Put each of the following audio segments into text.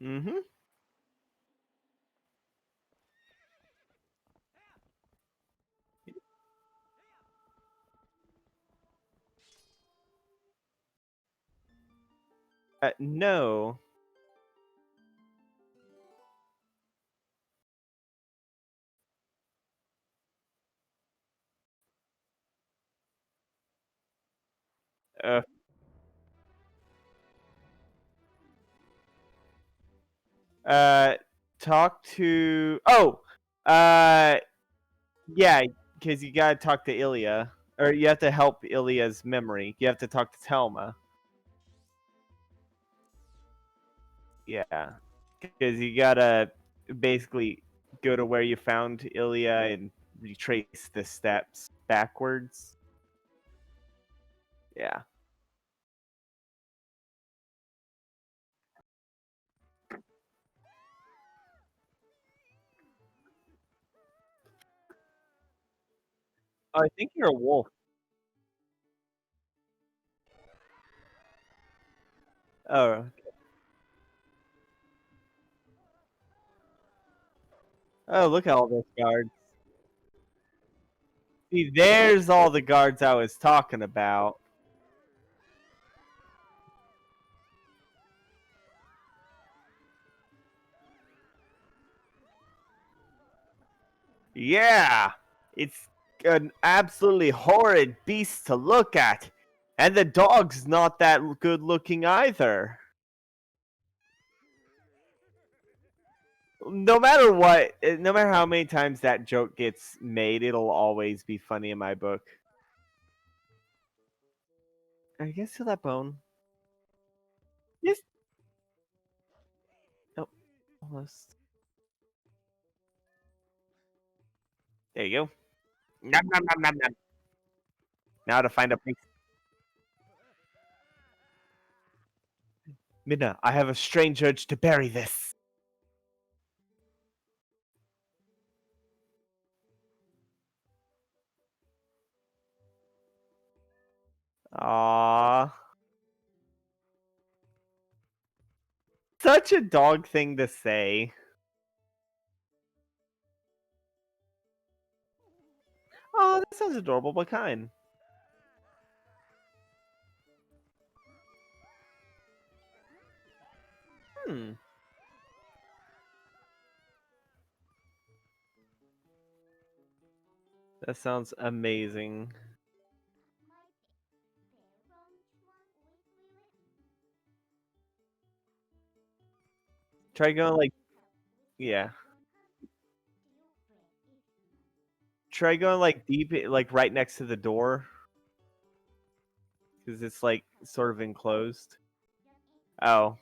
Mm-hmm. No. Uh, uh, talk to. Oh, uh, yeah, because you gotta talk to Ilya, or you have to help Ilya's memory. You have to talk to Telma. Yeah, because you gotta basically go to where you found Ilya and retrace the steps backwards. Yeah. Oh, I think you're a wolf. Oh, oh, look at all those guards. See, there's all the guards I was talking about. Yeah, it's an absolutely horrid beast to look at. And the dog's not that good looking either. No matter what, no matter how many times that joke gets made, it'll always be funny in my book. I guess feel that bone. Yes. Oh, almost. There you go. Nom, nom, nom, nom, nom. Now to find a place. Minna, I have a strange urge to bury this. Aww. Such a dog thing to say. Oh, that sounds adorable but kind. Hmm. That sounds amazing. Try going like, yeah. Try going like deep, like right next to the door, because it's like sort of enclosed. Oh,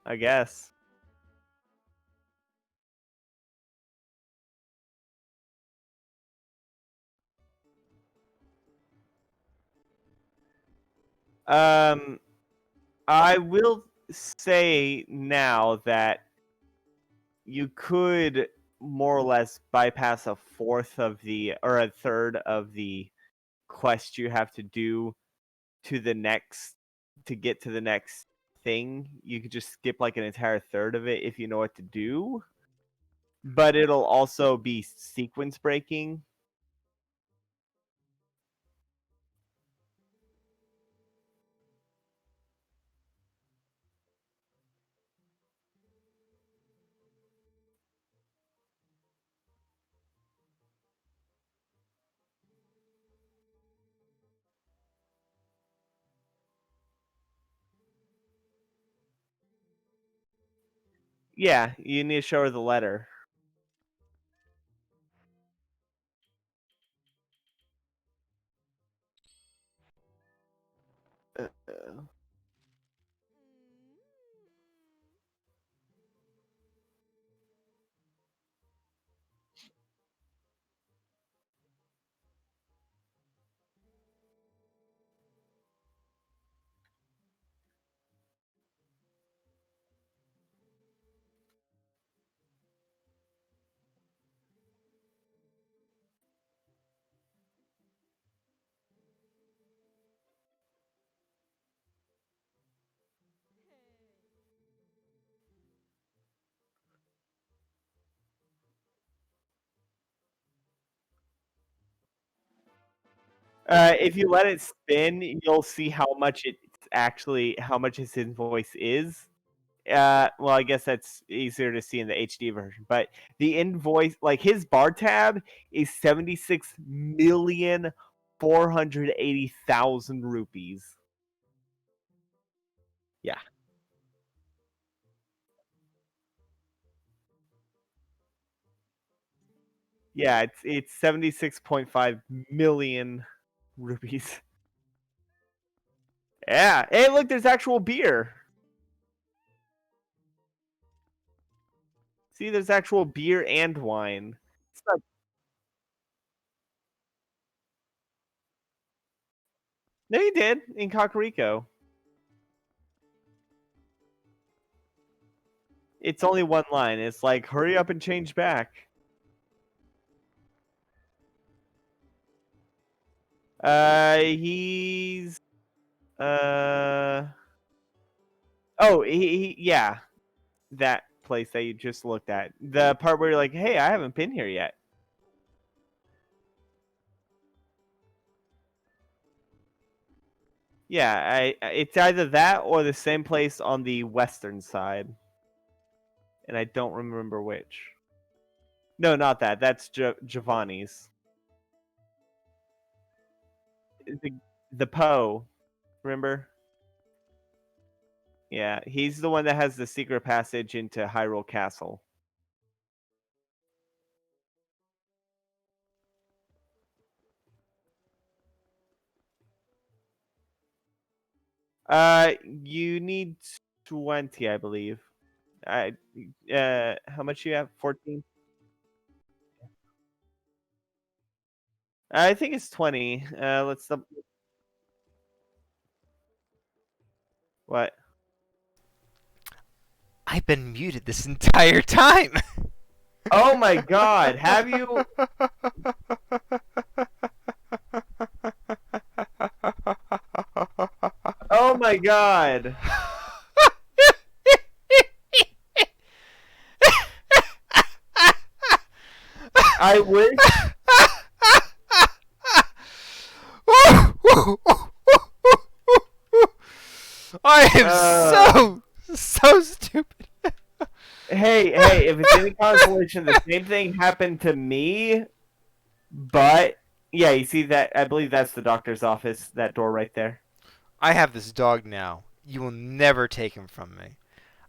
I guess. Um, I will say now that you could more or less bypass a fourth of the or a third of the quest you have to do to the next to get to the next thing. You could just skip like an entire third of it if you know what to do. But it'll also be sequence breaking. Yeah, you need to show her the letter. Uh, If you let it spin, you'll see how much his invoice is. Well, I guess that's easier to see in the HD version. But the invoice, like his bar tab, is 76,480,000 rupees. Yeah, yeah, it's 76.5 million rupees. Yeah. Hey, look, there's actual beer. See, there's actual beer and wine. It's not- No, you did in Kakariko. It's only one line. It's like, hurry up and change back. He's uh oh, yeah, that place that you just looked at. The part where you're like, hey, I haven't been here yet. Yeah, it's either that or the same place on the western side, and I don't remember which. No, not that. That's Giovanni's. The the Poe, remember? Yeah, he's the one that has the secret passage into Hyrule Castle. You need 20, I believe. I how much you have? 14? I think it's 20. Let's what? I've been muted this entire time. Oh my god, have you? Oh my god. I wish. I am so stupid. Hey, if it's any consolation, the same thing happened to me, but yeah, you see that? I believe that's the doctor's office, that door right there. I have this dog now. You will never take him from me.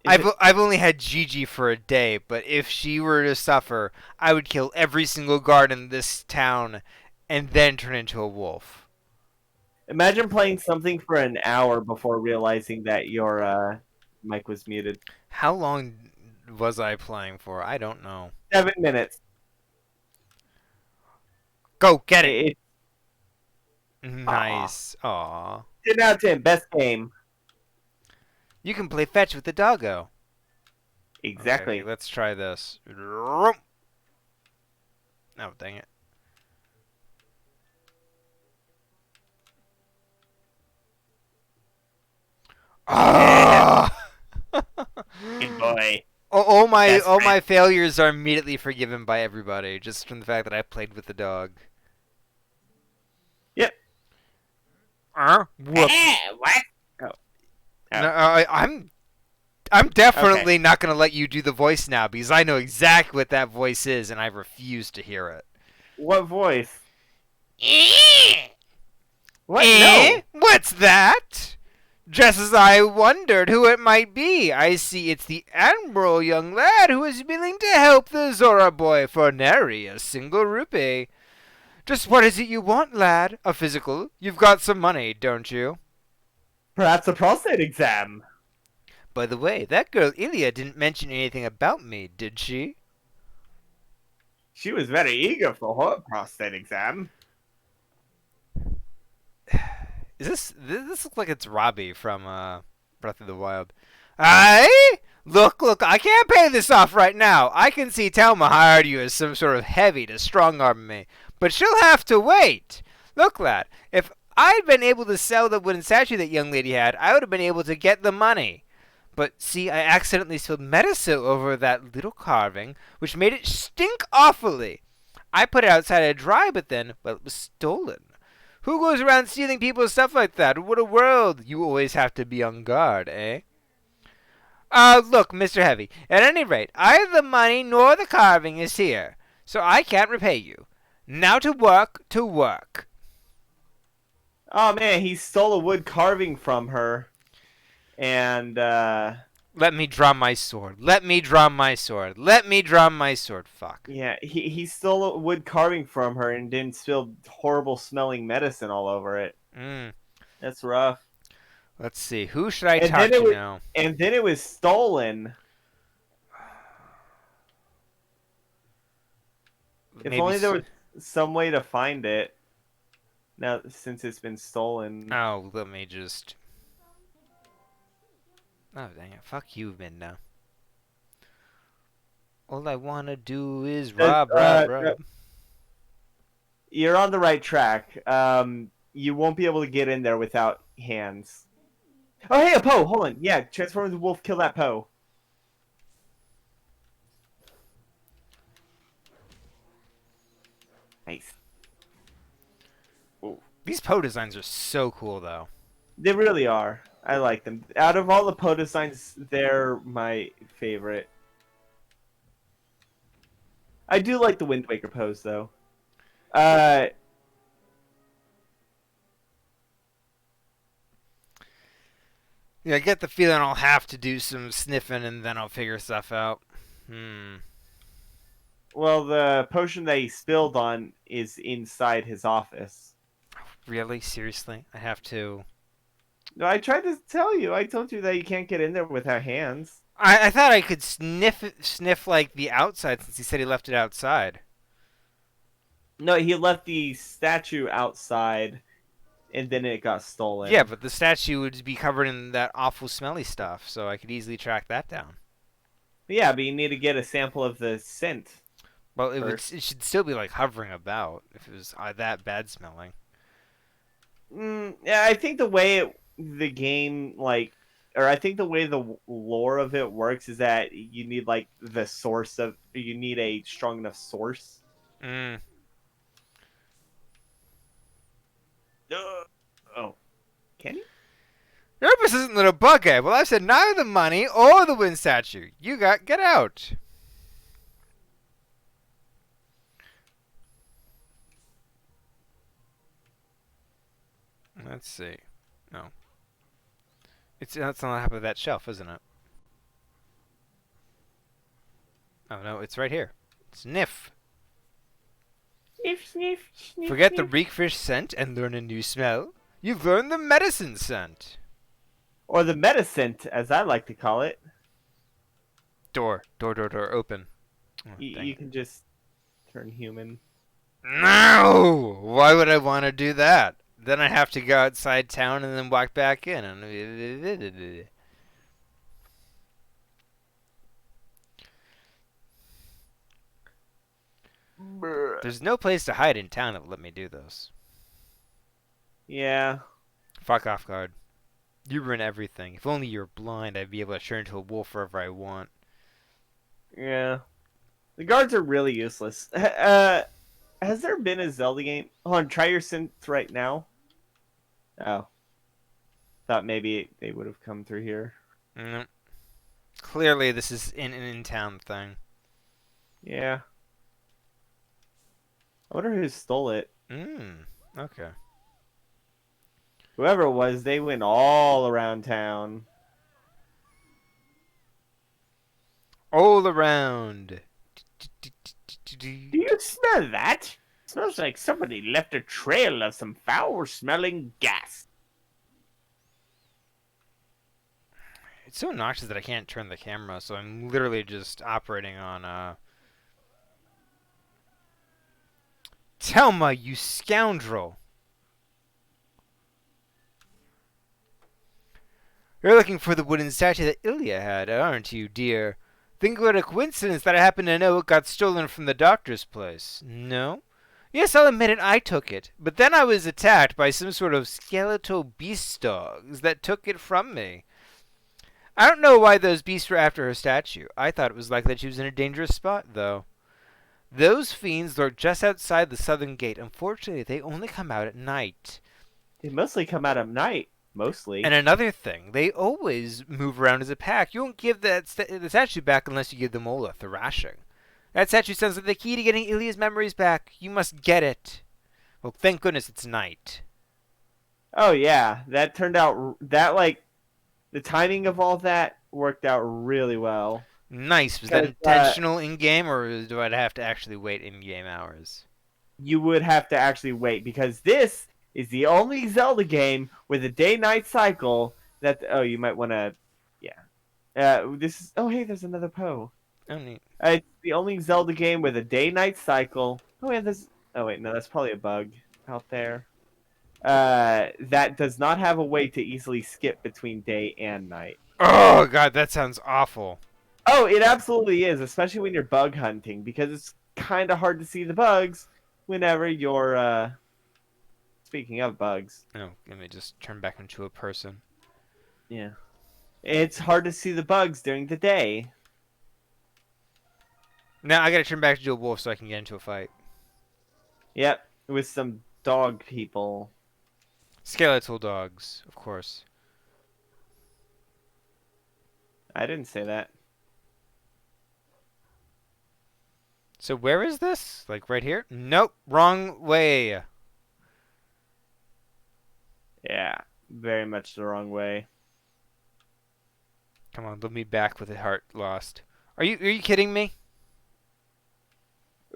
Is it? I've only had Gigi for a day, but if she were to suffer, I would kill every single guard in this town and then turn into a wolf. Imagine playing something for an hour before realizing that your mic was muted. How long was I playing for? I don't know. 7 minutes. Go get it. It, Nice. Aw. 10 out of 10, best game. You can play fetch with the doggo. Exactly. Okay, let's try this. Oh, dang it. Ah! Good boy. All That's my failures are immediately forgiven by everybody, just from the fact that I played with the dog. Yep. Whoops. What? Oh. No, I'm definitely not gonna let you do the voice now because I know exactly what that voice is and I refuse to hear it. What voice? What? No. What's that? Just as I wondered who it might be, I see it's the admirable young lad who is willing to help the Zora boy for nary a single rupee. Just what is it you want, lad? A physical? You've got some money, don't you? Perhaps a prostate exam. By the way, that girl Ilya didn't mention anything about me, did she? She was very eager for her prostate exam. This looks like it's Robbie from Breath of the Wild. Aye? Look, I can't pay this off right now. I can see Telma hired you as some sort of heavy to strong-arm me, but she'll have to wait. Look, lad, if I'd been able to sell the wooden statue that young lady had, I would have been able to get the money. But see, I accidentally spilled medicine over that little carving, which made it stink awfully. I put it outside to dry, but then, well, it was stolen. Who goes around stealing people's stuff like that? What a world! You always have to be on guard, eh? Look, Mr. Heavy. At any rate, either the money nor the carving is here, so I can't repay you. Now to work, to work. Oh man, he stole a wood carving from her, and Let me draw my sword. Let me draw my sword. Let me draw my sword. Fuck. yeah, he stole a wood carving from her and then spilled horrible smelling medicine all over it. That's rough. Let's see. Who should I And talk then to it was, now? and then it was stolen. If Maybe only there was some way to find it. Now, since it's been stolen. Oh, let me just... Oh, dang it. Fuck you, Midna. All I want to do is rob. You're on the right track. You won't be able to get in there without hands. Oh, hey, a Poe! Hold on. Yeah, transform into wolf, kill that Poe. Nice. These Poe designs are so cool, though. They really are. I like them. Out of all the Poe designs, they're my favorite. I do like the Wind Waker pose, though. Yeah, I get the feeling I'll have to do some sniffing and then I'll figure stuff out. Well, the potion that he spilled on is inside his office. Really? Seriously? I have to... No, I tried to tell you. I told you that you can't get in there without hands. I thought I could sniff like the outside since he said he left it outside. No, he left the statue outside, and then it got stolen. Yeah, but the statue would be covered in that awful smelly stuff, so I could easily track that down. Yeah, but you need to get a sample of the scent. Well, it should still be like hovering about if it was that bad smelling. Yeah, I think the way the game I think the way the lore of it works is that you need like the source of you need a strong enough source. Oh, can you? Your persistent little bughead. Well, I said neither the money or the wind statue. Get out. Let's see. No. That's on the top of that shelf, isn't it? Oh no, it's right here. Sniff. Sniff, sniff, sniff. Forget the reekfish scent and learn a new smell. You've learned the medicine scent. Or the medicine, as I like to call it. Door, open. Oh, You can just turn human. No! Why would I want to do that? Then I have to go outside town and then walk back in. There's no place to hide in town that will let me do this. Yeah. Fuck off, guard. You ruin everything. If only you were blind, I'd be able to turn into a wolf wherever I want. Yeah. The guards are really useless. Has there been a Zelda game? Hold on, try your synth right now. Oh. Thought maybe they would have come through here. Clearly, this is an in-town thing. Yeah. I wonder who stole it. Okay. Whoever it was, they went all around town. All around. Do you smell that? It smells like somebody left a trail of some foul-smelling gas. It's so obnoxious that I can't turn the camera, so I'm literally just operating on, Telma, you scoundrel! You're looking for the wooden statue that Ilya had, aren't you, dear? Think what a coincidence that I happen to know it got stolen from the doctor's place. No? Yes, I'll admit it, I took it. But then I was attacked by some sort of skeletal beast dogs that took it from me. I don't know why those beasts were after her statue. I thought it was likely that she was in a dangerous spot, though. Those fiends lurk just outside the southern gate. Unfortunately, they only come out at night. They mostly come out at night. And Mostly. another thing, they always move around as a pack. You won't give the statue back unless you give the mole a thrashing. That statue sounds like the key to getting Ilya's memories back. You must get it. Well, thank goodness it's night. Oh yeah, that turned out that like the timing of all that worked out really well. Nice. Was that Because intentional in-game, or do I have to actually wait in-game hours? you would have to actually wait because this is the only Zelda game with a day-night cycle that. Oh, you might want to. Yeah. This is. Oh, hey, there's another Poe. Oh, neat. It's the only Zelda game with a day-night cycle. Oh, yeah, there's. Oh, wait, no, that's probably a bug out there. That does not have a way to easily skip between day and night. Oh, God, that sounds awful. Oh, it absolutely is, especially when you're bug hunting, because it's kind of hard to see the bugs whenever you're. Speaking of bugs. Oh, let me just turn back into a person. Yeah. It's hard to see the bugs during the day. Now I gotta turn back to a wolf so I can get into a fight. Yep, with some dog people. Skeletal dogs, of course. I didn't say that. So where is this? Like right here? Nope, wrong way. Yeah, very much the wrong way. Come on, let me back with a heart lost. Are you kidding me?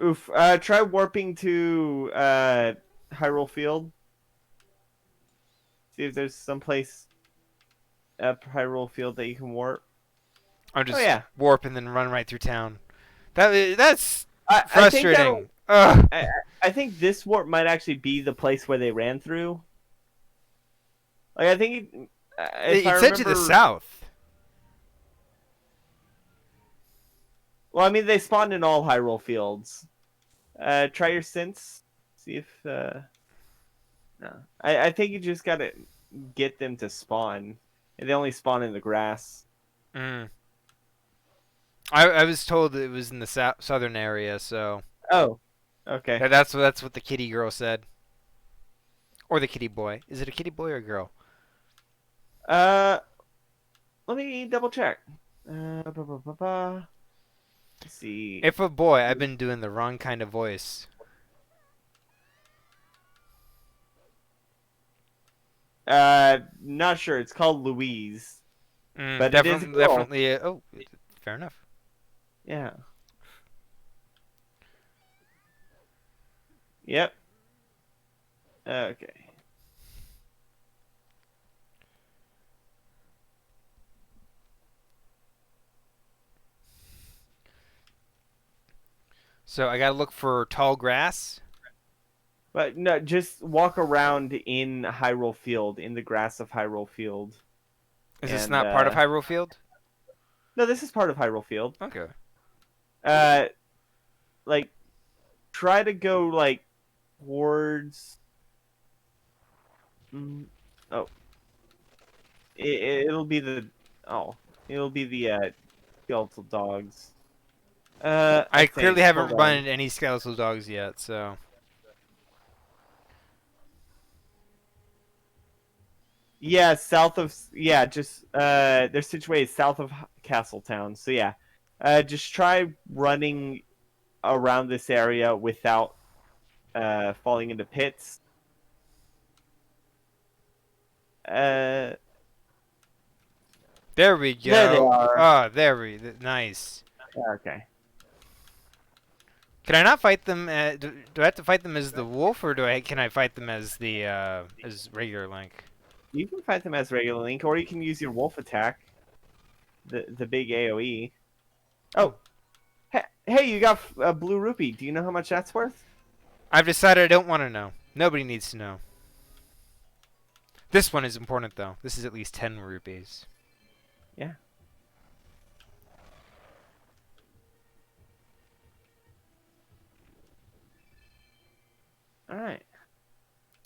Oof. Try warping to Hyrule Field. See if there's some place at Hyrule Field that you can warp. I'll just Oh yeah. warp and then run right through town. That's I think frustrating. Ugh. I think this warp might actually be the place where they ran through. Like I think if I It said to the remember- south. Well, I mean they spawned in all Hyrule Fields. Try your sense. See if no. I think you just gotta get them to spawn. They only spawn in the grass. Mm. I was told that it was in the southern area, so Oh. Okay. that's what the kitty girl said. Or the kitty boy. Is it a kitty boy or a girl? Let me double check. Let's see. If a boy, I've been doing the wrong kind of voice. Not sure. It's called Louise. Mm, But it is a girl. definitely. Oh, fair enough. Yeah. Yep. Okay. So I gotta look for tall grass. But no, just walk around in Hyrule Field, in the grass of Hyrule Field. Is this And, not part of Hyrule Field? No, this is part of Hyrule Field. Okay. Like, try to go like towards. Oh, it'll be the skeletal dogs. I clearly think. haven't Hold run on. into any skeletal dogs yet, so. Yeah, just they're situated south of Castletown. So yeah, just try running around this area without falling into pits. There we go. There they are. Ah, nice. Okay. Can I not fight them? Do I have to fight them as the wolf, or can I fight them as the as regular Link? You can fight them as regular Link, or you can use your wolf attack, the big AOE. Oh, hey, you got a blue rupee. Do you know how much that's worth? I've decided I don't want to know. Nobody needs to know. This one is important though. This is at least 10 rupees. Yeah. All right.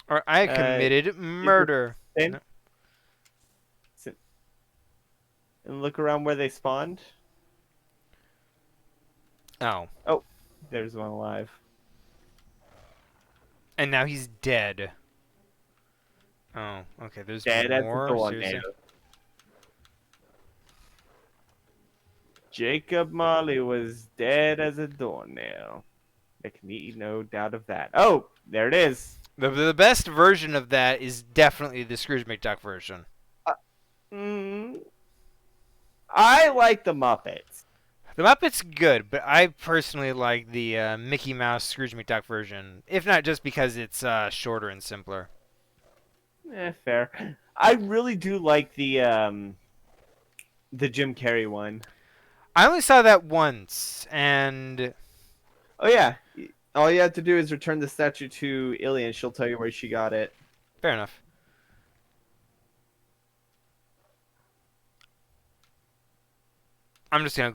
Or I committed murder. Same? No. And look around where they spawned. Oh. there's one alive. And now he's dead. Oh, okay. There's Dead as a more. doornail. Seriously. Jacob Marley was dead as a doornail. There can be no doubt of that. Oh, there it is. The best version of that is definitely the Scrooge McDuck version. Mm, I like the Muppets. The Muppets good, but I personally like the Mickey Mouse Scrooge McDuck version. If not just because it's shorter and simpler. Fair. I really do like the Jim Carrey one. I only saw that once, and Oh yeah. All you have to do is return the statue to Ilya and she'll tell you where she got it. fair enough. I'm just gonna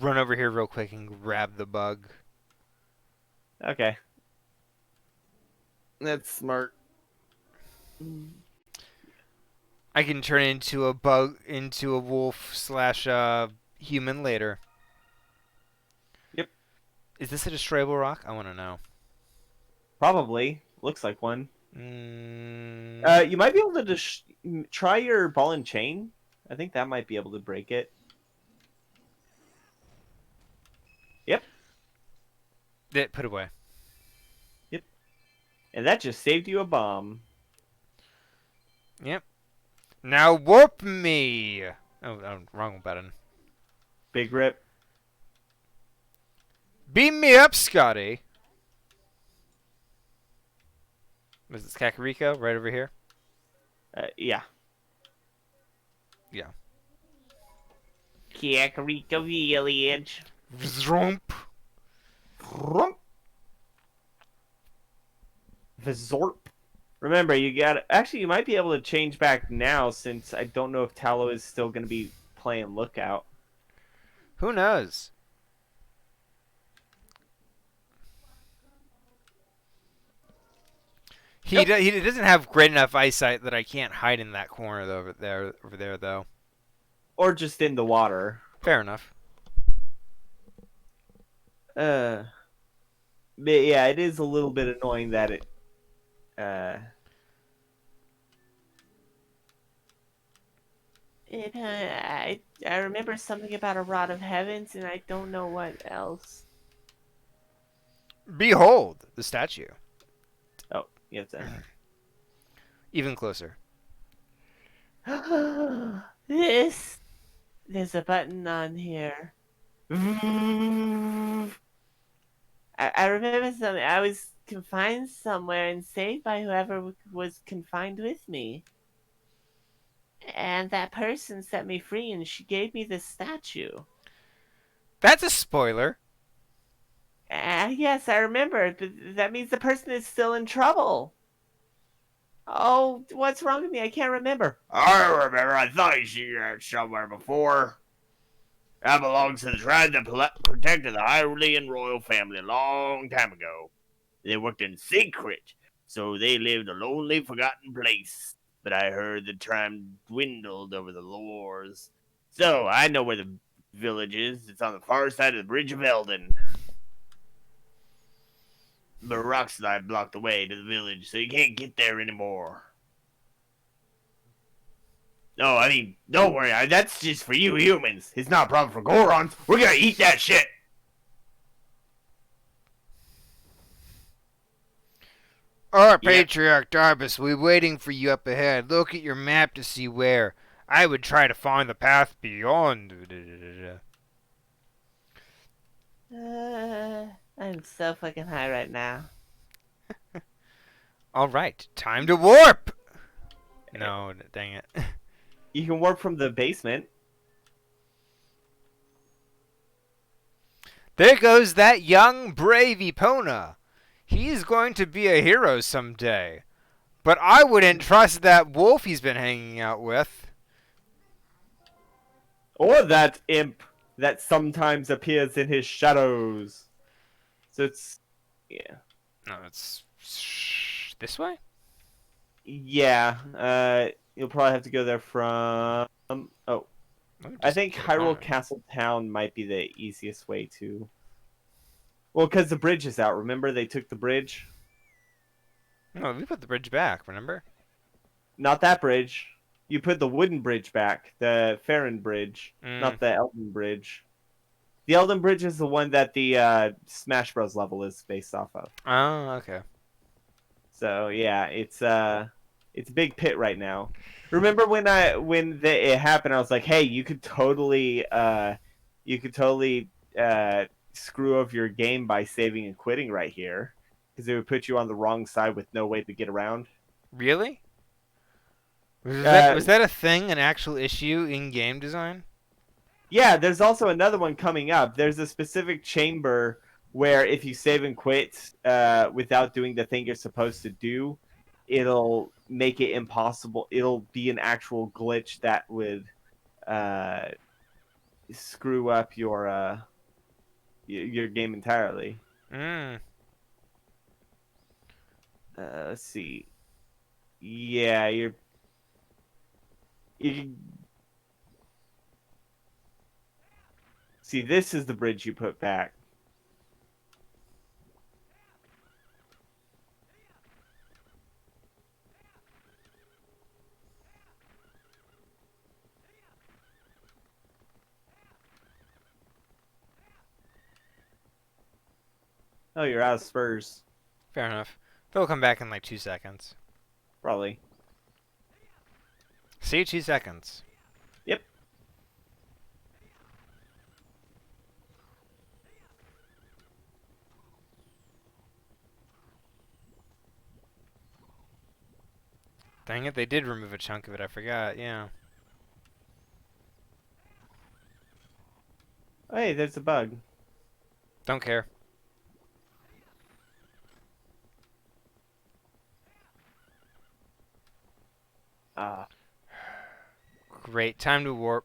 run over here real quick and grab the bug. Okay. That's smart. I can turn into a bug, into a wolf slash human later. Yep. Is this a destroyable rock? I want to know. Probably. Looks like one. Mm. You might be able to just try your ball and chain. I think that might be able to break it. Yep. Put away. Yep. And that just saved you a bomb. Yep. Now warp me. Oh, wrong button. Big rip. Beam me up, Scotty. Was this Kakariko right over here? Yeah. Yeah. Kakariko Village. Vzrump. Vrump. Vizorp. Remember, you got actually you might be able to change back now since I don't know if Tallow is still going to be playing lookout. Who knows? He doesn't have great enough eyesight that I can't hide in that corner over there though. Or just in the water. Fair enough. But yeah, it is a little bit annoying that it I remember something about a rod of heavens and I don't know what else. Behold the statue. Oh, you have to. Even closer. There's a button on here. I remember something. I was confined somewhere and saved by whoever was confined with me. And that person set me free and she gave me this statue. That's a spoiler. Yes, I remember. But that means the person is still in trouble. Oh, what's wrong with me? I can't remember. I remember. I thought I seen that somewhere before. That belongs to the tribe that protected the Hyrulean royal family a long time ago. They worked in secret, so they lived a lonely, forgotten place. But I heard the tribe dwindled over the wars. So I know where the village is. It's on the far side of the Bridge of Eldon. But rock slide blocked the way to the village, so you can't get there anymore. No, I mean, don't worry. That's just for you humans. It's not a problem for Gorons. We're gonna eat that shit. Alright, Patriarch Darbus, we're waiting for you up ahead. Look at your map to see where. I would try to find the path beyond. I'm so fucking high right now. Alright, time to warp! No, dang it. You can warp from the basement. There goes that young, brave Epona. He's going to be a hero someday. But I wouldn't trust that wolf he's been hanging out with. Or that imp that sometimes appears in his shadows. So it's... yeah. No, it's... this way? Yeah, you'll probably have to go there from... oh. I think Hyrule Castle Town might be the easiest way to Well, because the bridge is out. Remember, they took the bridge. No, we put the bridge back. Remember? Not that bridge. You put the wooden bridge back, the Farron bridge, Mm. not the Elden bridge. The Elden bridge is the one that the Smash Bros. Level is based off of. Oh, okay. So yeah, it's a big pit right now. Remember when it happened? I was like, hey, you could totally screw up your game by saving and quitting right here, because it would put you on the wrong side with no way to get around. Really? Was that Uh, was that a thing, an actual issue in game design? Yeah, there's also another one coming up. There's a specific chamber where if you save and quit without doing the thing you're supposed to do, it'll make it impossible. It'll be an actual glitch that would uh, screw up your game entirely. Mm. Let's see. Yeah, you see. This is the bridge you put back. Oh, you're out of spurs, Fair enough. They'll come back in like 2 seconds. probably. See, 2 seconds. Yep. Dang it, they did remove a chunk of it. I forgot. Yeah. Oh, hey, there's a bug. Don't care. Ah. Great. Time to warp.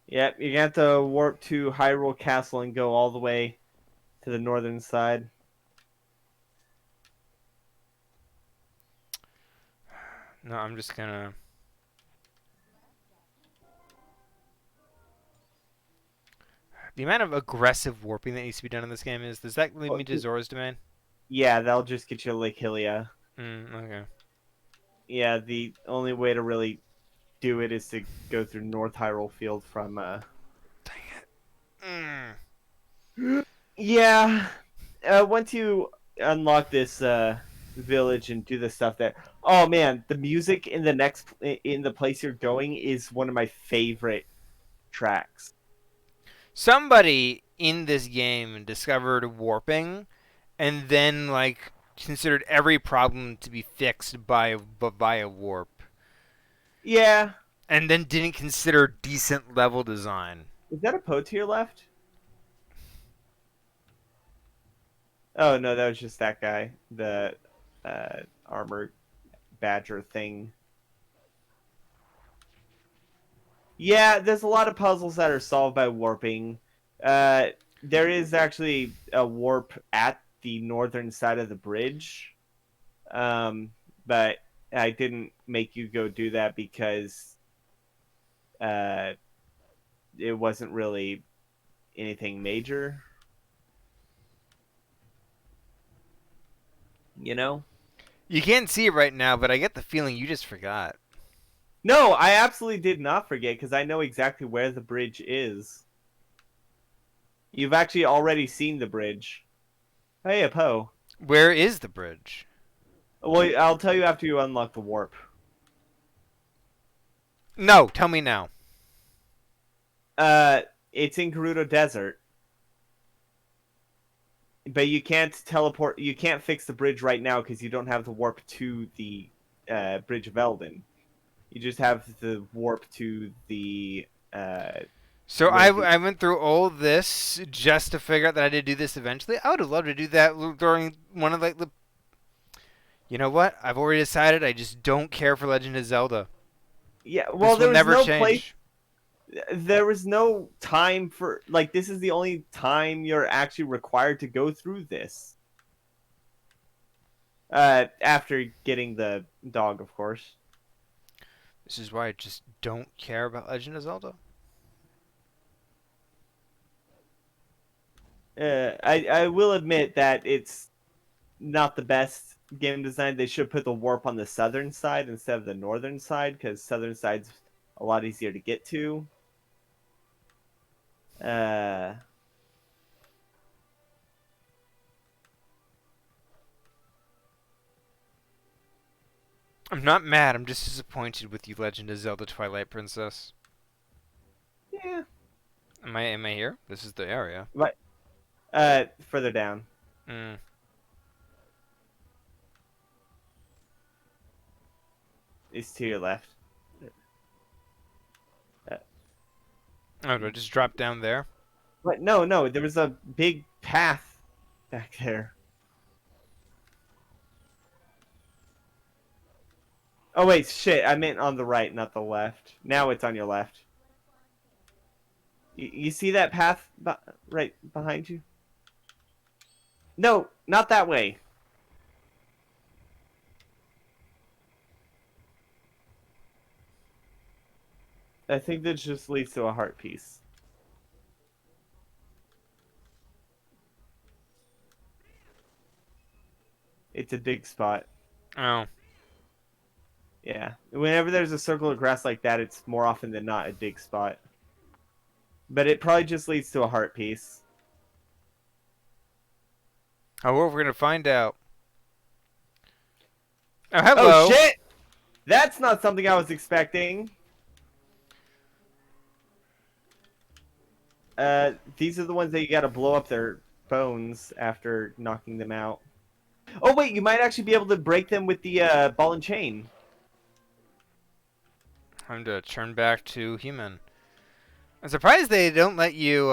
Yep, you're gonna have to warp to Hyrule Castle and go all the way to the northern side. No, I'm just gonna... The amount of aggressive warping that needs to be done in this game does that lead me to Zora's Domain? Yeah, that'll just get you to Lake Hylia. Okay. Yeah, the only way to really do it is to go through North Hyrule Field from Dang it. Yeah. Once you unlock this village and do the stuff there. Oh man, the music in the place you're going is one of my favorite tracks. Somebody in this game discovered warping and then, like, considered every problem to be fixed by a warp. Yeah. And then didn't consider decent level design. Is that a Poe to your left? Oh no, that was just that guy. The armored badger thing. Yeah, there's a lot of puzzles that are solved by warping. There is actually a warp at the northern side of the bridge. But I didn't make you go do that because it wasn't really anything major. You know? You can't see it right now, but I get the feeling you just forgot. No, I absolutely did not forget because I know exactly where the bridge is. You've actually already seen the bridge. Hey, Poe. Where is the bridge? Well, I'll tell you after you unlock the warp. No, tell me now. It's in Gerudo Desert. But you can't teleport. You can't fix the bridge right now because you don't have the warp to the Bridge of Elden. You just have the warp to the. So I went through all this just to figure out that I had to do this eventually. I would have loved to do that during one of like the. You know what? I've already decided I just don't care for Legend of Zelda. Yeah, well, this will never change. place. There was no time for like this is the only time you're actually required to go through this. After getting the dog, of course. This is why I just don't care about Legend of Zelda. I will admit that it's not the best game design. They should put the warp on the southern side instead of the northern side, because southern side's a lot easier to get to. Uh, I'm not mad. I'm just disappointed with you, Legend of Zelda: Twilight Princess. yeah, Am I here? This is the area. but further down. Mm. It's to your left. Oh, do I just drop down there? But no, there was a big path back there. Oh wait, shit! I meant on the right, not the left. Now it's on your left. You see that path right behind you? No, not that way. I think that just leads to a heart piece. It's a dig spot. Oh. Yeah. Whenever there's a circle of grass like that, it's more often than not a dig spot. But it probably just leads to a heart piece. Oh, well, we're gonna find out. Oh, hello. Oh, shit! That's not something I was expecting. These are the ones that you gotta blow up their bones after knocking them out. Oh, wait, you might actually be able to break them with the ball and chain. Time to turn back to human. I'm surprised they don't let you,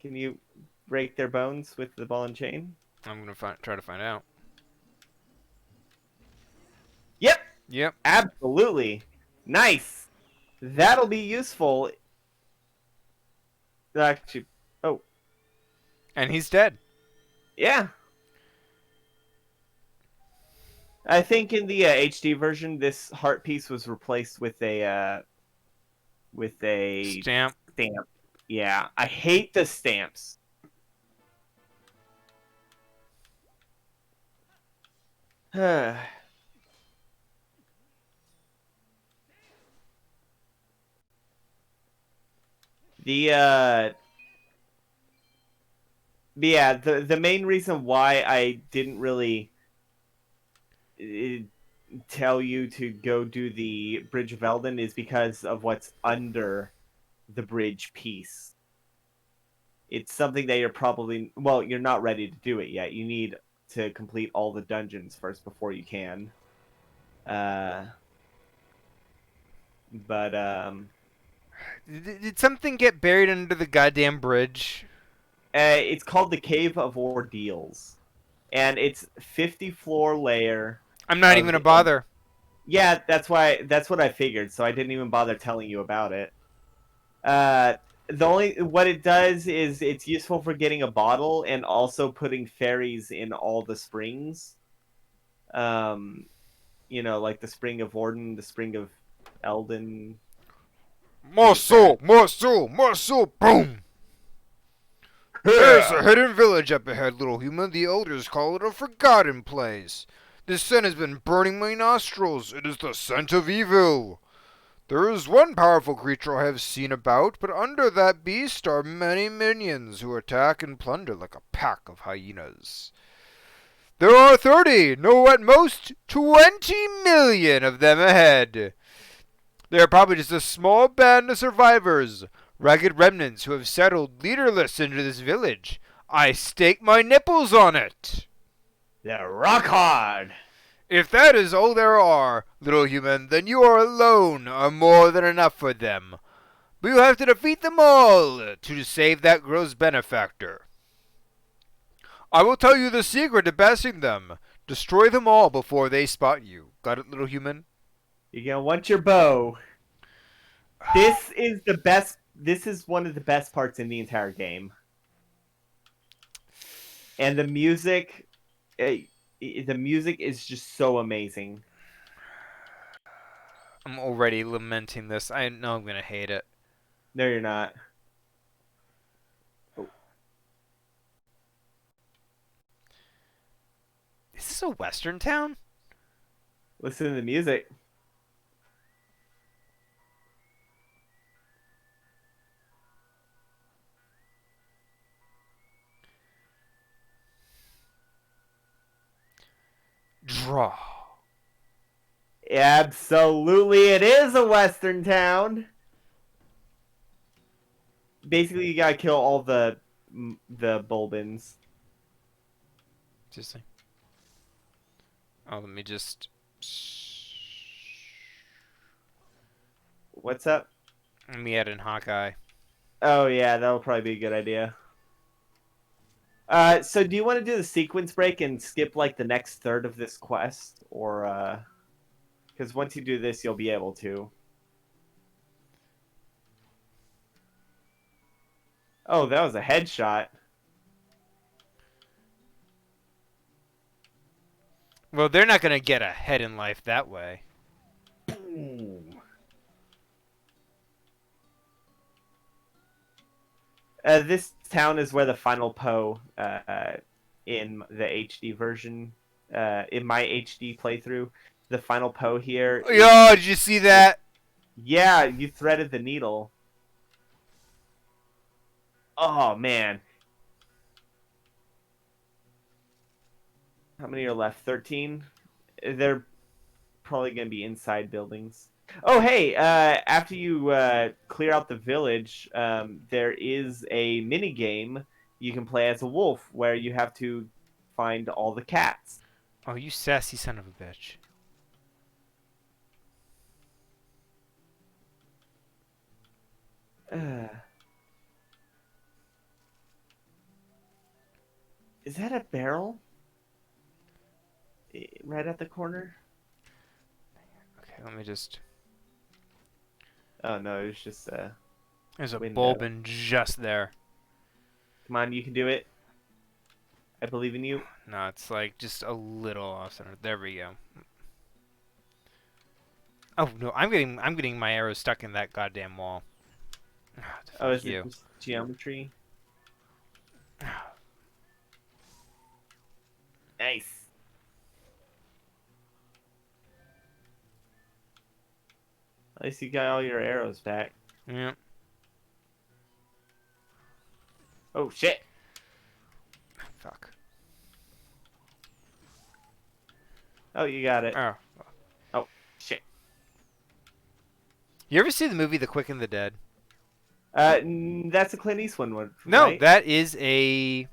Can you break their bones with the ball and chain? I'm gonna try to find out. Yep! Yep. Absolutely. Nice. That'll be useful. Actually, oh, And he's dead. yeah. I think in the HD version, this heart piece was replaced with a Stamp. stamp. Yeah, I hate the stamps. The yeah, the main reason why I didn't really uh, tell you to go do the Bridge of Elden is because of what's under the bridge piece. It's something that you're probably, well, you're not ready to do it yet. You need to complete all the dungeons first before you can. But Did something get buried under the goddamn bridge? it's called the Cave of Ordeals, and it's 50-floor layer. I'm not even gonna bother. Yeah, that's what I figured. So I didn't even bother telling you about it. The only what it does is it's useful for getting a bottle and also putting fairies in all the springs. You know, like the Spring of Orden, the Spring of Elden. More soul, more soul, more soul. Boom. There's a hidden village up ahead, little human. The elders call it a forgotten place. This scent has been burning my nostrils. It is the scent of evil. There is one powerful creature I have seen about, but under that beast are many minions who attack and plunder like a pack of hyenas. There are 30, no at most 20 million of them ahead. They are probably just a small band of survivors, ragged remnants who have settled leaderless into this village. I stake my nipples on it. They're rock hard. If that is all there are, little human, then you are alone are more than enough for them. But you have to defeat them all to save that girl's benefactor. I will tell you the secret to besting them. Destroy them all before they spot you. Got it, little human? You're gonna want your bow. This is the best. This is one of the best parts in the entire game. And the music, the music is just so amazing. I'm already lamenting this. I know I'm gonna hate it. No, you're not. Oh, Is this a western town? listen to the music. Draw. Absolutely, it is a western town. Basically, you gotta kill all the Bulbins. Interesting. Oh, let me just. What's up? Let me add in Hawkeye. Oh yeah, that'll probably be a good idea. So do you want to do the sequence break and skip like the next third of this quest, or because once you do this, you'll be able to. Oh, that was a headshot. Well, they're not gonna get ahead in life that way. Boom. This town is where the final Poe in the HD version, in my HD playthrough, the final Poe here. Yo, did you see that? Yeah, you threaded the needle. Oh man. How many are left? 13? They're probably going to be inside buildings. Oh, hey, after you clear out the village, there is a mini game you can play as a wolf where you have to find all the cats. Oh, you sassy son of a bitch. Is that a barrel? Right at the corner? Okay, let me just. Oh, no, it was just There's a window. Bulbin just there. Come on, you can do it. I believe in you. No, it's like just a little off center. There we go. Oh no, I'm getting my arrow stuck in that goddamn wall. Oh, Fuck is you. it just geometry? Nice. At least you got all your arrows back. Yeah. Oh, shit. Fuck. Oh, you got it. Oh. Oh, shit. You ever see the movie The Quick and the Dead? That's a Clint Eastwood one, No, right? that is a.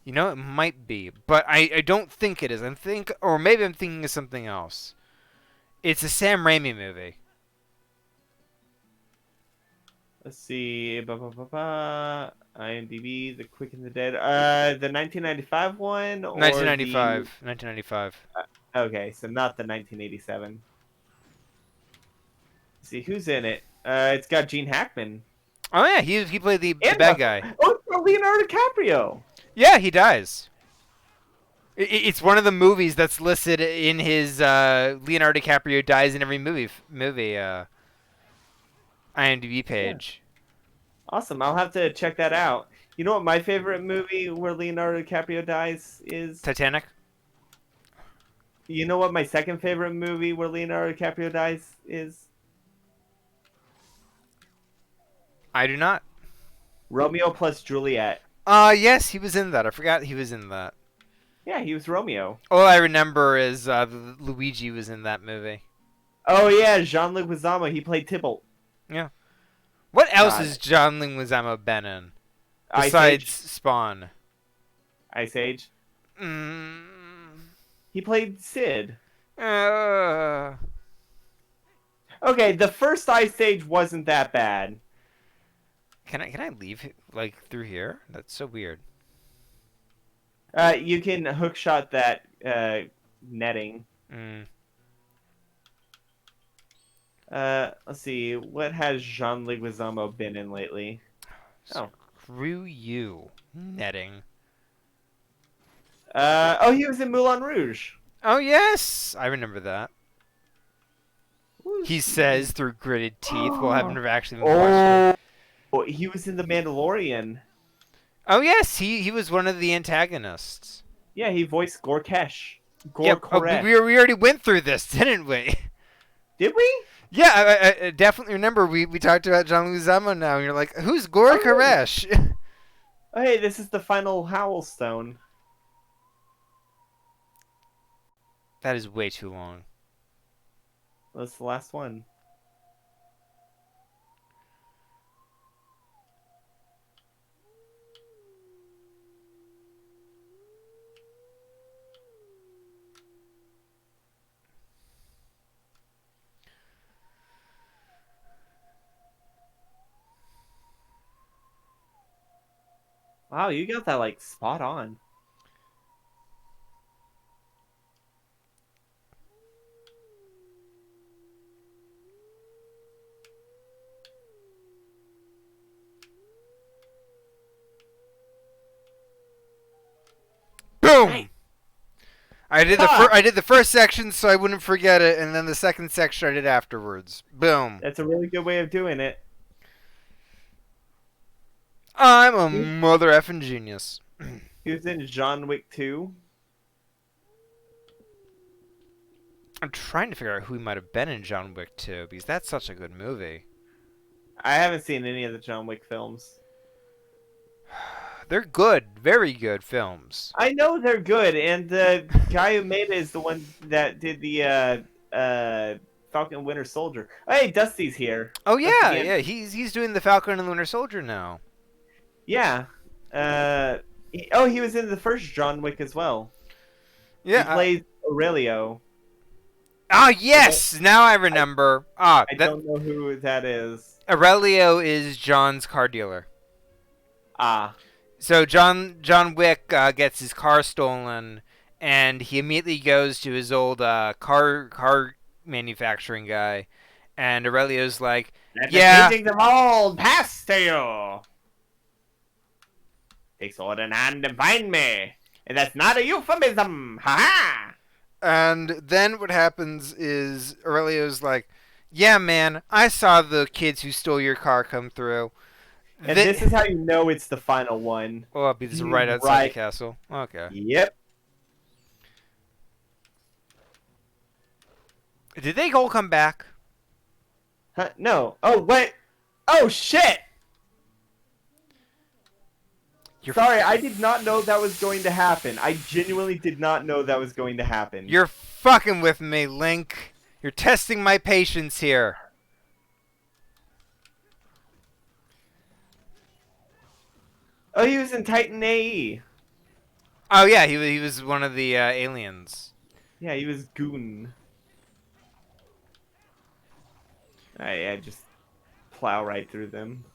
You know, it might be, but I don't think it is. Or maybe I'm thinking of something else. It's a Sam Raimi movie. Let's see. IMDb, The Quick and the Dead. The 1995 one or 1995. 1995. Okay, so not the 1987. Let's see who's in it. It's got Gene Hackman. Oh yeah, he played the And bad guy. Oh, it's got Leonardo DiCaprio. Yeah, he dies. It's one of the movies that's listed in his Leonardo DiCaprio dies in every movie IMDb page. Awesome. I'll have to check that out. You know what my favorite movie where Leonardo DiCaprio dies is? Titanic. You know what my second favorite movie where Leonardo DiCaprio dies is? I do not. Romeo plus Juliet. Yes, he was in that. I forgot he was in that. Yeah, he was Romeo. All I remember is Luigi was in that movie. Oh yeah, Jean-Luc Leguizamo. He played Tybalt. Yeah. What else God. has John Leguizamo been in Ice besides Age. Spawn? Ice Age. Mm, He played Sid. uh, Okay, the first Ice Age wasn't that bad. can I leave like through here? That's so weird. You can hookshot that netting. Mm. Let's see. What has Jean Leguizamo been in lately? Oh. Screw you, netting. Oh, he was in Moulin Rouge. Oh yes, I remember that. Who's He says through gritted teeth while having never actually been watched it. Oh, he was in The Mandalorian. Oh yes, he was one of the antagonists. Yeah, he voiced Gorkesh. Yep. Oh, Koresh. we already went through this, didn't we? Did we? Yeah, I definitely remember we talked about John Leguizamo now, and you're like, who's Gor Koresh? Oh, hey, this is the final Howl Stone. That is way too long. That's the last one. Wow, you got that like spot on. Boom. Hey. I did the first section so I wouldn't forget it, and then the second section I did afterwards. Boom. That's a really good way of doing it. I'm a mother effing genius. He was in John Wick 2. I'm trying to figure out who he might have been in John Wick 2, because that's such a good movie. I haven't seen any of the John Wick films. They're good, very good films. I know they're good, and the guy who made it is the one that did the Falcon Winter Soldier. Hey, Dusty's here. Oh yeah, Dusty yeah, he's doing the Falcon and the Winter Soldier now. Yeah. He was in the first John Wick as well. Yeah. He plays Aurelio. Ah, yes! Now I remember. I don't know who that is. Aurelio is John's car dealer. Ah. So John Wick gets his car stolen, and he immediately goes to his old car manufacturing guy, and Aurelio's like, Let yeah. the teachings of old pass to you. Take sword in hand and find me. And that's not a euphemism. Ha ha! And then what happens is Aurelio's like, yeah, man, I saw the kids who stole your car come through. And this is how you know it's the final one. Oh, this is right outside the castle. Okay. Yep. Did they all come back? Huh? No. Oh, wait. Oh, shit! Sorry, I did not know that was going to happen. I genuinely did not know that was going to happen. You're fucking with me, Link. You're testing my patience here. Oh, he was in Titan AE. Oh yeah, he was one of the aliens. Yeah, he was Goon. I just plow right through them.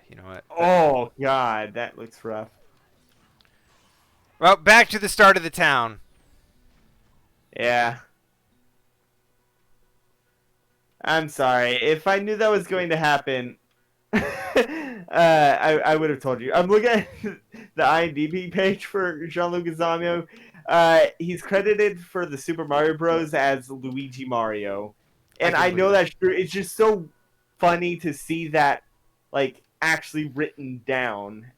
You know what? Oh, God, that looks rough. Well, back to the start of the town. Yeah. I'm sorry. If I knew that was going to happen, I would have told you. I'm looking at the IMDb page for Jean-Luc Leguizamo. He's credited for the Super Mario Bros. As Luigi Mario. And I know that's true. It's just so funny to see that, like, actually written down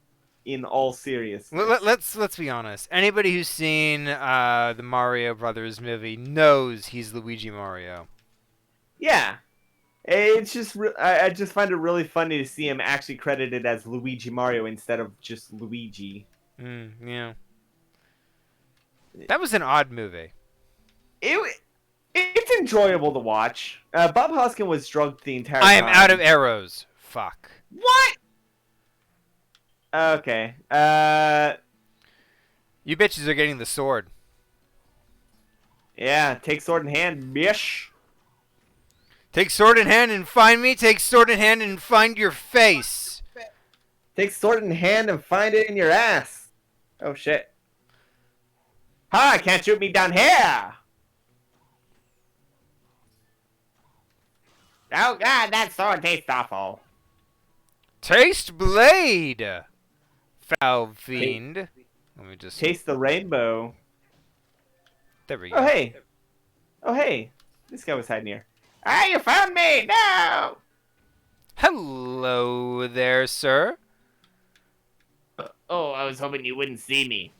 in all seriousness. Let's be honest. Anybody who's seen the Mario Brothers movie knows he's Luigi Mario. Yeah. It's just I just find it really funny to see him actually credited as Luigi Mario instead of just Luigi. Yeah. That was an odd movie. It's enjoyable to watch. Bob Hoskins was drugged the entire I time. am out of arrows. Fuck. What? Okay. You bitches are getting the sword. Yeah, take sword in hand, bish. Take sword in hand and find me. Take sword in hand and find your face. Take sword in hand and find it in your ass. Oh shit. Ha! Can't shoot me down here. Oh god, that sword tastes awful. Taste blade. foul fiend. Let me just. Taste the rainbow. There we Oh go. hey. Oh hey. This guy was hiding here. Ah, you found me! No! Hello there, sir. Oh, I was hoping you wouldn't see me.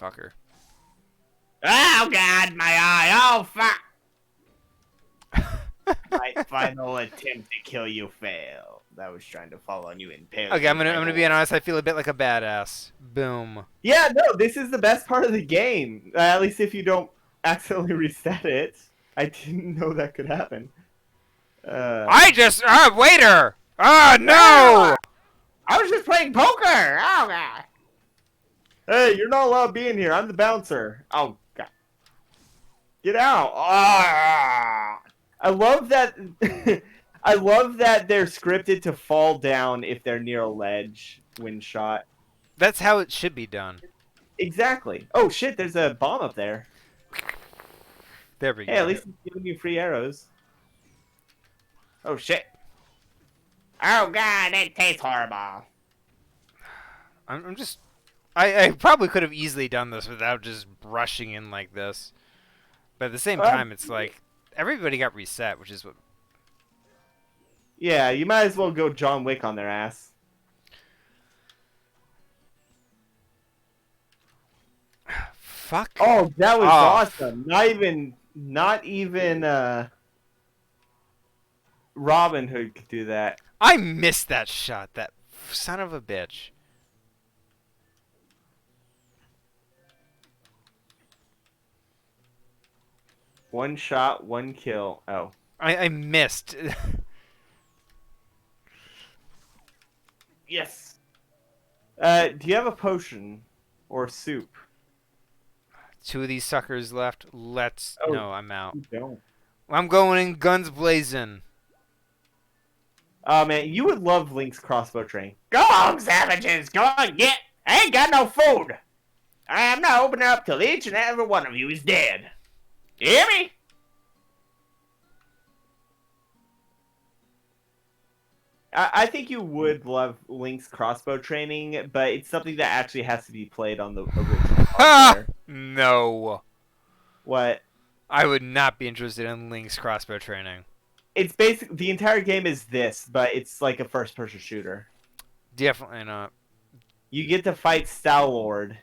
Fucker. Oh, God, my eye! Oh, fuck! My final attempt to kill you failed. I was trying to fall on you and impale Okay, you I'm with my gonna be horn. honest. I feel a bit like a badass. Boom. Yeah, no, this is the best part of the game. At least if you don't accidentally reset it. I didn't know that could happen. Waiter! Ah, no! I was just playing poker! Oh, God! Hey, you're not allowed to be in here. I'm the bouncer. Oh, God. Get out. Ah! I love that. I love that they're scripted to fall down if they're near a ledge when shot. That's how it should be done. Exactly. Oh shit! There's a bomb up there. There we Hey, go. at least it's giving you free arrows. Oh, shit. Oh, God, that tastes horrible. I'm just. I probably could have easily done this without just rushing in like this. But at the same time, it's like everybody got reset, which is what. Yeah, you might as well go John Wick on their ass. Fuck. Oh, that was off. awesome. Not even Robin Hood could do that. I missed that shot. That son of a bitch. One shot, one kill. Oh. I missed. Yes. Do you have a potion or soup? 2 of these suckers left. Let's. Oh. No, I'm out. You don't. I'm going in guns blazing. Oh man, you would love Link's crossbow training. Go on, savages! Go on, get! I ain't got no food! I am not opening up till each and every one of you is dead. You hear me? I think you would love Link's crossbow training, but it's something that actually has to be played on the original hardware. No. What? I would not be interested in Link's crossbow training. It's basic. The entire game is this, but it's like a first-person shooter. Definitely not. You get to fight Star-Lord.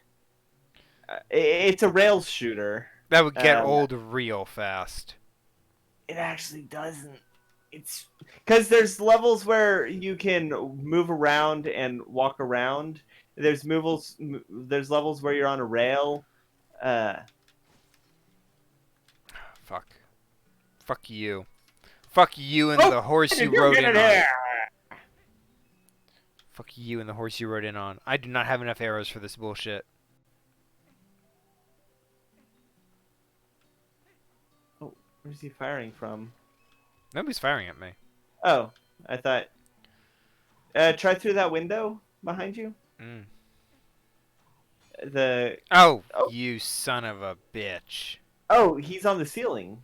It's a rails shooter. That would get old real fast. It actually doesn't. It's because there's levels where you can move around and walk around. There's levels where you're on a rail. Fuck. Fuck you. Fuck you and the horse you You rode get in it on. here! Fuck you and the horse you rode in on. I do not have enough arrows for this bullshit. Oh, where's he firing from? Nobody's firing at me. Oh, I thought. Try through that window behind you. Mm. Oh, You son of a bitch. oh, he's on the ceiling.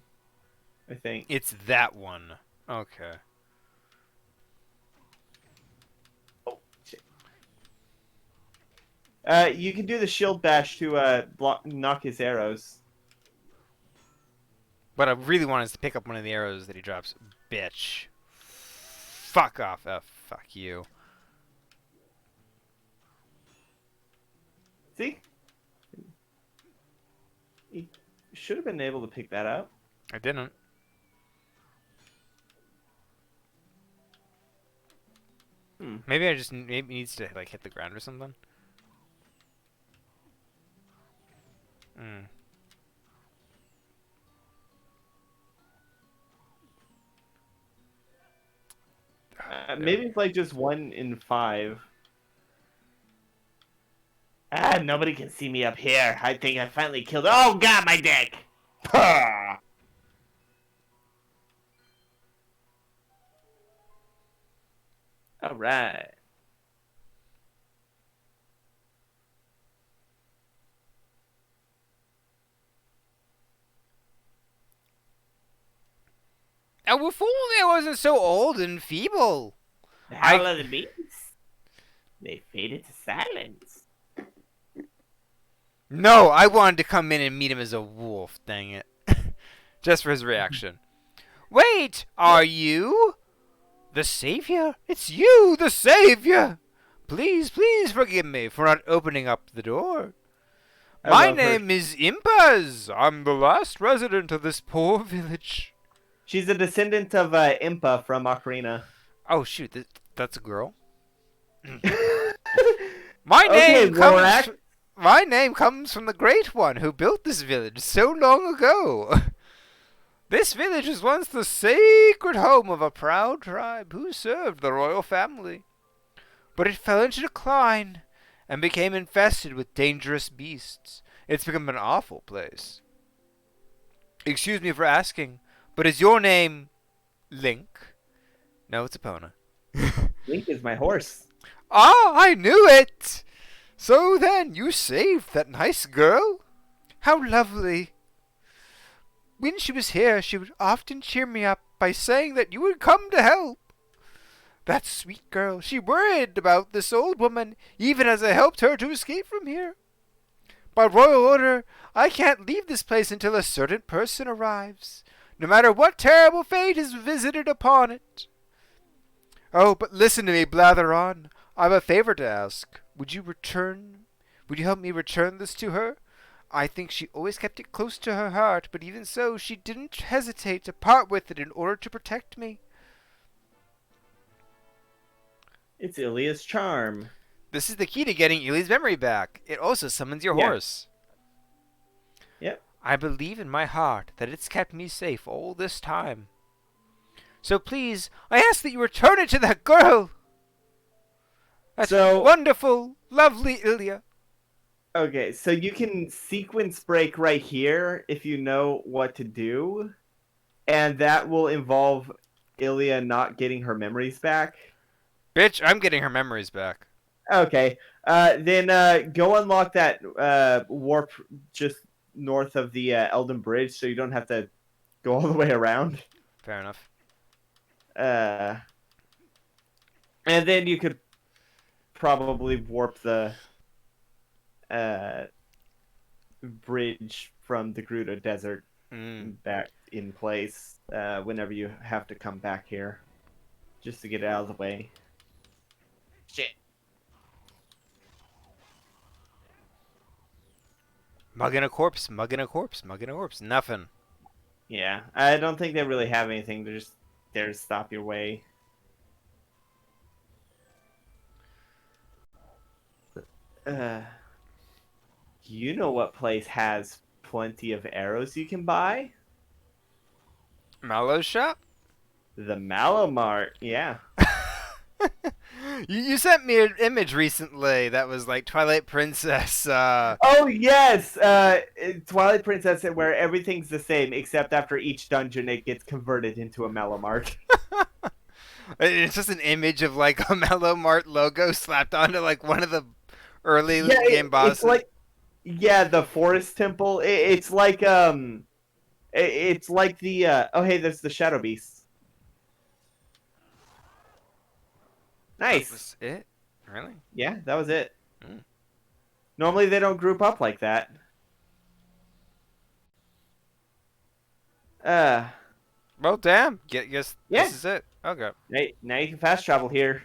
I think. It's that one. Okay. Oh, shit. You can do the shield bash to knock his arrows. What I really want is to pick up one of the arrows that he drops. Bitch. Fuck off. Oh, fuck you. See? You should have been able to pick that up. I didn't. Maybe I just maybe needs to like hit the ground or something. Maybe it's like just 1 in 5. Ah, nobody can see me up here. I think I finally killed. Oh, God, my dick! Ha! All right. If only I wasn't so old and feeble. The Howl of the Beast? They faded to silence. No, I wanted to come in and meet him as a wolf, dang it. Just for his reaction. Wait, are you? The Savior? It's you, the Savior! Please, please forgive me for not opening up the door. My name is Impaz. I'm the last resident of this poor village. She's a descendant of Impa from Ocarina. Oh, shoot, that's a girl? My name comes from the Great One who built this village so long ago. This village was once the sacred home of a proud tribe who served the royal family. But it fell into decline and became infested with dangerous beasts. It's become an awful place. Excuse me for asking, but is your name Link? No, it's Epona. Link is my horse. Ah, I knew it! So then, you saved that nice girl? How lovely. When she was here, she would often cheer me up by saying that you would come to help. That sweet girl, she worried about this old woman, even as I helped her to escape from here. By royal order, I can't leave this place until a certain person arrives, no matter what terrible fate is visited upon it. Oh, but listen to me blather on. I have a favor to ask. Would you help me return this to her? I think she always kept it close to her heart, but even so, she didn't hesitate to part with it in order to protect me. It's Ilia's charm. This is the key to getting Ilia's memory back. It also summons your horse. Yep. I believe in my heart that it's kept me safe all this time. So please, I ask that you return it to that girl. That's wonderful, lovely Ilia. Okay, so you can sequence break right here if you know what to do. And that will involve Ilia not getting her memories back. Bitch, I'm getting her memories back. Okay. Then go unlock that warp just north of the Elden Bridge so you don't have to go all the way around. Fair enough. And then you could probably warp the bridge from the Gerudo Desert back in place whenever you have to come back here. Just to get it out of the way. Shit. Mugging a corpse, mugging a corpse, mugging a corpse. Nothing. Yeah, I don't think they really have anything. They're just there to stop your way. You know what place has plenty of arrows you can buy? Mallow shop? The Mallow Mart, yeah. You sent me an image recently that was like Twilight Princess. Oh yes, Twilight Princess, where everything's the same except after each dungeon it gets converted into a Mallow Mart. It's just an image of like a Mallow Mart logo slapped onto like one of the early game bosses. It's like, yeah, the Forest Temple. It's like it's like the oh hey, there's the Shadow Beast. Nice. That was it? Really? Yeah, that was it. Normally they don't group up like that. Well, damn. Guess this is it. Okay. Now you can fast travel here.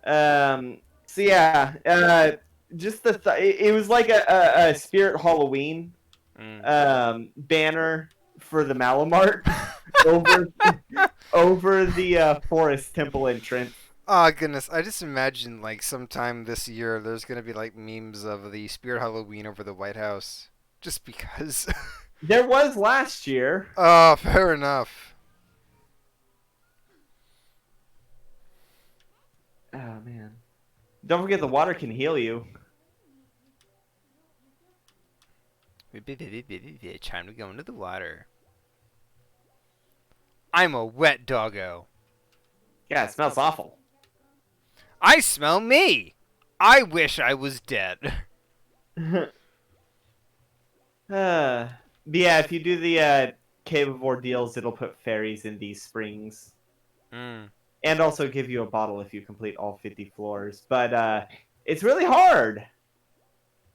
So yeah, just it was like a Spirit Halloween banner for the Malamart over the Forest Temple entrance. Oh goodness, I just imagine like sometime this year there's gonna be like memes of the Spirit Halloween over the White House. Just because. There was last year. Oh, fair enough. Oh man. Don't forget the water can heal you. Time to go into the water. I'm a wet doggo. Yeah, it smells awful. I smell me. I wish I was dead. Yeah, if you do the Cave of Ordeals, it'll put fairies in these springs. and also give you a bottle if you complete all 50 floors. But it's really hard.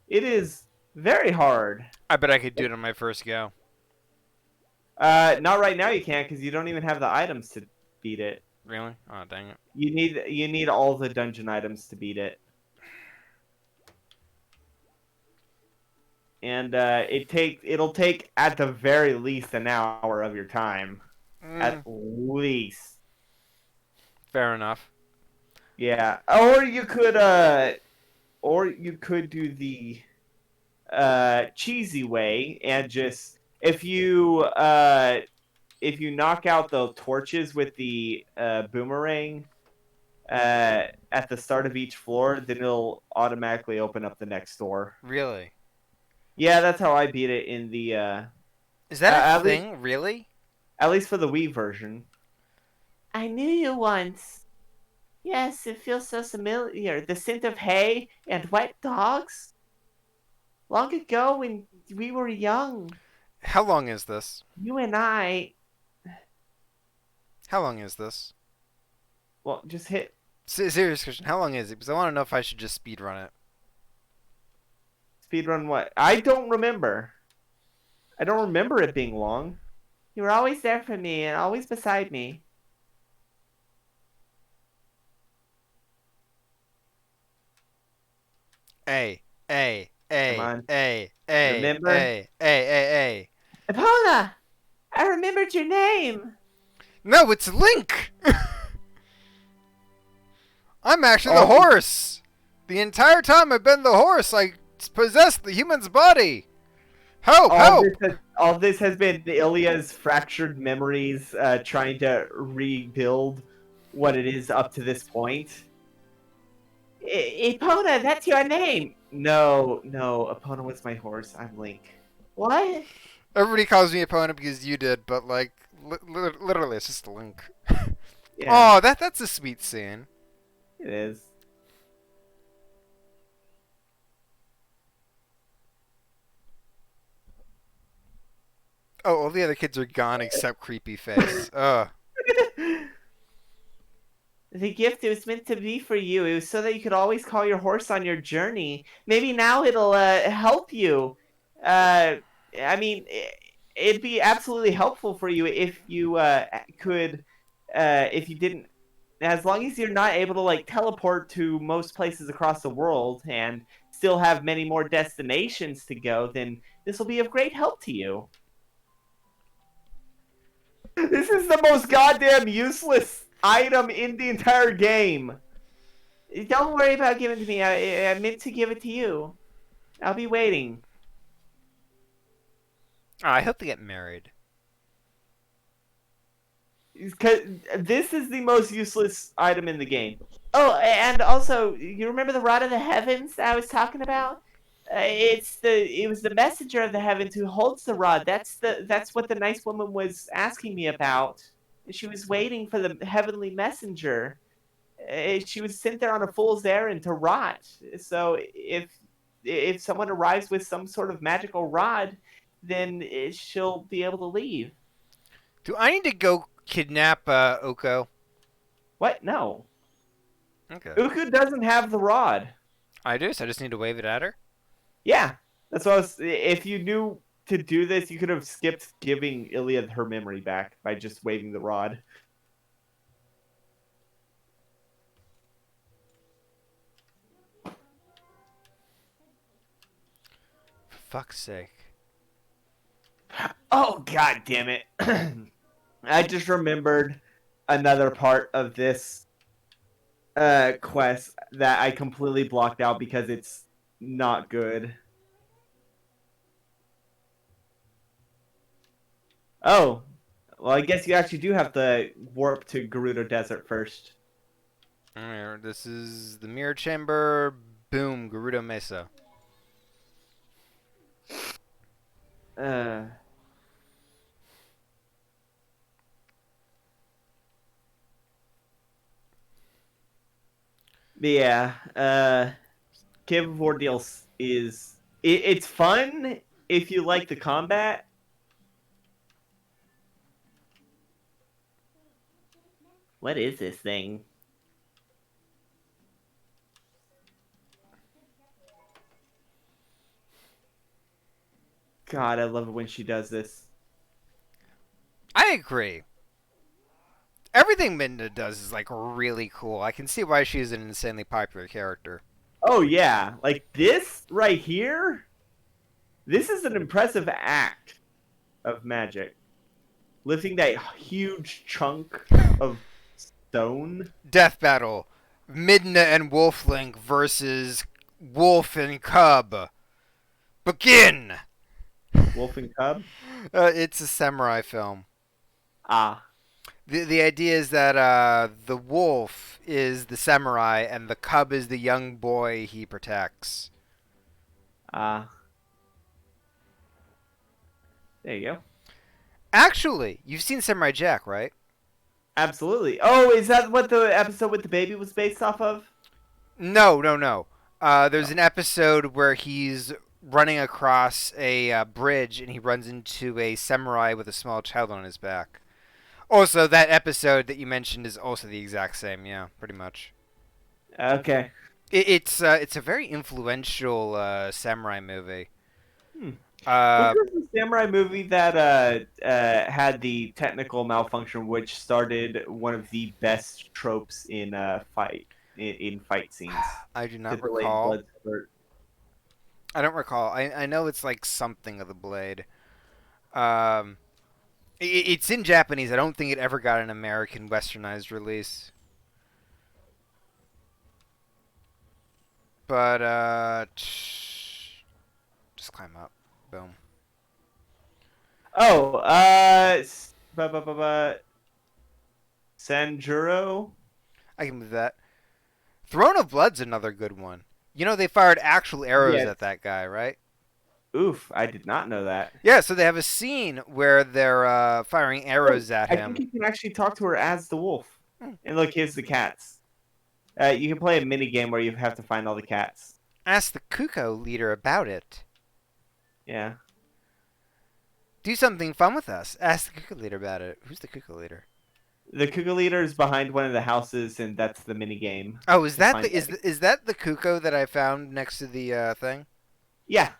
It is very hard. I bet I could do it on my first go. Not right now you can't because you don't even have the items to beat it. Really? Oh, dang it. You need all the dungeon items to beat it. And it'll take at the very least an hour of your time. At least. Fair enough. Yeah. Or you could do the cheesy way and just if you knock out the torches with the boomerang at the start of each floor, then it'll automatically open up the next door. Really? Yeah, that's how I beat it in the Is that a least- thing? Really? at least for the Wii version. I knew you once. Yes, it feels so familiar. The scent of hay and wet dogs. Long ago when we were young, How long is this? you and I. How long is this? Well, just hit Serious question. How long is it? Because I want to know if I should just speed run it. speedrun what? I don't remember. I don't remember it being long. You were always there for me and always beside me. A. Come on. Remember? A. Epona! I remembered your name! No, it's Link! I'm actually the Oh. horse! The entire time I've been the horse, I possessed the human's body! Help! Help! All this has been Ilya's fractured memories trying to rebuild what it is up to this point. Epona, that's your name! No, Epona was my horse. I'm Link. What? Everybody calls me opponent because you did, but like, literally, it's just a Link. Yeah, Oh, that's a sweet scene. it is. Oh, all the other kids are gone except Creepy Face. Ugh. The gift it was meant to be for you. It was so that you could always call your horse on your journey. Maybe now it'll help you. I mean, it'd be absolutely helpful for you if you if you didn't, as long as you're not able to like teleport to most places across the world and still have many more destinations to go, then this will be of great help to you. This is the most goddamn useless item in the entire game. Don't worry about giving it to me. I meant to give it to you. I'll be waiting. Oh, I hope they get married. 'Cause this is the most useless item in the game. Oh, and also, you remember the Rod of the Heavens that I was talking about? It was the messenger of the heavens who holds the rod. That's what the nice woman was asking me about. She was waiting for the heavenly messenger. She was sent there on a fool's errand to rot. So if someone arrives with some sort of magical rod, then she'll be able to leave. Do I need to go kidnap Oko? What? No. Okay. Uku doesn't have the rod. I do, so I just need to wave it at her? Yeah. That's what I was. If you knew to do this, you could have skipped giving Ilya her memory back by just waving the rod. For fuck's sake. Oh, god damn it. I just remembered another part of this quest that I completely blocked out because it's not good. Oh, well, I guess you actually do have to warp to Gerudo Desert first. Alright, this is the Mirror Chamber. Boom, Gerudo Mesa. Yeah, Cave of Ordeals it's fun if you like the combat. What is this thing? God, I love it when she does this. I agree. Everything Midna does is like really cool. I can see why she's an insanely popular character. Oh yeah, like this right here. This is an impressive act of magic. Lifting that huge chunk of stone. Death battle. Midna and Wolflink versus Wolf and Cub. Begin! Wolf and Cub. It's a samurai film. Ah, The idea is that the wolf is the samurai and the cub is the young boy he protects. ah. There you go. Actually, you've seen Samurai Jack, right? Absolutely. Oh, is that what the episode with the baby was based off of? No. There's an episode where he's running across a bridge and he runs into a samurai with a small child on his back. Also, that episode that you mentioned is also the exact same. Yeah, pretty much. Okay. It's a very influential samurai movie. Hmm. Which Uh, was the samurai movie that had the technical malfunction, which started one of the best tropes in in fight scenes? I do The not delayed recall. blood spurt. I don't recall. I know it's like something of the blade. Um, it's in Japanese. I don't think it ever got an American westernized release. But just climb up. Boom. Oh, Sanjuro. I can move that. Throne of Blood's another good one. You know they fired actual arrows Yes. at that guy, right? Oof, I did not know that. Yeah. So they have a scene where they're firing arrows at I him. think you can actually talk to her as the wolf. Hmm. And look, here's the cats. You can play a mini game where you have to find all the cats. Ask the Kuko leader about it. Yeah. Do something fun with us. Ask the Kuko leader about it. Who's the Kuko leader? The Cougar leader is behind one of the houses, and that's the mini game. Oh, is to that find the is that the Kuko that I found next to the thing? Yeah.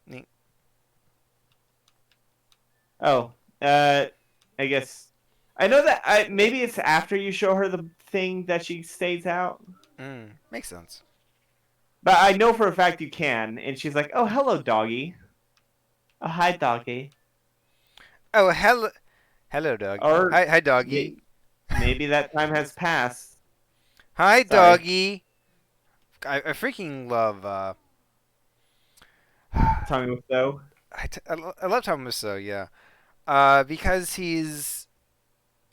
Neat. Oh, I guess I know that maybe it's after you show her the thing that she stays out. Makes sense. But I know for a fact you can, and she's like, "Oh, hello, doggy. Oh, hi, doggy." Oh, hello, doggy. Or Hi, doggy. Maybe that time has passed. Hi, Sorry. doggy. I freaking love. Tommy Wiseau. I love Tom Wiseau, yeah. Because he's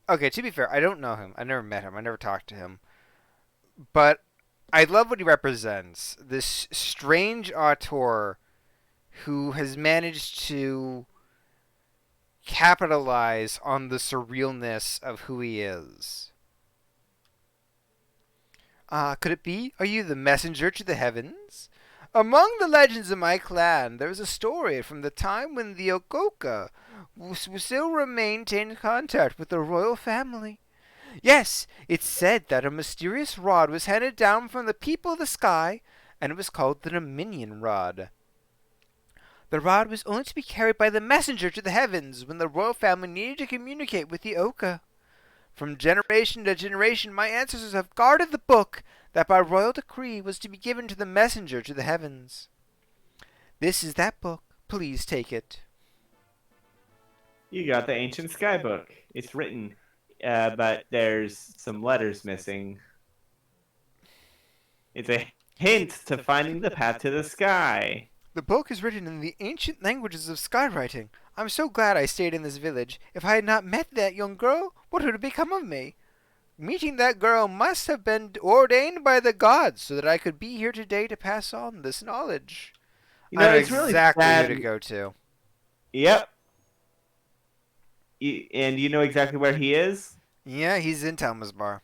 okay. To be fair, I don't know him. I never met him. I never talked to him. But I love what he represents. This strange auteur who has managed to capitalize on the surrealness of who he is. Could it be? Are you the messenger to the heavens? Among the legends of my clan, there is a story from the time when the Okoka still maintained contact with the royal family. Yes, it's said that a mysterious rod was handed down from the people of the sky, and it was called the Dominion Rod. The rod was only to be carried by the messenger to the heavens when the royal family needed to communicate with the Oka. From generation to generation, my ancestors have guarded the book that by royal decree was to be given to the messenger to the heavens. This is that book. Please take it. You got the ancient sky book. It's written, but there's some letters missing. It's a hint to finding the path to the sky. The book is written in the ancient languages of skywriting. I'm so glad I stayed in this village. If I had not met that young girl, what would have become of me? Meeting that girl must have been ordained by the gods so that I could be here today to pass on this knowledge. You know, I know it's really exactly sad. who to go to. Yep. And you know exactly where he is? Yeah, he's in Talma's bar.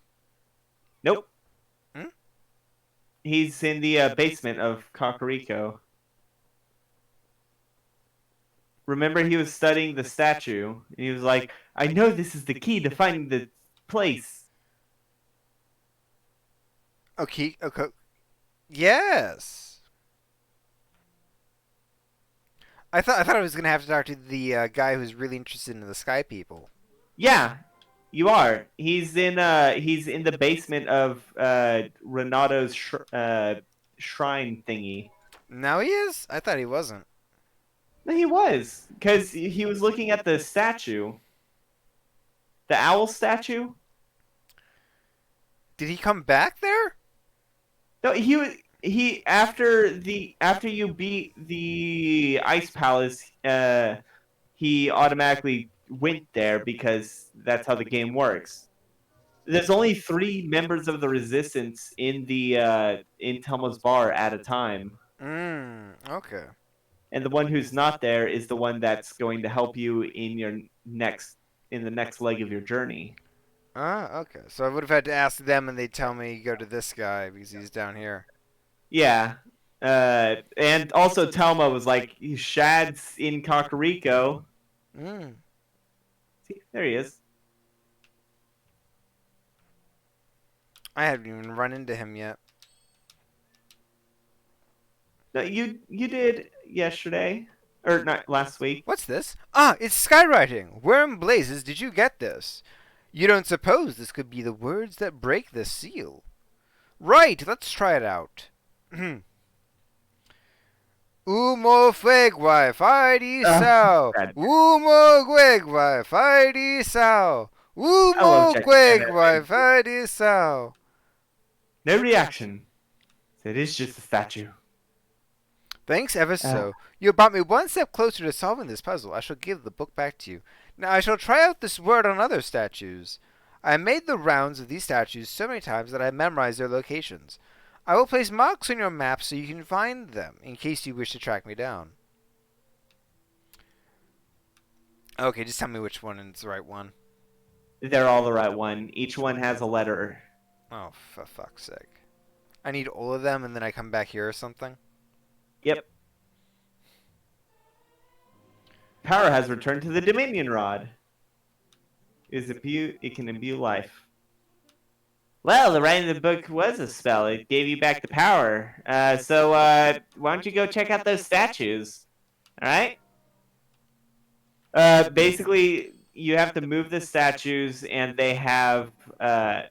Nope. Hmm? He's in the basement of Kakariko. Remember, he was studying the statue, and he was like, "I know this is the key to finding the place." Okay. Okay. Yes. I thought I was gonna have to talk to the guy who's really interested in the sky people. Yeah, you are. He's in the basement of Renato's shrine thingy. Now he is. I thought he wasn't. No, he was, because he was looking at the statue, the owl statue. Did he come back there? No, he after you beat the ice palace, he automatically went there because that's how the game works. There's only 3 members of the resistance in Telma's bar at a time, Okay. and the one who's not there is the one that's going to help you in the next leg of your journey. Ah, okay. So I would have had to ask them, and they'd tell me go to this guy because he's down here. Yeah. And also Telma was like, Shad's in Kakariko. Mm. See, there he is. I haven't even run into him yet. No, you did yesterday, or not last week. What's this? Ah, it's skywriting. Where in blazes did you get this? You don't suppose this could be the words that break the seal? Right, let's try it out. Umo fegwai fighty sao. God. Umo gwegwai fighty sao. Umo love Jack gwegwai fighty sao. No reaction. It is just a statue. Thanks ever so. You brought me one step closer to solving this puzzle. I shall give the book back to you. Now I shall try out this word on other statues. I made the rounds of these statues so many times that I memorized their locations. I will place marks on your map so you can find them, in case you wish to track me down. Okay, just tell me which one is the right one. They're all the right one. Each one has a letter. Oh, for fuck's sake. I need all of them and then I come back here or something? Yep. Power has returned to the Dominion Rod. It can imbue life. Well, the writing of the book was a spell. It gave you back the power. So why don't you go check out those statues? All right? Basically, you have to move the statues, and they have... yeah,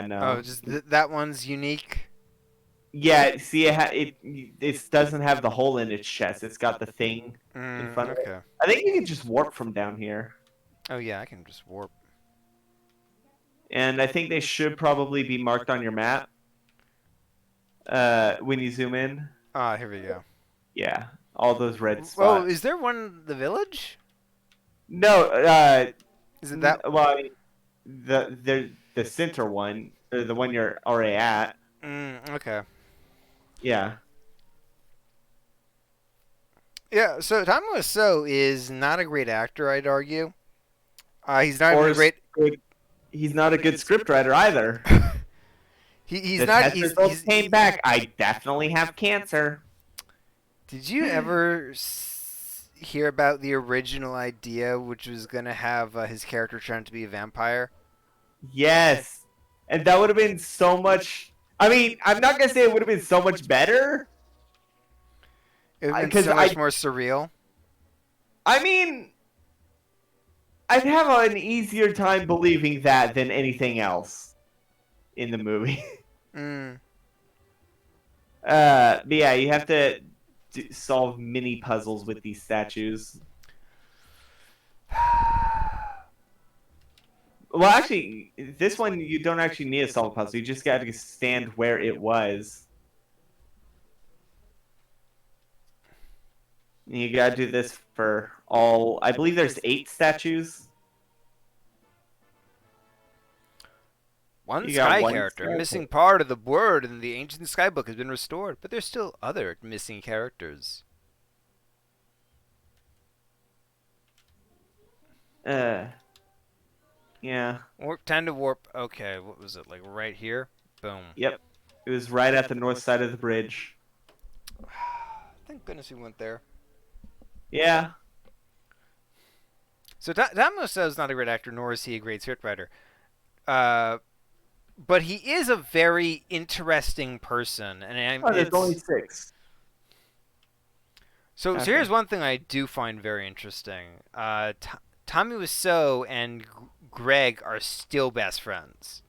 no. Oh, just that one's unique? Yeah, see, it doesn't have the hole in its chest. It's got the thing in front of it. Okay. I think you can just warp from down here. Oh yeah, I can just warp. And I think they should probably be marked on your map when you zoom in. Ah, here we go. Yeah, all those red spots. Oh, is there one in the village? No, Is it that? well, I mean, the center one, or the one you're already at. Okay. Yeah. Yeah, so Tamo So is not a great actor, I'd argue. He's not Or even a great. He's not a good scriptwriter either. He's The not. test results came back. I definitely have cancer. Did you ever hear about the original idea, which was gonna have his character trying to be a vampire? Yes, and that would have been so much. I mean, I'm not gonna say it would have been so much better. It would have been so much more surreal. I mean, I'd have an easier time believing that than anything else in the movie. But yeah, you have to solve mini puzzles with these statues. Well, actually, this one you don't actually need a solve puzzle. You just got to stand where it was. And you got to do this for all. I believe there's 8 statues. One You got sky one character, sky missing part of the word in the ancient skybook, has been restored, but there's still other missing characters. Yeah. Warp, time to warp. Okay, what was it, like right here? Boom. Yep. It was right at the north side of the bridge. Thank goodness we went there. Yeah. So Tamo is not a great actor, nor is he a great scriptwriter. But he is a very interesting person, and Oh, there's only 6. so Okay. here's one thing I do find very interesting. Tommy Wiseau and Greg are still best friends.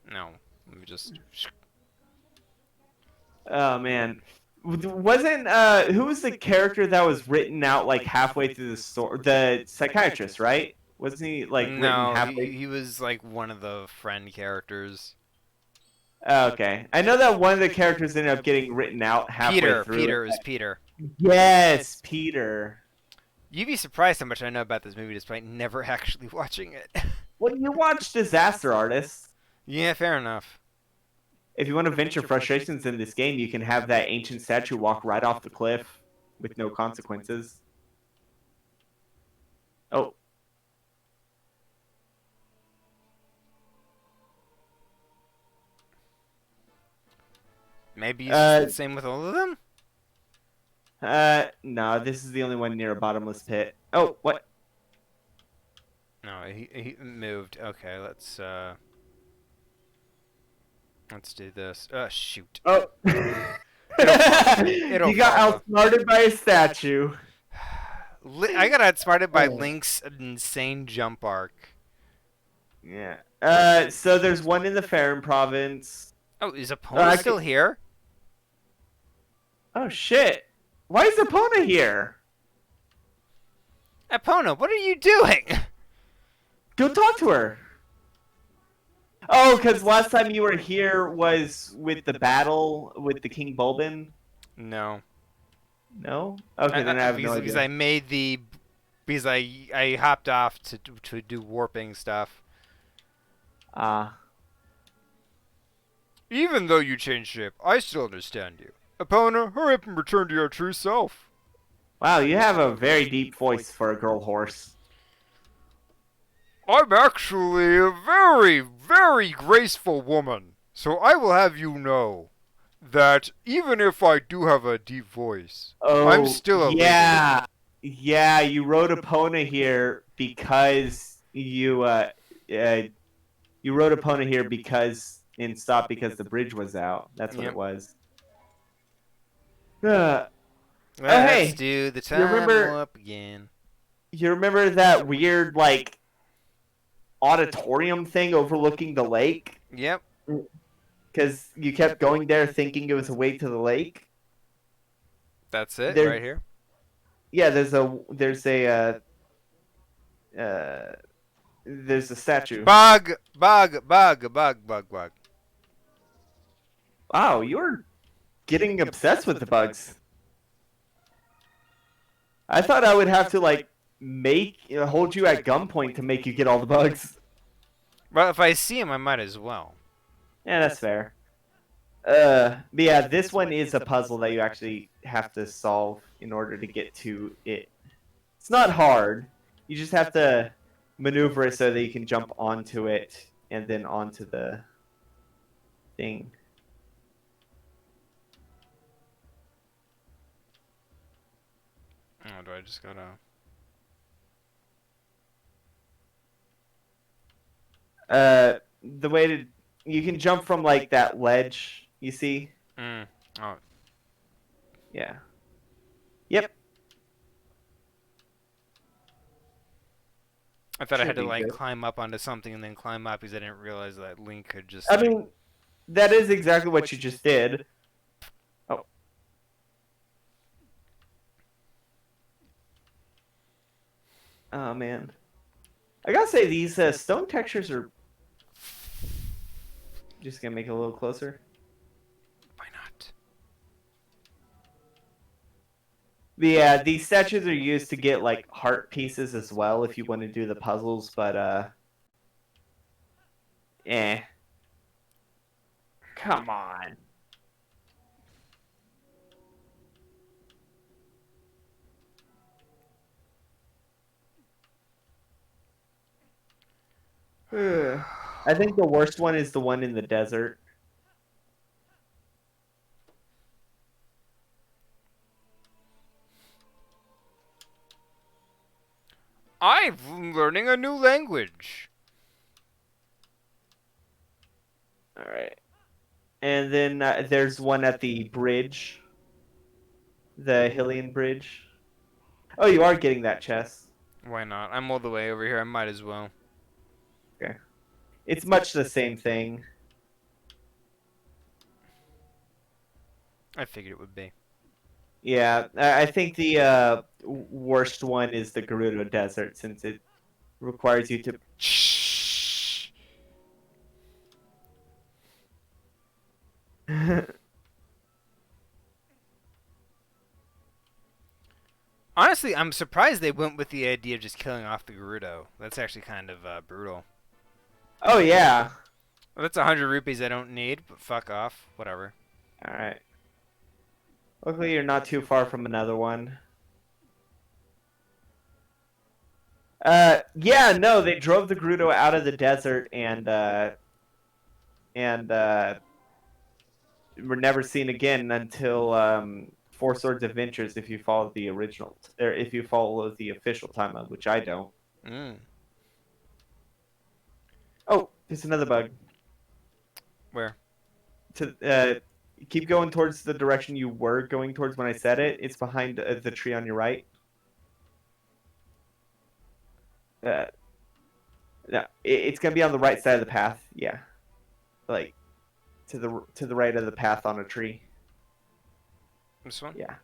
No, let me just. Oh man, wasn't who was the character that was written out like halfway through the story? The psychiatrist, right? Wasn't he like written No, halfway? he was like one of the friend characters. Oh, okay, I know that one of the characters ended up getting written out halfway through. Peter is Peter. Yes, Peter. You'd be surprised how much I know about this movie despite never actually watching it. Well, you watch Disaster Artist. Yeah, fair enough. If you want to vent your frustrations in this game, you can have that ancient statue walk right off the cliff with no consequences. Oh. Maybe it's the same with all of them? No, this is the only one near a bottomless pit. Oh, what? No, he moved. Okay, let's do this. Shoot. Oh. It'll You got follow. outsmarted by a statue. I got outsmarted by Link's insane jump arc. Yeah. So there's one in the Farron province. Oh, is Epona still here? Oh, shit. Why is Epona here? Epona, what are you doing? Go talk to her. Oh, because last time you were here was with the battle with the King Bulbin? No. No? Okay, then I have no because idea. I made the... Because I hopped off to do warping stuff. Even though you changed shape, I still understand you. Epona, hurry up and return to your true self. Wow, you have a very deep voice for a girl horse. I'm actually a very, very graceful woman. So I will have you know that even if I do have a deep voice, I'm still a lady. Yeah, you wrote Epona here because you wrote Epona here because and stopped because the bridge was out. That's what it was. Let's hey, do the time warp again. You remember that weird like auditorium thing overlooking the lake? Yep. Because you kept going there thinking it was a way to the lake. That's it, right here. Yeah, there's a statue. Bug. Wow, you're getting obsessed with the bugs. I thought I would have to like hold you at gunpoint to make you get all the bugs. Well, if I see him, I might as well. Yeah, that's fair. But yeah, this one is a puzzle that you actually have to solve in order to get to it. It's not hard. You just have to maneuver it so that you can jump onto it and then onto the thing. Oh, do I just gotta... The way to... You can jump from, like, that ledge, you see? Oh. Yeah. Yep. I thought I had to, like, climb up onto something and then climb up because I didn't realize that Link could just... I mean, that is exactly what you just did. Oh. Oh, man. I gotta say, these stone textures are... Just gonna make it a little closer. Why not? Yeah, these statues are used to get, like, heart pieces as well if you want to do the puzzles, but, Come on. I think the worst one is the one in the desert. I'm learning a new language. All right. And then there's one at the bridge, the Hylian bridge. Oh, you are getting that chest. Why not? I'm all the way over here. I might as well. Okay. It's much the same thing. I figured it would be. Yeah, I think the worst one is the Gerudo Desert, since it requires you to. Shh. Honestly, I'm surprised they went with the idea of just killing off the Gerudo. That's actually kind of brutal. Oh yeah. Well, that's 100 rupees I don't need, but fuck off. Whatever. All right. Luckily, you're not too far from another one. Yeah, no, they drove the Gerudo out of the desert and were never seen again until Four Swords Adventures. If you follow the original, or if you follow the official timeline, which I don't. Mm. Oh, there's another bug. Where? Keep going towards the direction you were going towards when I said it. It's behind the tree on your right. No, it's gonna be on the right side of the path. Yeah, like to the right of the path on a tree. This one? Yeah,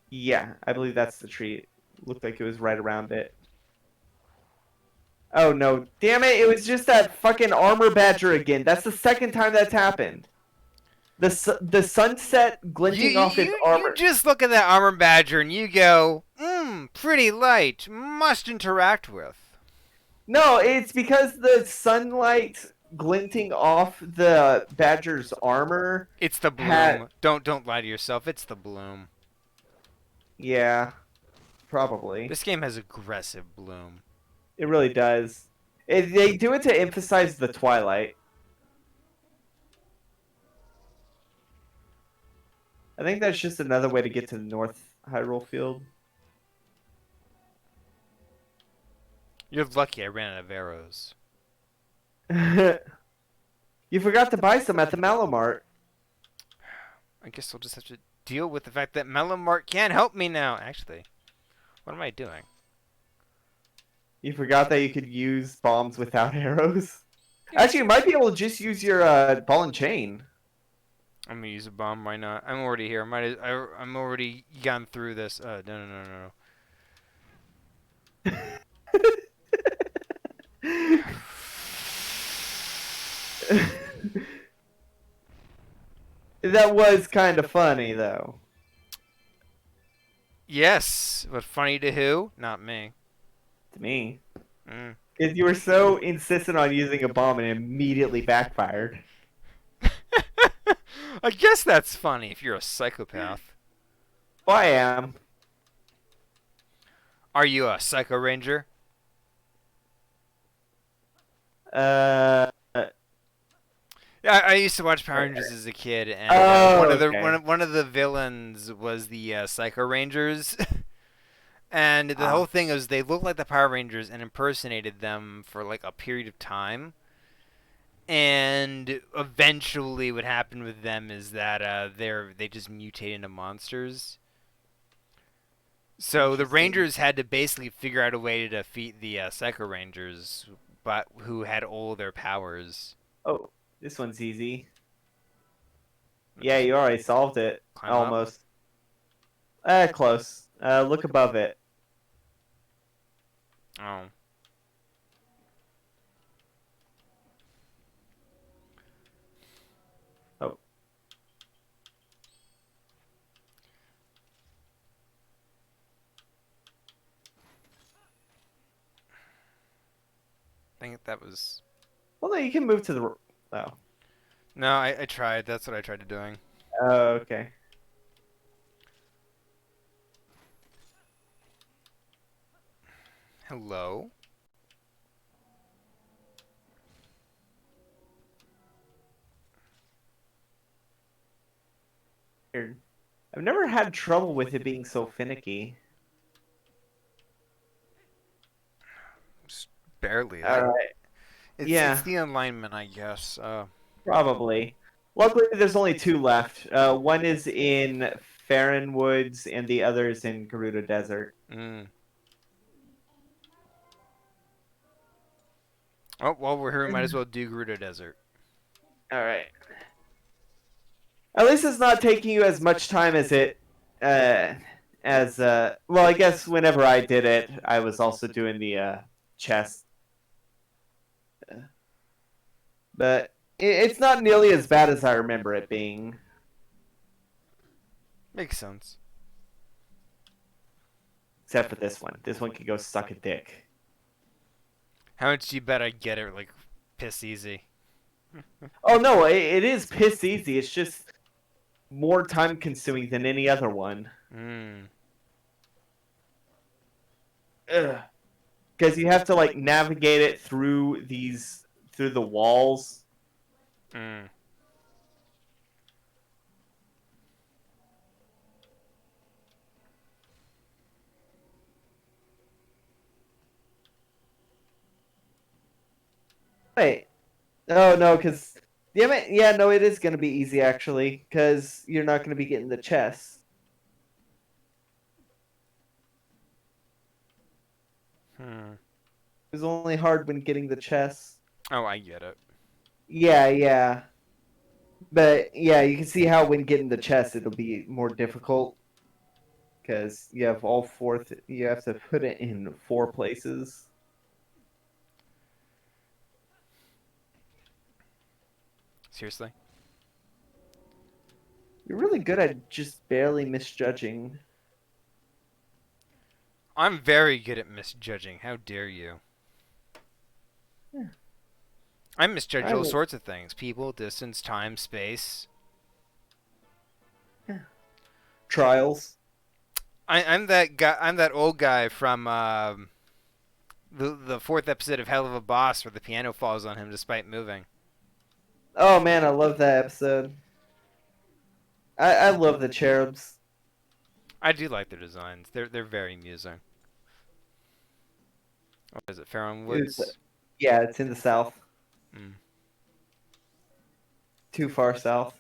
yeah, I believe that's the tree. It looked like it was right around it. Oh no, damn it! It was just that fucking armor badger again. That's the second time that's happened. The sunset glinting off its armor. You just look at that armor badger and you go, pretty light. Must interact with. No, it's because the sunlight glinting off the badger's armor. It's the bloom. Don't lie to yourself. It's the bloom. Yeah, probably. This game has aggressive bloom. It really does. They do it to emphasize the Twilight. I think that's just another way to get to the North Hyrule Field. You're lucky I ran out of arrows. You forgot to buy some at the Malomart. I guess I'll just have to deal with the fact that Melomart can't help me now. Actually, what am I doing? You forgot that you could use bombs without arrows? Actually, you might be able to just use your ball and chain. I'm gonna use a bomb. Why not? I'm already here. I'm already gone through this. No. That was kind of funny, though. Yes, but funny to who? Not me. To me. Mm. Because you were so insistent on using a bomb and it immediately backfired. I guess that's funny if you're a psychopath. Well, I am. Are you a Psycho Ranger? Yeah, I used to watch Power Rangers as a kid, and one of the villains was the Psycho Rangers. And the whole thing was they looked like the Power Rangers and impersonated them for like a period of time. And eventually what happened with them is that they just mutate into monsters. So the Rangers had to basically figure out a way to defeat the Psycho Rangers, but who had all their powers. Oh, this one's easy. Yeah, you already solved it. Climb Almost. Close. Look above it. Oh. Oh. I think that was... Well, no, you can move to the... Oh. No, I tried. That's what I tried to doing. Oh, okay. Hello? Weird. I've never had trouble with it being so finicky. Barely. All right. It's Yeah. the alignment, I guess. Probably. Luckily, there's only two left. One is in Farron Woods, and the other is in Gerudo Desert. Mm. Oh, while we're here, we might as well do Gerudo Desert. All right. At least it's not taking you as much time as it, well, I guess whenever I did it, I was also doing the chest. But it's not nearly as bad as I remember it being. Makes sense. Except for this one. This one can go suck a dick. How much do you bet I get it, like, piss easy? Oh no, it is piss easy. It's just more time consuming than any other one. Mm. Because you have to like navigate it through the walls. Mm. Wait. Oh no, because yeah, no, it is gonna be easy actually, because you're not gonna be getting the chest. Hmm. It was only hard when getting the chest. Oh, I get it. Yeah. But yeah, you can see how when getting the chest it'll be more difficult. Because you have you have to put it in 4 places. Seriously? You're really good at just barely misjudging. I'm very good at misjudging. How dare you? Yeah. I misjudge I all would- sorts of things. People, distance, time, space. Trials. I'm that guy. I'm that old guy from the fourth episode of Hell of a Boss, where the piano falls on him despite moving. Oh man, I love that episode. I love the cherubs. I do like their designs. They're very amusing. What is it? Farron Woods. Yeah, it's in the south. Mm. Too far south.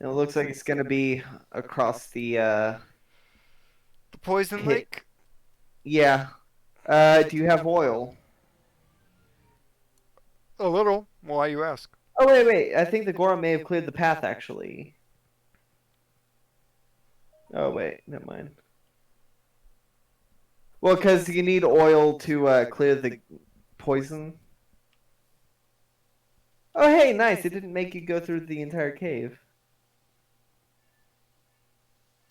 And it looks like it's gonna be across the The Poison Hit. Lake. yeah. Do you have oil? A little. Why you ask? Oh wait. I think the Gora may have cleared the path actually. Oh wait, never mind. Well, because you need oil to clear the poison. Oh hey, nice. It didn't make you go through the entire cave.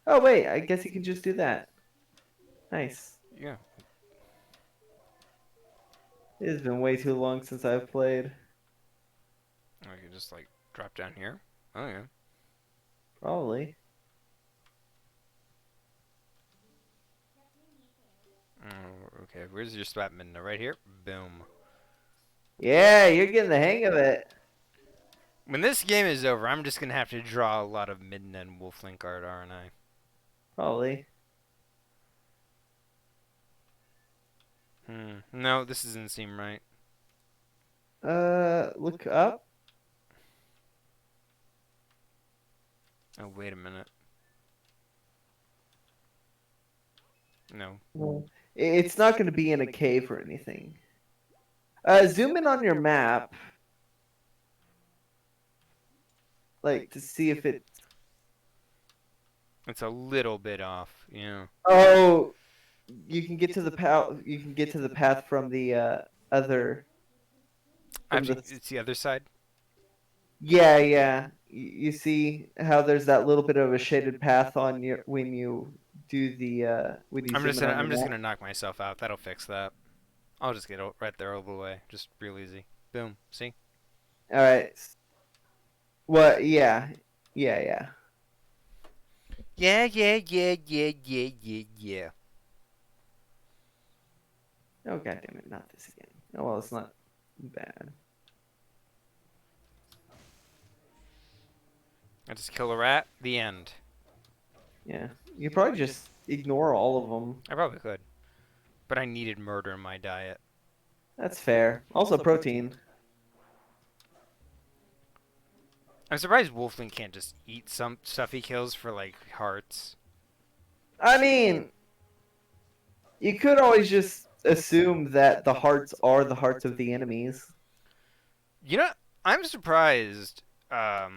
Oh wait, I guess you can just do that. Nice. Yeah. It has been way too long since I've played. I can just like drop down here. Oh yeah. Probably. Oh, okay. Where's your spot, Midna? Right here. Boom. Yeah, you're getting the hang of it. When this game is over, I'm just gonna have to draw a lot of Midna and Wolflink art, aren't I? Probably. No, this doesn't seem right. Look up. Oh, wait a minute. No. No. It's not going to be in a cave or anything. Zoom in on your map. Like, to see if it... It's a little bit off, yeah. Oh! You can get to the path. You can get to the path from the other. From It's the other side. Yeah. You see how there's that little bit of a shaded path on your when you do the when you. I'm just zoom in on your map? gonna knock myself out. That'll fix that. I'll just get right there all the way. Just real easy. Boom. See? All right. What? Yeah. Yeah. Oh god damn it! Not this again. Oh well, it's not bad. I just kill a rat. The end. Yeah, you probably just ignore all of them. I probably could, but I needed murder in my diet. That's fair. Also protein. I'm surprised Wolfling can't just eat some stuff he kills for like hearts. I mean, you could always just assume that the hearts are the hearts of the enemies. You know, I'm surprised. No,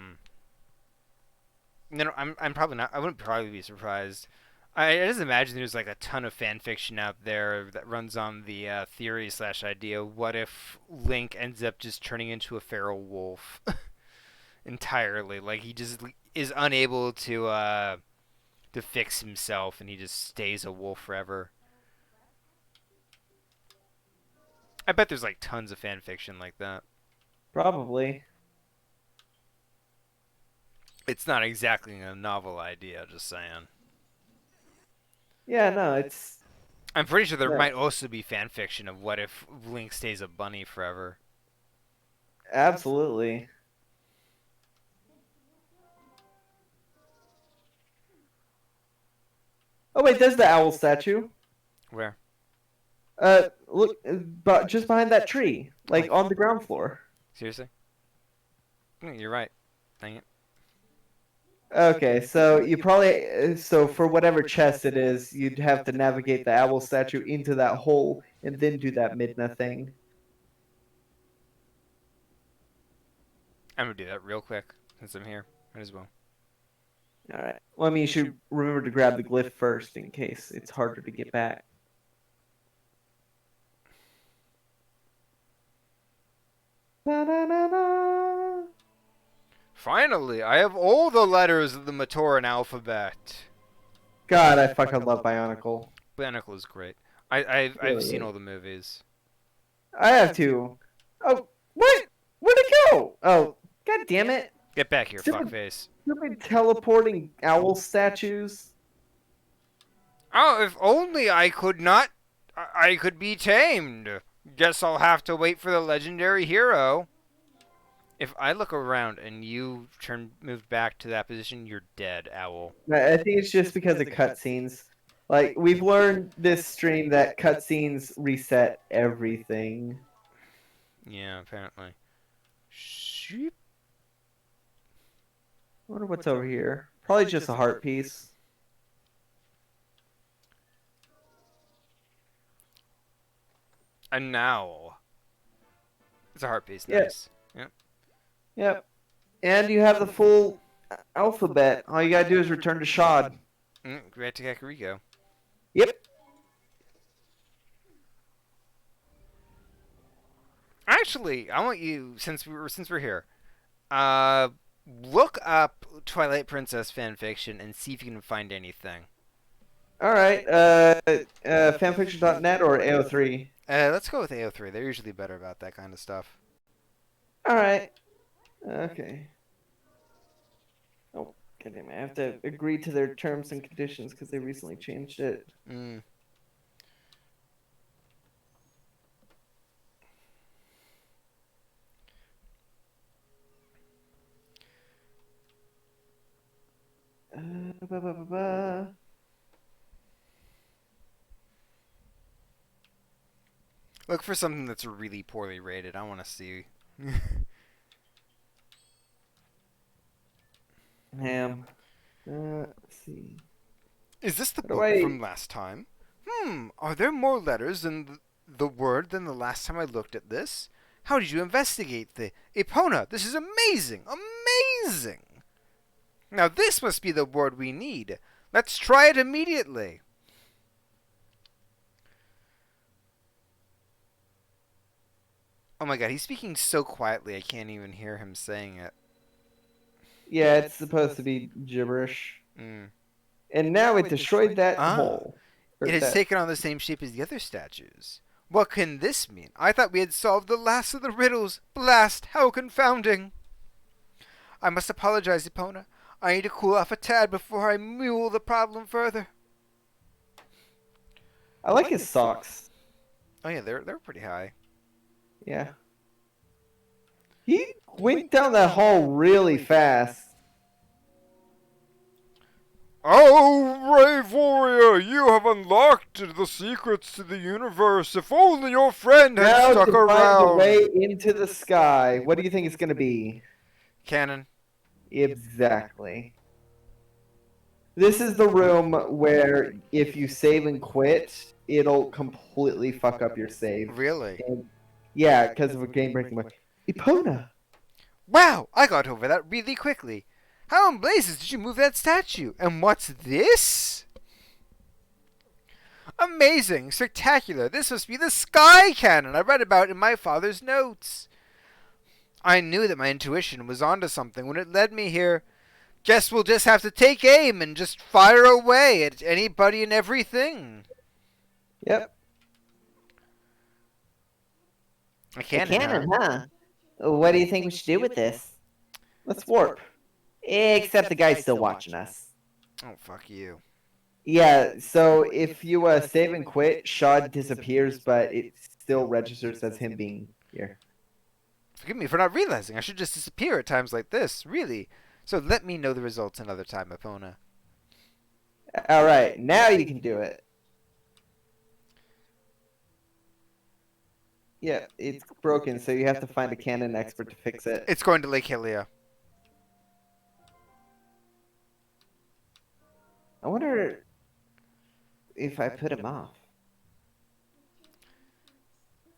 I'm probably not. I wouldn't probably be surprised. I just imagine there's like a ton of fan fiction out there that runs on the theory slash idea. What if Link ends up just turning into a feral wolf entirely? Like he just is unable to fix himself, and he just stays a wolf forever. I bet there's like tons of fan fiction like that. Probably. It's not exactly a novel idea, just saying. Yeah, no, it's... I'm pretty sure there Yeah. might also be fan fiction of what if Link stays a bunny forever. Absolutely. Oh wait, there's the owl statue. Where? Look, but just behind that tree, like on the ground floor. Seriously? You're right. Dang it. Okay, so you probably so for whatever chest it is, you'd have to navigate the owl statue into that hole and then do that Midna thing. I'm gonna do that real quick since I'm here. Might as well. All right. Well, I mean, you should remember to grab the glyph first in case it's harder to get back. Da-da-da-da. Finally, I have all the letters of the Matoran alphabet. God, I fucking love Bionicle. Bionicle is great. I've Really seen is. all the movies. I have to. Oh, what? Where'd it go? Oh, god damn it. Get back here, Stupid- fuckface. Stupid teleporting owl statues. Oh, if only I could not... I could be tamed. Guess I'll have to wait for the legendary hero. If I look around and you move back to that position, you're dead, owl. I think it's just because of cutscenes. Like, we've learned this stream that cutscenes reset everything. Yeah, apparently. Sheep. I wonder what's over here. Probably just a heart piece. And now. It's a heart piece. Yeah. Nice. Yep. Yep. And you have the full alphabet. All you gotta do is return to Shad. Great to Kakariko. Yep. Actually, I want you, since we're here, look up Twilight Princess fanfiction and see if you can find anything. Alright, fanfiction.net or AO3? Let's go with AO3. They're usually better about that kind of stuff. Alright. Okay. Oh, goddamn, I have to agree to their terms and conditions because they recently changed it. Mm. Ba, ba, ba, ba. Look for something that's really poorly rated. I want to see. Ham. Let's see. Is this the How do book I- from last time? Are there more letters in the word than the last time I looked at this? How did you investigate the... Epona, this is amazing! Amazing! Now this must be the word we need. Let's try it immediately. Oh my god, he's speaking so quietly I can't even hear him saying it. Yeah, it's supposed to be gibberish. Mm. And now it destroyed that Ah. hole. Or It has that- taken on the same shape as the other statues. What can this mean? I thought we had solved the last of the riddles. Blast! How confounding! I must apologize, Epona. I need to cool off a tad before I mule the problem further. I like his socks. Oh yeah, they're pretty high. Yeah. He went down that hall really fast. Oh, brave warrior, you have unlocked the secrets to the universe. If only your friend had Now stuck to find the around. way into the sky. What do you think it's going to be? Cannon. Exactly. This is the room where if you save and quit, it'll completely fuck up your save. Really? And, yeah, because of a game-breaking mode. Epona! Wow, I got over that really quickly. How in blazes did you move that statue? And what's this? Amazing, spectacular. This must be the sky cannon I read about in my father's notes. I knew that my intuition was onto something when it led me here. Guess we'll just have to take aim and just fire away at anybody and everything. Yep. A A cannon, cannon, huh? huh? What do you think we should do with this? Let's warp. Except the guy's still watching us. Oh, fuck you. Yeah, so if you save and quit, Shad disappears, but it still registers as him being here. Forgive me for not realizing. I should just disappear at times like this, really. So let me know the results another time, Epona. Alright, now you can do it. Yeah, it's broken, so you have to find a cannon expert to fix it. It's going to Lake Hylia. I wonder if I put him off.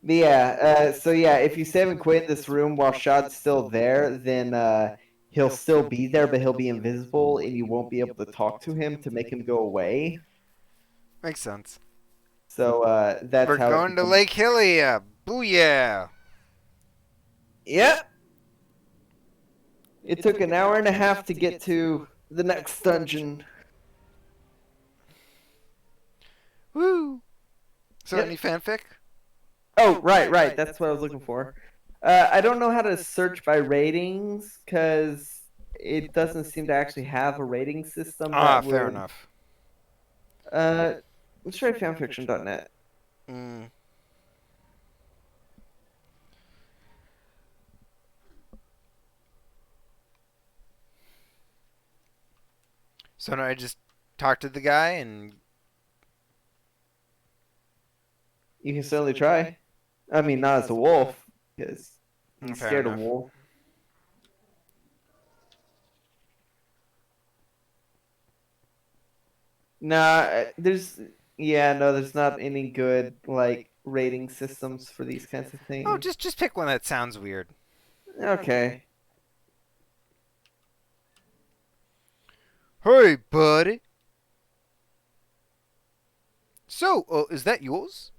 But yeah, so yeah, if you save and quit this room while Shad's still there, then he'll still be there, but he'll be invisible, and you won't be able to talk to him to make him go away. Makes sense. So that's We're how. going to Lake Hylia. Booyah. Yep. It took an hour and a half to get to the next dungeon. Woo. So Yep. any fanfic? Oh, right. That's what I was looking for. I don't know how to search by ratings because it doesn't seem to actually have a rating system. Ah, that fair would- enough. Let's try fanfiction.net. Mm. So now I just talk to the guy and You can certainly try. I mean, not as a wolf, because he's Fair scared of enough. wolf. Nah, there's there's not any good like rating systems for these kinds of things. oh, just pick one that sounds weird. Okay. Hey, buddy. So, is that yours?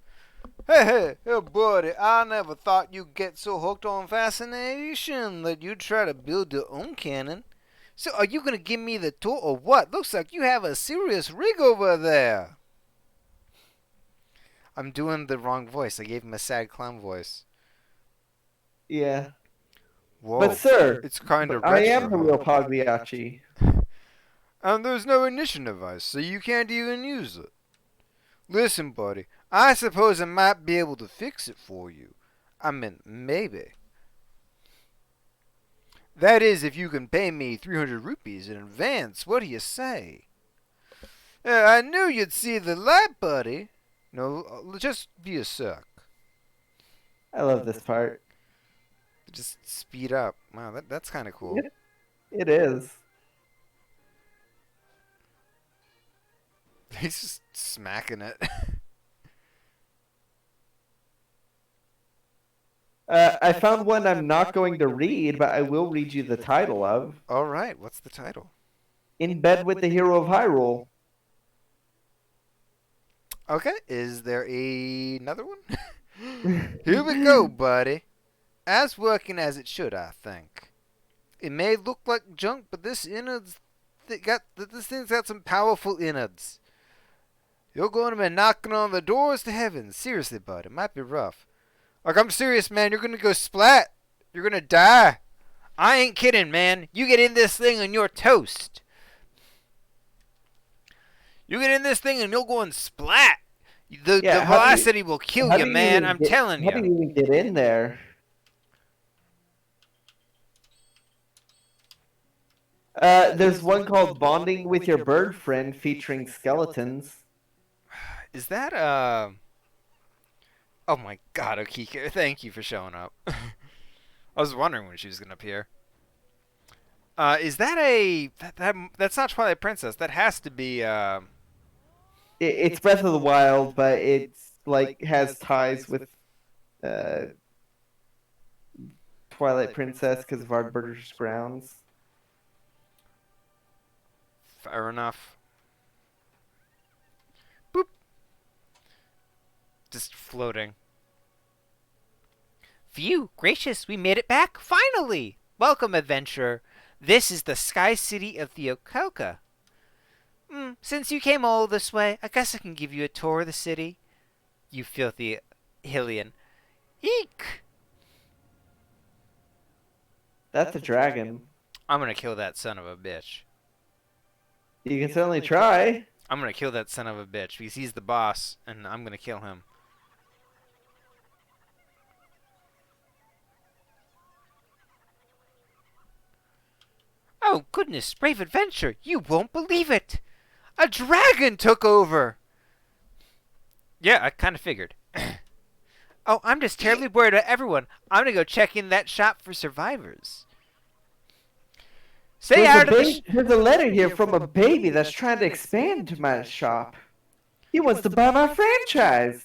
Hey, buddy, I never thought you'd get so hooked on fascination that you'd try to build your own cannon. So, are you gonna give me the tour or what? Looks like you have a serious rig over there. I'm doing the wrong voice. I gave him a sad clown voice. Yeah. Whoa. But sir, It's kind of I am the real Pagliacci. And there's no ignition device, so you can't even use it. Listen, buddy, I suppose I might be able to fix it for you. I mean, maybe. That is, if you can pay me 300 rupees in advance. What do you say? I knew you'd see the light, buddy. No, just be a sec. I love this part. Just speed up. Wow, that's kind of cool. Yep. It is. He's just smacking it. I found one I'm not going to read, but I will read you the title of. All right, what's the title? In Bed with the Hero of Hyrule. Okay, is there another one? Here we go, buddy. As working as it should, I think. It may look like junk, but this innards, this thing's got some powerful innards. You're going to be knocking on the doors to heaven. Seriously, bud, it might be rough. Like, I'm serious, man. You're going to go splat. You're going to die. I ain't kidding, man. You get in this thing and you're toast. You get in this thing and you'll go and splat. The Yeah, how do you- velocity will kill How you, do man. even I'm get- telling How do you. you even get in there? There's one called Bonding with Your Bird Friend featuring skeletons. Is that Oh my God, Okiko! Thank you for showing up. I was wondering when she was gonna appear. Is that that's not Twilight Princess? That has to be It's Breath of the Wild, but it's like has ties with uh, Twilight Princess because of our British grounds. Fair enough. Boop. Just floating. Phew, gracious, we made it back, finally! Welcome, adventurer. This is the Sky City of Theokoka. Since you came all this way, I guess I can give you a tour of the city. You filthy Hylian. Eek! That's a dragon. I'm gonna kill that son of a bitch. You can certainly try. I'm gonna kill that son of a bitch because he's the boss, and I'm gonna kill him. Oh, goodness, brave adventure! You won't believe it! A dragon took over! Yeah, I kind of figured. Oh, I'm just terribly worried about everyone. I'm gonna go check in that shop for survivors. Stay out of the... There's a letter here from a baby that's trying to expand to my shop. He wants to buy my franchise.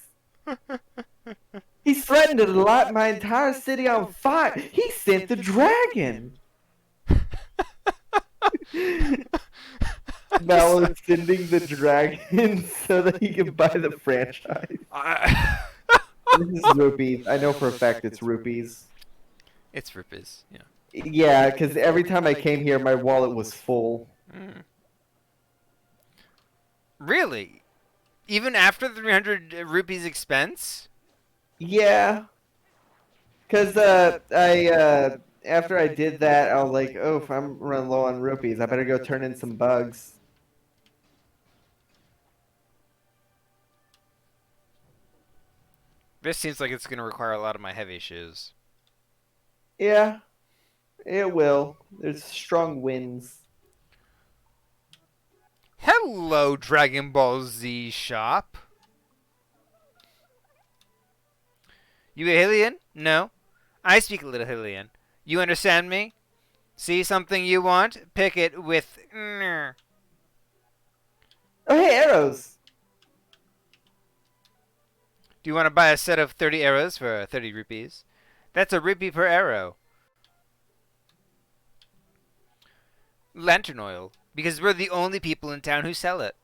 He's threatened to light my entire city on fire. He sent the dragon. Now we're sending the dragon so that he can buy the franchise. This is rupees. I know for a fact it's rupees. It's rupees, yeah. Yeah, because every time I came here, my wallet was full. Really? Even after the 300 rupees expense? Yeah. Because after I did that, I was like, oh, if I'm running low on rupees, I better go turn in some bugs. This seems like it's going to require a lot of my heavy shoes. Yeah, it will. There's strong winds. Hello, Dragon Ball Z shop. You a Hylian? No. I speak a little Hylian. You understand me? See something you want? Pick it with... Oh, hey, arrows! Do you want to buy a set of 30 arrows for 30 rupees? That's a rupee per arrow. Lantern oil. Because we're the only people in town who sell it.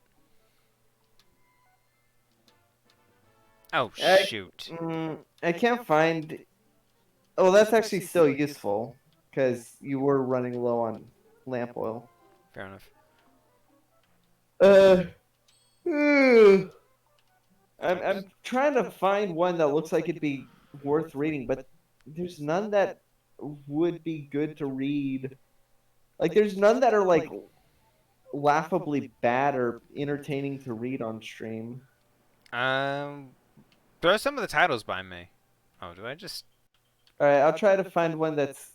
Oh, shoot. I can't find... Oh, that's actually still useful. Because you were running low on lamp oil. Fair enough. I'm trying to find one that looks like it'd be worth reading, but there's none that would be good to read. Like, there's none that are, like, laughably bad or entertaining to read on stream. Throw some of the titles by me. Oh, do I just... Alright, I'll try to find one that's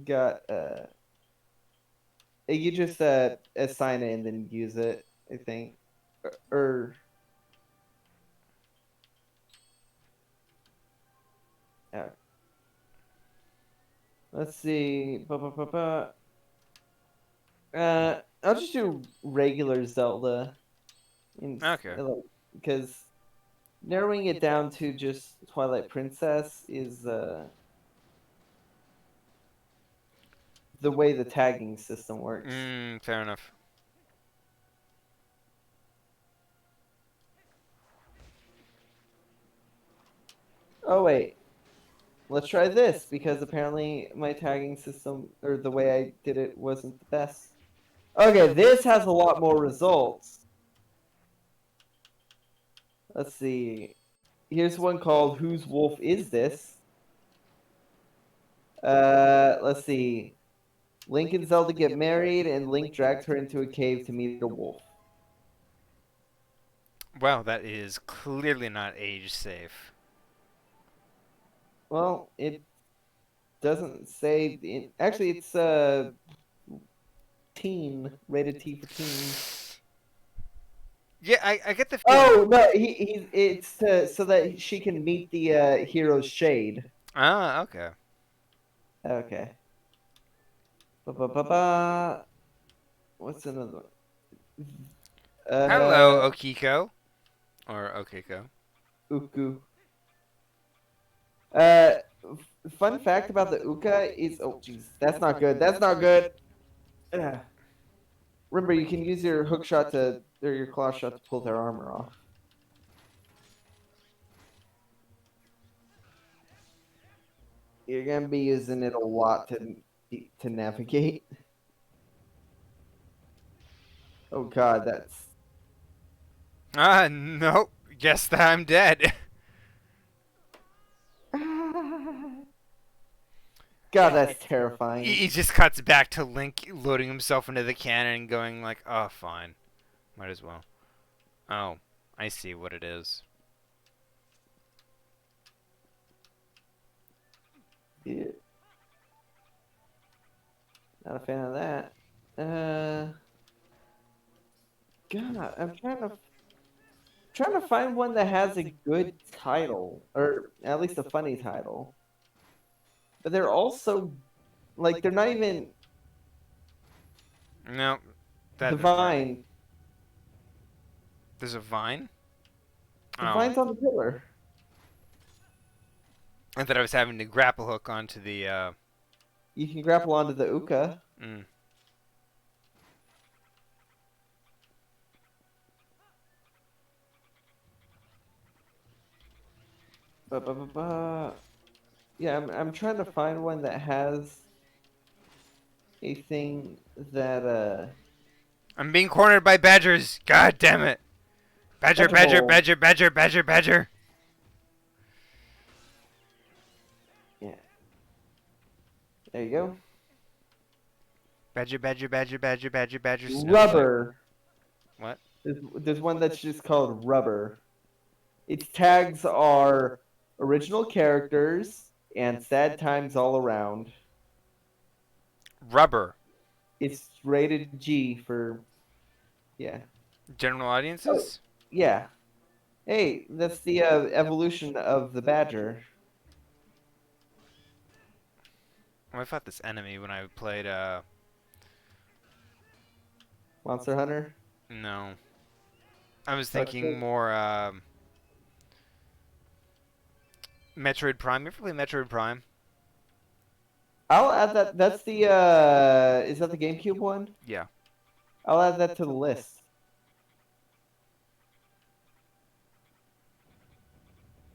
got, you just, assign it and then use it, I think. Or... Yeah. Let's see. I'll just do regular Zelda. Okay. Because narrowing it down to just Twilight Princess is the way the tagging system works. Fair enough. Oh wait. Let's try this, because apparently my tagging system, or the way I did it, wasn't the best. Okay, this has a lot more results. Let's see. Here's one called Whose Wolf Is This? Let's see. Link and Zelda get married, and Link drags her into a cave to meet a wolf. Well, that is clearly not age safe. Well, it doesn't say... Actually, it's teen, rated T for teen. Yeah, I get the feeling. Oh no, it's so that she can meet the hero's shade. Ah, okay. Okay. Ba-ba-ba-ba. What's another one? Hello, Okiko. Or Okiko. Uku. Fun fact about the Uka is, oh jeez, that's not good. That's not good. Remember, you can use your hook shot or your claw shot to pull their armor off. You're gonna be using it a lot to navigate. Oh god, that's Ah, nope. Guess that I'm dead. God, that's terrifying. He just cuts back to Link loading himself into the cannon and going like, oh, fine. Might as well. Oh, I see what it is. Yeah. Not a fan of that. God, I'm trying to find one that has a good title, or at least a funny title. But they're also like they're not even No. That divine. There's a vine? The Oh. vine's on the pillar. I thought I was having to grapple hook onto the, You can grapple onto the Uka. Mm. Yeah, I'm trying to find one that has a thing that I'm being cornered by badgers. God damn it. Badger, badger, Vegetable. badger, badger, badger, badger. Yeah. There you go. Badger, badger, badger, badger, badger, badger. Rubber. What? There's one that's just called Rubber. Its tags are original characters and sad times all around. Rubber. It's rated G for, yeah. General audiences? Yeah. Hey, that's the evolution of the badger. I fought this enemy when I played, Monster Hunter? No. I was Dark thinking Souls? more, Metroid Prime. You ever play Metroid Prime? I'll add that. That's the, is that the GameCube one? Yeah. I'll add that to the list.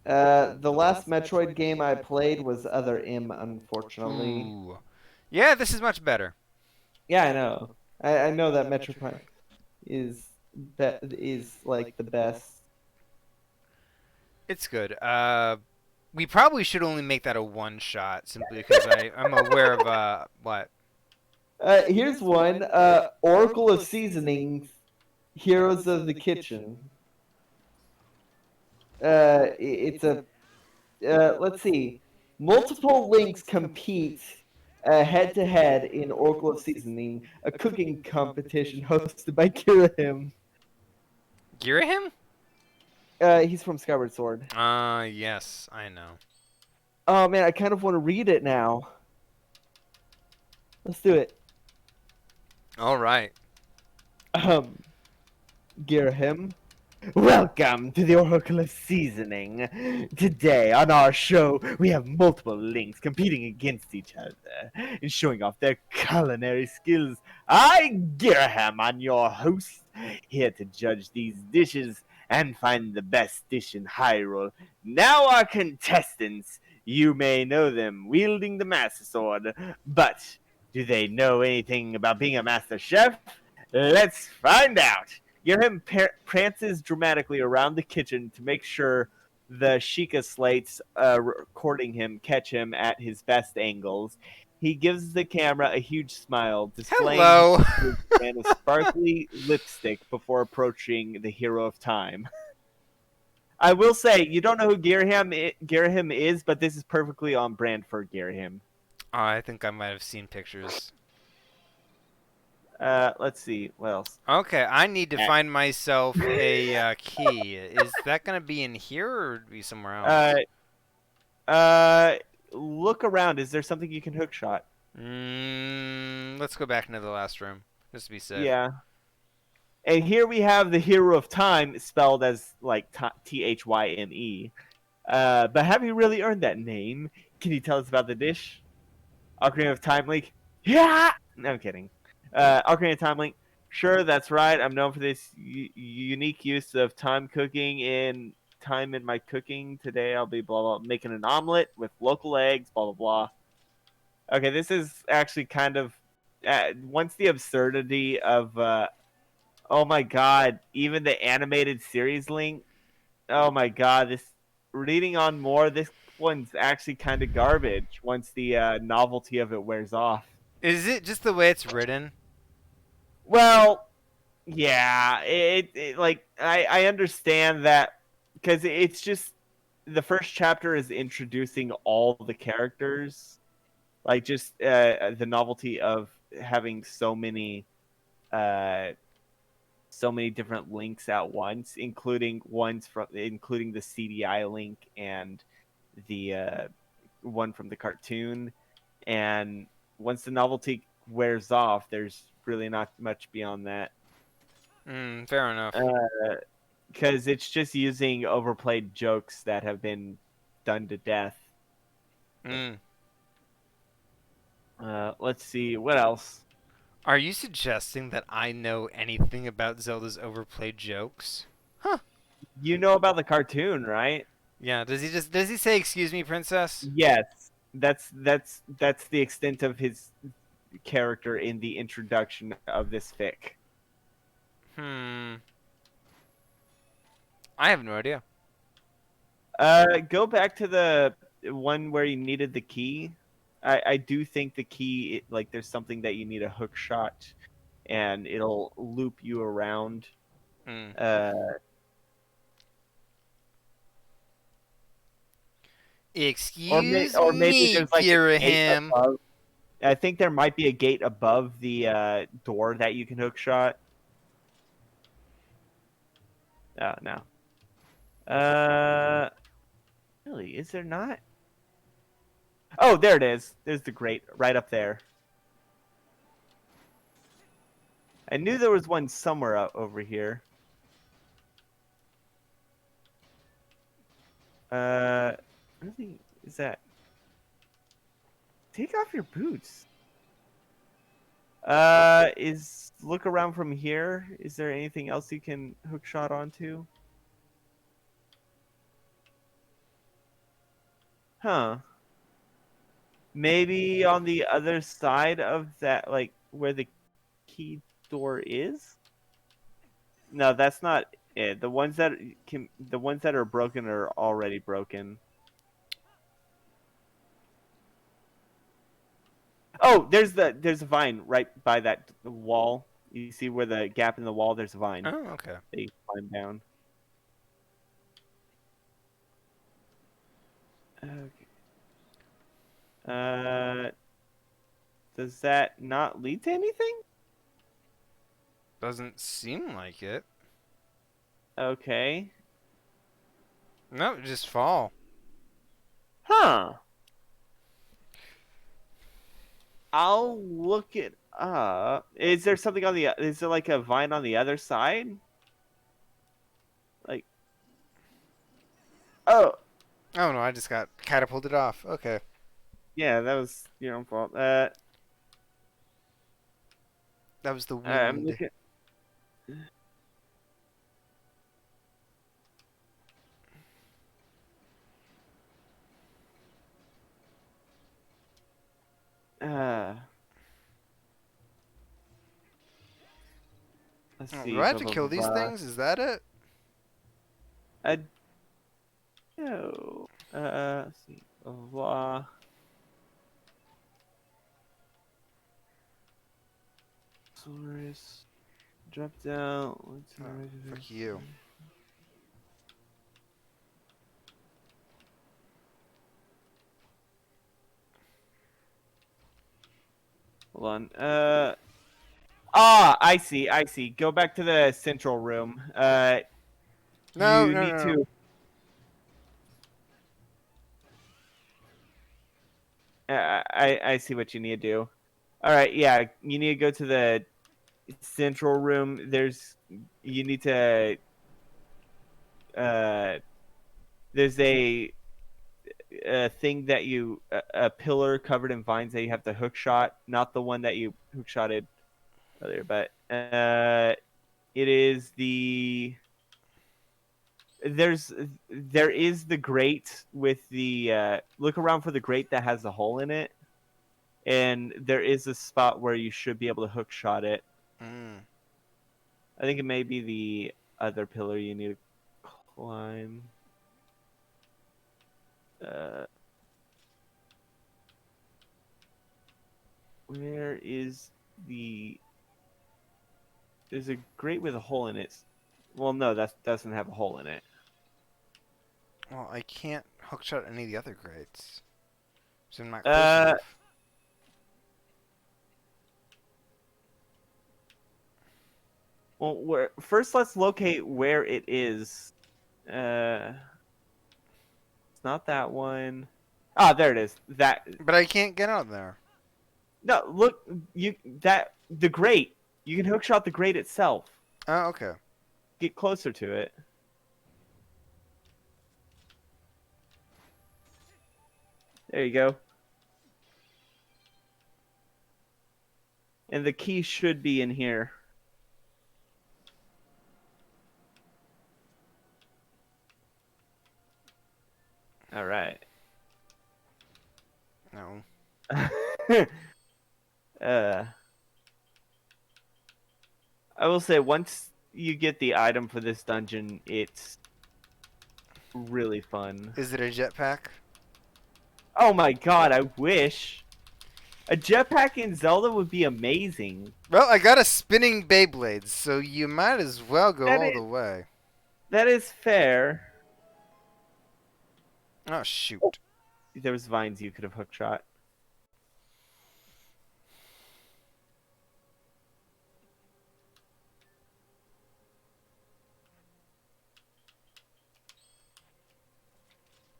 The last Metroid game I played was Other M, unfortunately. Ooh. Yeah, this is much better. Yeah, I know. I know that Metroid Prime is like the best. It's good. We probably should only make that a one shot simply because I'm aware of what? Here's one. Oracle of Seasonings, Heroes of the Kitchen. It's a let's see. Multiple links compete head to head in Oracle of Seasoning, a cooking competition hosted by Kirahim. Girahim? He's from Skyward Sword. Yes, I know. Oh man, I kind of want to read it now. Let's do it. All right. Girahim. Welcome to the Oracle of Seasoning. Today on our show, we have multiple links competing against each other and showing off their culinary skills. I, Giraham, I'm your host, here to judge these dishes and find the best dish in Hyrule. Now our contestants, you may know them wielding the Master Sword, but do they know anything about being a Master Chef? Let's find out. Girahim prances dramatically around the kitchen to make sure the Sheikah slates recording him catch him at his best angles. He gives the camera a huge smile, displaying Hello. his brand of sparkly lipstick before approaching the hero of time. I will say, you don't know who Girahim is, but this is perfectly on brand for Girahim. I think I might have seen pictures. Let's see. What else? Okay, I need to Uh, find myself a key. Is that gonna be in here or be somewhere else? Look around. Is there something you can hook shot? Let's go back into the last room just to be safe. Yeah. And here we have the hero of time, spelled as like Thyme. But have you really earned that name? Can you tell us about the dish? Ocarina of Time Link? Yeah! No, I'm kidding. Ocarina of Time Link? Sure, that's right. I'm known for this unique use of time cooking in time in my cooking. Today I'll be blah blah making an omelet with local eggs, blah blah blah. Okay, this is actually kind of once the absurdity of oh my god, even the animated series Link. Oh my god, this reading on more. This one's actually kind of garbage once the novelty of it wears off. Is it just the way it's written? Well, yeah, it like I understand that because it's just the first chapter is introducing all the characters, like just the novelty of having uh so many different links at once, including the CDI link and the one from the cartoon. And once the novelty wears off, there's really not much beyond that. Fair enough. Because it's just using overplayed jokes that have been done to death. Mm. Let's see what else. Are you suggesting that I know anything about Zelda's overplayed jokes? You know about the cartoon, right? Yeah, does he say excuse me, princess? Yes. That's the extent of his character in the introduction of this fic. I have no idea. Go back to the one where you needed the key. I do think the key, like, there's something that you need a hook shot, and it'll loop you around. Excuse Or maybe me, there's like a gate Girahim. above. I think there might be a gate above the door that you can hook shot. Oh no. Really? Is there not? Oh, there it is. There's the grate right up there. I knew there was one somewhere over here. Really? Is that? Take off your boots. Look around from here. Is there anything else you can hook shot onto? Huh. Maybe on the other side of that, like where the key door is? No, that's not it. The ones that are broken are already broken. Oh, there's a vine right by that wall. You see where the gap in the wall? There's a vine. Oh, okay. They climb down. Okay. Does that not lead to anything? Doesn't seem like it. Okay. No, just fall. Huh. I'll look it up. Is there something on the? Is there like a vine on the other side? Like. Oh. Oh no, I just got catapulted off. Okay. Yeah, that was your own fault. That was the I'm wind. looking. Let's see. Do I have to kill these things? Is that it? No. Let's see. Blah, blah, blah. Source. Drop down. Fuck you. Hold on. Ah, I see. I see. Go back to the central room. No, You no, need no, no. to. I see what you need to do. All right, yeah, you need to go to the central room. You need to uh there's a thing that a pillar covered in vines that you have to hook shot, not the one that you hook shotted earlier, but it is there is the grate with the look around for the grate that has the hole in it, and there is a spot where you should be able to hook shot it. Mm. I think it may be the other pillar you need to climb. Uh, where is the? There's a grate with a hole in it. Well, no, that doesn't have a hole in it. Well, I can't hookshot any of the other grates. So I'm not close Uh, enough. well, first let's locate where it is. It's not that one. Ah, there it is. That But I can't get out there. no, look, the grate. You can hookshot the grate itself. Oh, okay. Get closer to it. There you go. And the key should be in here. All right. No. uh, I will say once you get the item for this dungeon, it's really fun. Is it a jetpack? Oh my god, I wish. A jetpack in Zelda would be amazing. Well, I got a spinning Beyblade, so you might as well go That all is- the way. That is fair. Oh, shoot. There was vines you could have hookshot.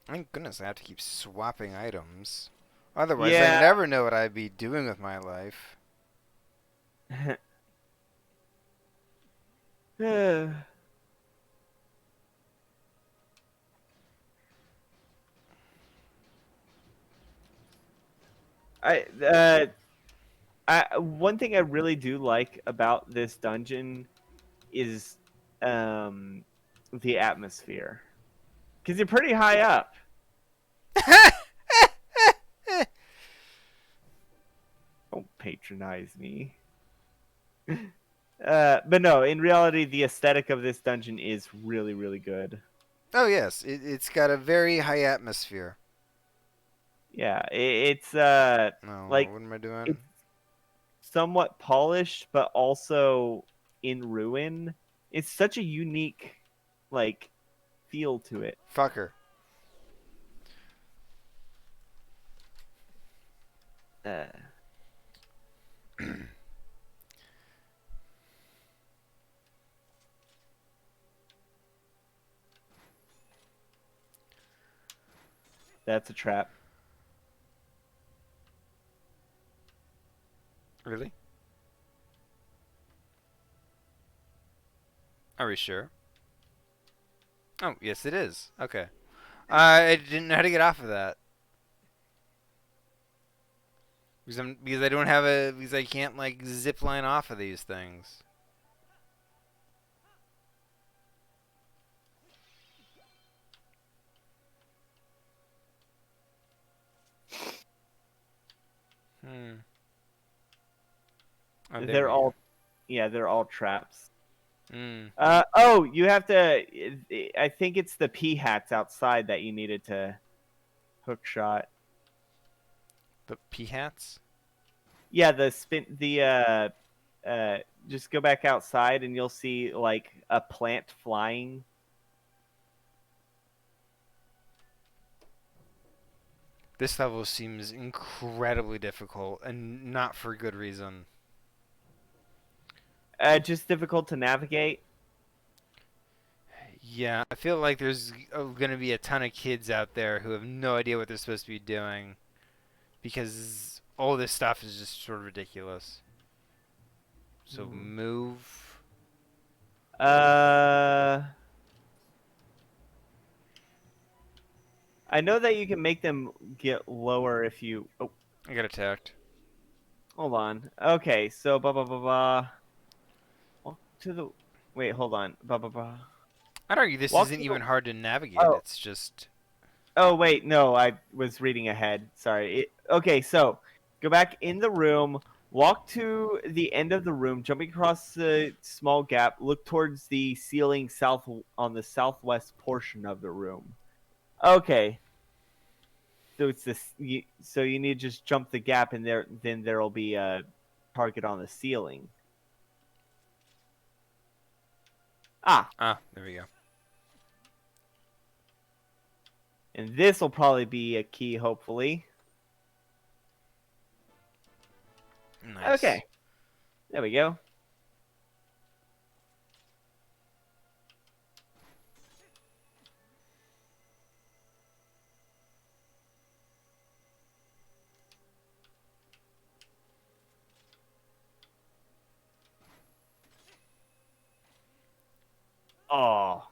Thank goodness I have to keep swapping items. Otherwise, Yeah. I'd never know what I'd be doing with my life. I uh one thing I really do like about this dungeon is the atmosphere. Cuz you're pretty high up. Don't patronize me. But no, in reality the aesthetic of this dungeon is really really good. Oh, yes. It's got a very high atmosphere. Yeah, it's No, like what am I doing? it's somewhat polished but also in ruin. It's such a unique like feel to it. Fucker. Uh, that's a trap. Really? Are we sure? Oh, yes it is. Okay. I didn't know how to get off of that. Because I don't have because I can't like zip line off of these things. Hmm. Oh, there They're we all they're all traps. go. Mm. Oh, you have to I think it's the pea hats outside that you needed to hook shot. The pea hats? Yeah, just go back outside and you'll see like a plant flying. This level seems incredibly difficult and not for good reason. Just difficult to navigate. Yeah, I feel like there's going to be a ton of kids out there who have no idea what they're supposed to be doing because all this stuff is just sort of ridiculous. So move. I know that you can make them get lower if you. Oh, I got attacked. hold on. Okay, so blah blah blah blah. Walk to the. Wait, hold on. Blah blah blah. I'd argue this Walk isn't to even the- hard to navigate. Oh. It's just. Oh wait, no, I was reading ahead. Sorry. Okay, so go back in the room. Walk to the end of the room, jumping across the small gap. Look towards the ceiling south on the southwest portion of the room. Okay. So it's this. So you need to just jump the gap, and then there'll be a target on the ceiling. Ah, there we go. And this will probably be a key, hopefully. Nice. Okay. There we go. Oh.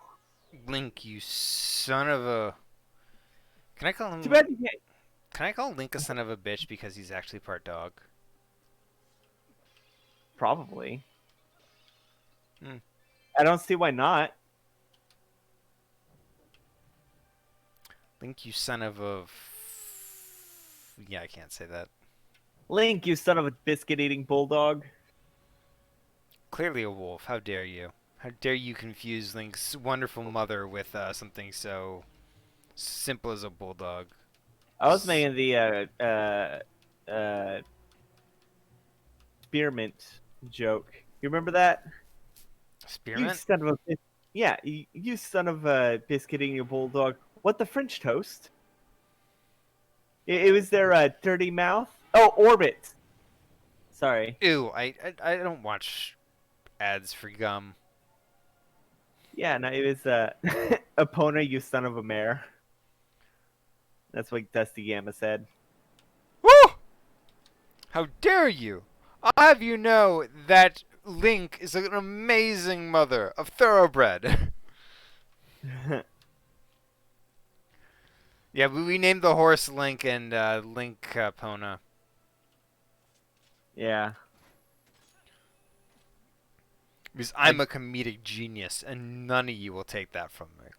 Link, you son of a. Can I call him? Too bad you can't. Can I call Link a son of a bitch because he's actually part dog? Probably. Hmm. I don't see why not. Link, you son of a. Yeah, I can't say that. Link, you son of a biscuit-eating bulldog. Clearly a wolf. How dare you? How dare you confuse Link's wonderful mother with something so simple as a bulldog? I was making the spearmint joke. You remember that? You Spearmint? son of a yeah, you son of a biscuit-eating bulldog. What the French toast? It was their dirty mouth. Oh, Orbit. Sorry. Ew, I don't watch ads for gum. Yeah, no, it was Epona, you son of a mare. That's what Dusty Gamma said. Woo! How dare you! I have you know that Link is an amazing mother of thoroughbred. Yeah, we named the horse Link and Link Pona. Yeah. Because I'm a comedic genius, and none of you will take that from me.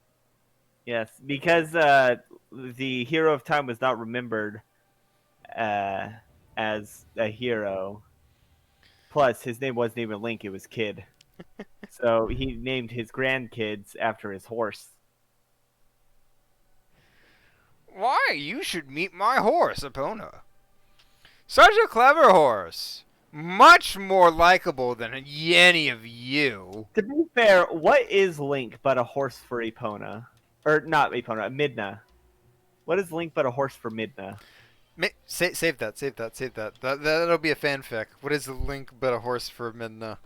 Yes, because the hero of time was not remembered as a hero. Plus, his name wasn't even Link; it was Kid. So he named his grandkids after his horse. Why, you should meet my horse, Epona. Such a clever horse. Much more likable than any of you. To be fair, what is Link but a horse for Epona? Or not Epona, Midna. What is Link but a horse for Midna? Save that. That'll be a fanfic. What is Link but a horse for Midna?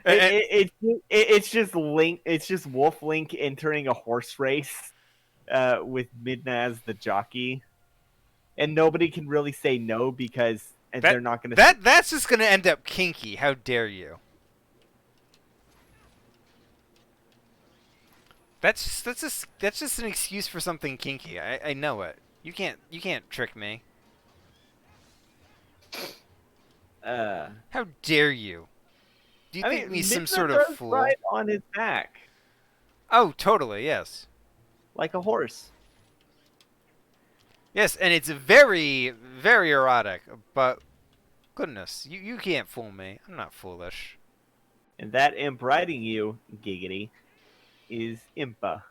It's just Link. It's just Wolf Link entering a horse race with Midna as the jockey, and nobody can really say no because they're not going to. That's just gonna end up kinky. How dare you? That's just an excuse for something kinky. I know it. You can't trick me. How dare you? Do you think me some Midna sort of does fool? ride on his back Oh, totally. Yes. like a horse. Yes, and it's very, very erotic. But goodness, you can't fool me. I'm not foolish. And that imp riding you, giggity, is Impa.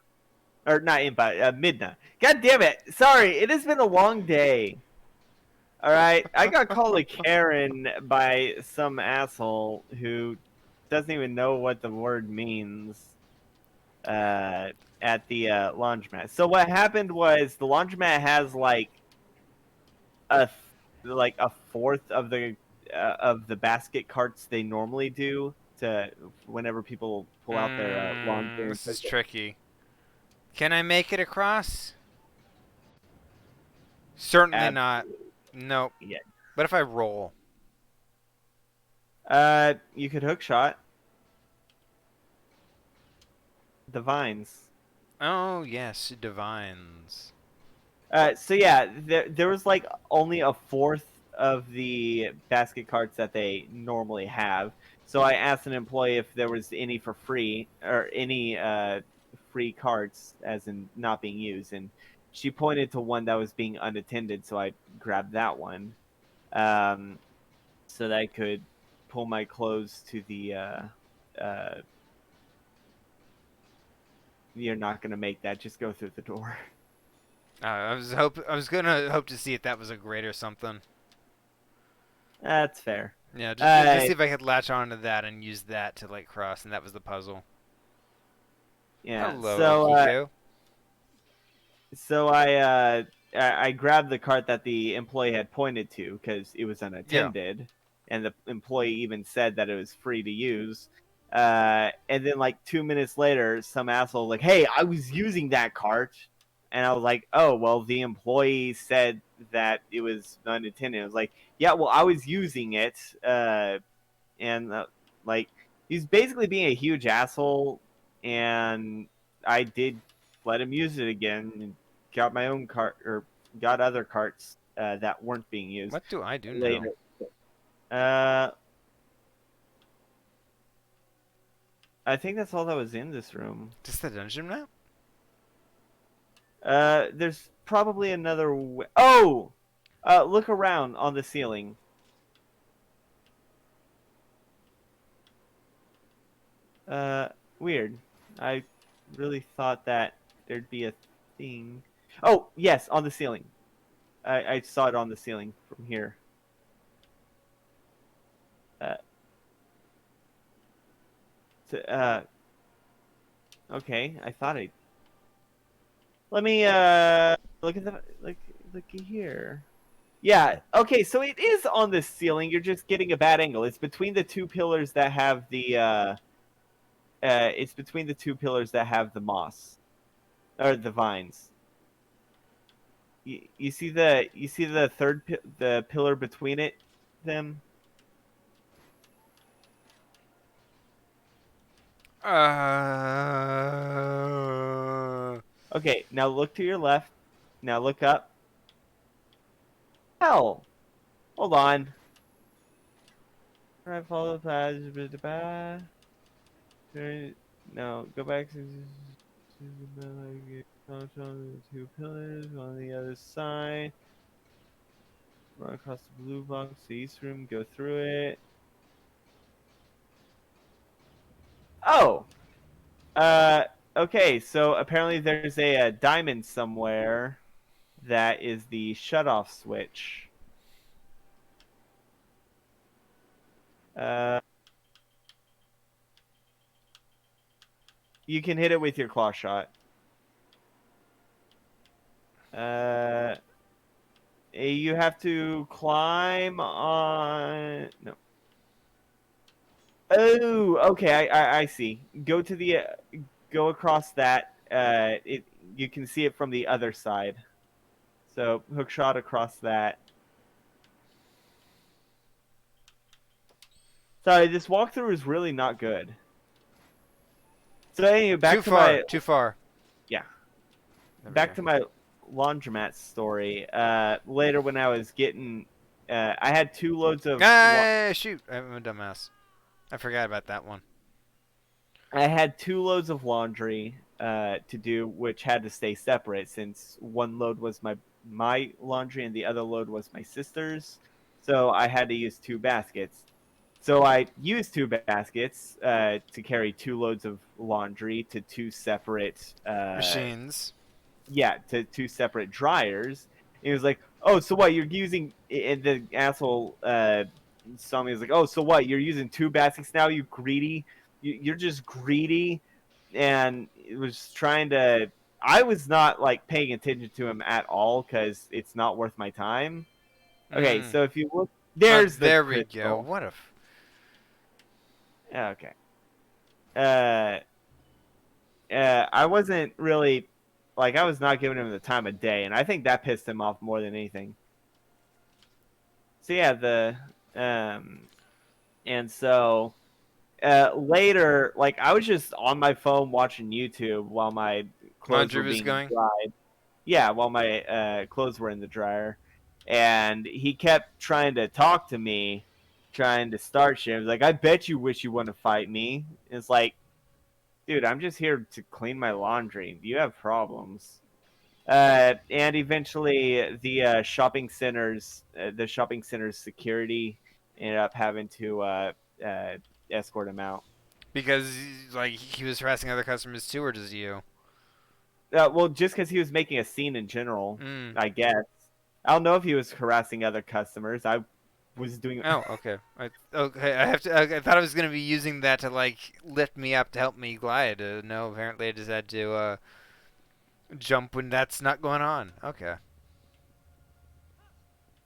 Or not Impa, Midna. God damn it! Sorry, it has been a long day. Alright, I got called a Karen by some asshole who doesn't even know what the word means at the laundromat. So what happened was the laundromat has like a fourth of the of the basket carts they normally do to whenever people pull out their laundry. This is tricky. Can I make it across? Certainly not. Nope. Yeah. What if I roll? You could hook shot the vines. Oh, yes, divines. So yeah, there was like only a fourth of the basket carts that they normally have. So I asked an employee if there was any for free or any free carts, as in not being used, and she pointed to one that was being unattended. So I grabbed that one, so that I could pull my clothes to the. You're not gonna make that. Just go through the door. I was gonna hope to see if that was a grate or something. That's fair. Yeah, just see if I could latch onto that and use that to like cross, and that was the puzzle. Yeah. Hello, So Akiko. so I grabbed the cart that the employee had pointed to because it was unattended, and the employee even said that it was free to use. And then like 2 minutes later, some asshole was like, "Hey, I was using that cart," and I was like, "Oh, well, the employee said that it was unattended." I was like, "Yeah, well, I was using it," and like he's basically being a huge asshole, and I did let him use it again and got my own cart or got other carts that weren't being used What do I do later. now? I think that's all that was in this room. Just the dungeon map? There's probably another oh! Look around on the ceiling. Weird. I really thought that there'd be a thing. Oh, yes, on the ceiling. I saw it on the ceiling from here. Okay, I thought I. Let me look at the looky here. Yeah. Okay, so it is on the ceiling. You're just getting a bad angle. It's between the two pillars that have the it's between the two pillars that have the moss or the vines. You see the third the pillar between them. Okay, now look to your left. Now look up. Hell, hold on. Right, follow the path. No, go back to the two pillars on the other side. Run across the blue box, the east room, go through it. Oh! Okay, so apparently there's a diamond somewhere that is the shut-off switch. You can hit it with your claw shot. You have to climb on... No. Oh, okay, I see. Go to the... go across that. You can see it from the other side. So, hook shot across that. Sorry, this walkthrough is really not good. So anyway, back to my... Too far. Yeah. There we Back go. to my laundromat story. Later when I was getting... I had 2 loads of... Shoot! I'm a dumbass. I forgot about that one. I had 2 loads of laundry to do, which had to stay separate since one load was my laundry and the other load was my sister's. So I had to use 2 baskets. So I used 2 baskets to carry 2 loads of laundry to 2 separate Machines. Yeah, to 2 separate dryers. It was like, oh, so what? You're using... And the asshole saw me. He was like, oh, so what? You're using 2 baskets now, you greedy? You're just greedy. And it was trying to... I was not, like, paying attention to him at all because it's not worth my time. Okay, so if you look There's the there we go. crystal. What if? Okay. I wasn't really like I was not giving him the time of day, and I think that pissed him off more than anything. So yeah, and so later, like I was just on my phone watching YouTube while my clothes Laundry were was being going? dried. Yeah, while my clothes were in the dryer, and he kept trying to talk to me, trying to start shit. He was like, "I bet you wish you want to fight me." It's like, dude, I'm just here to clean my laundry. You have problems. And eventually, the shopping center's security ended up having to escort him out. Because like he was harassing other customers too, or just you? Well, just because he was making a scene in general, Mm. I guess. I don't know if he was harassing other customers. I was doing. Oh, okay. Okay, I have to. I thought I was gonna be using that to like lift me up to help me glide. No, apparently I just had to jump when that's not going on. Okay.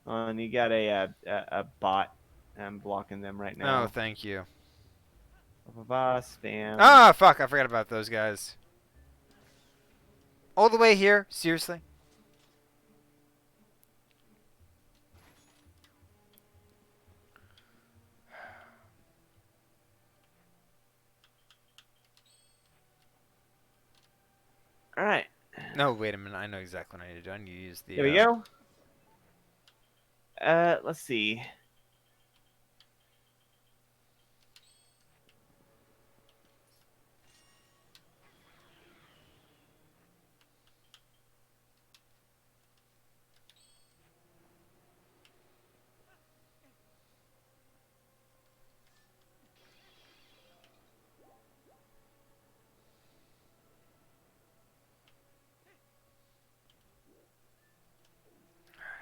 And you got a bot. I'm blocking them right Oh, now. thank you. Spam. Ah, fuck! I forgot about those guys. All the way here? Seriously? All right. No, wait a minute. I know exactly what I need to do. I need to use the. There we go. Let's see.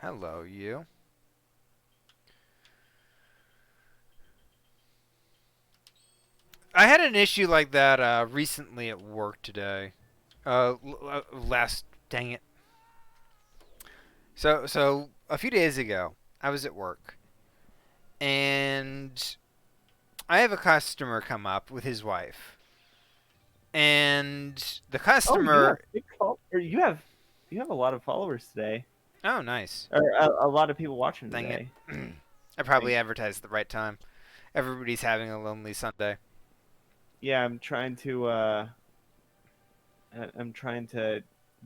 Hello, you. I had an issue like that recently at work today. Last, dang it. So a few days ago, I was at work, and I have a customer come up with his wife, and the customer. You have a lot of followers today. Oh, nice. Or a lot of people watching Dang today. it. I probably advertised at the right time. Everybody's having a lonely Sunday. Yeah, I'm trying to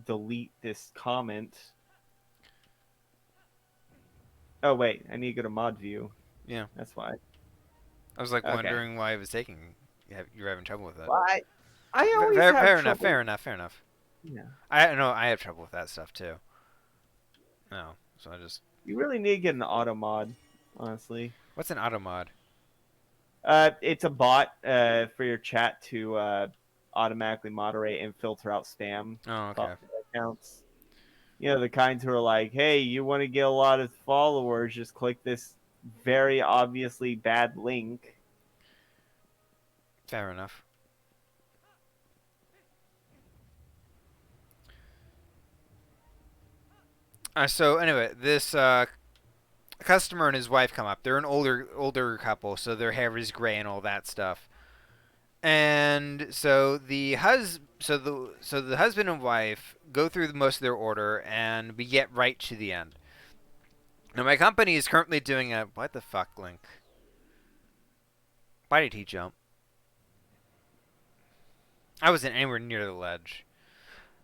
delete this comment. Oh wait, I need to go to mod view. Yeah. That's why. I was like Okay. wondering why it was taking. You're having trouble with it. Why? I always fair, have fair trouble. enough. Fair enough. Fair enough. Yeah. I know I have trouble with that stuff too. No, so I just. You really need to get an auto mod, honestly. What's an auto mod? It's a bot for your chat to automatically moderate and filter out spam Oh, okay. accounts. You know, the kinds who are like, hey, you want to get a lot of followers, just click this very obviously bad link. Fair enough. So anyway, this customer and his wife come up. They're an older couple, so their hair is gray and all that stuff. And so the husband and wife go through most of their order, and we get right to the end. Now my company is currently doing a what the fuck, Link? Why did he jump? I wasn't anywhere near the ledge.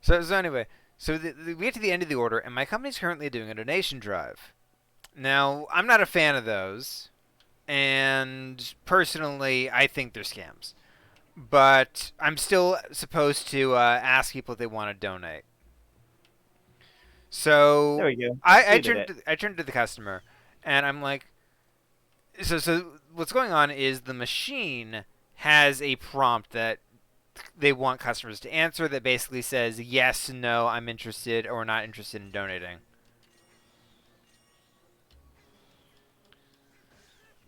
So anyway, we get to the end of the order, and my company's currently doing a donation drive. Now I'm not a fan of those, and personally I think they're scams. But I'm still supposed to ask people if they want to donate. So There we go. I turned to the customer, and I'm like, so what's going on is the machine has a prompt that they want customers to answer that basically says yes, no, I'm interested, or not interested in donating.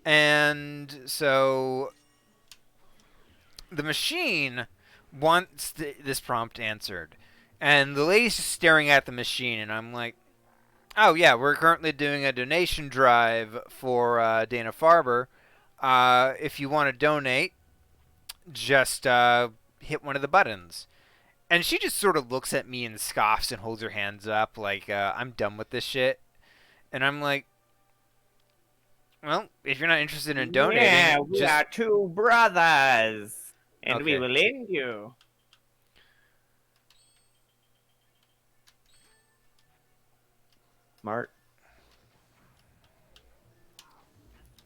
And so the machine wants this prompt answered. And the lady's just staring at the machine, and I'm like, Oh yeah, we're currently doing a donation drive for Dana Farber. If you want to donate, just hit one of the buttons. And she just sort of looks at me and scoffs and holds her hands up like I'm done with this shit. And I'm like, well, if you're not interested in donating, Yeah, we just are two brothers, and we Okay. will lend you. Smart.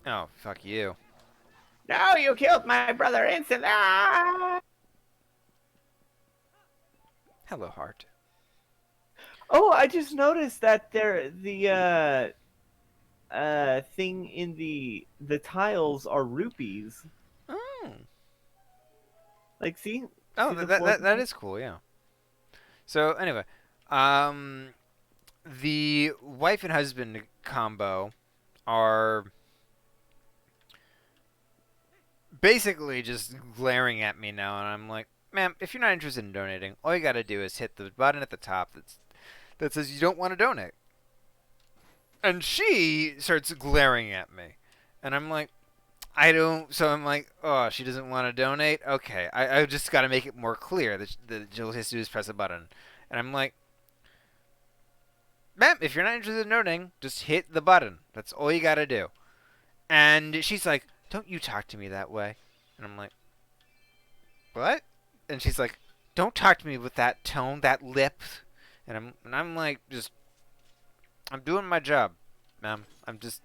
oh fuck you. No, you killed my brother instantly. Ah! Hello, heart. Oh, I just noticed that the thing in the tiles are rupees. Oh, Like, see? oh, See the that four- is cool. Yeah. So anyway, the wife and husband combo are basically just glaring at me now, and I'm like, ma'am, if you're not interested in donating, all you gotta do is hit the button at the top that says you don't want to donate. And she starts glaring at me, and I'm like, I don't. So I'm like, oh, she doesn't want to donate. Okay, I just got to make it more clear that all she has to do is press a button, and I'm like, ma'am, if you're not interested in donating, just hit the button. That's all you got to do. And she's like, don't you talk to me that way. And I'm like, what? And she's like, don't talk to me with that tone, that lip. And I'm like, I'm doing my job, ma'am. I'm just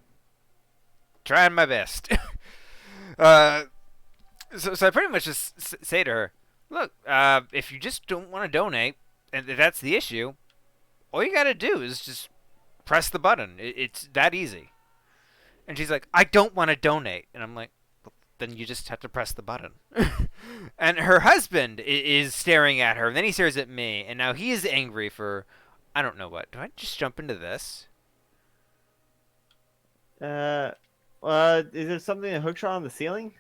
trying my best. So I pretty much just say to her, look, if you just don't want to donate, and if that's the issue, all you got to do is just press the button. It's that easy. And she's like, I don't want to donate. And I'm like, well, then you just have to press the button. And her husband is staring at her. And then he stares at me. And now he is angry for, I don't know what. Do I just jump into this? Is there something that hooks on the ceiling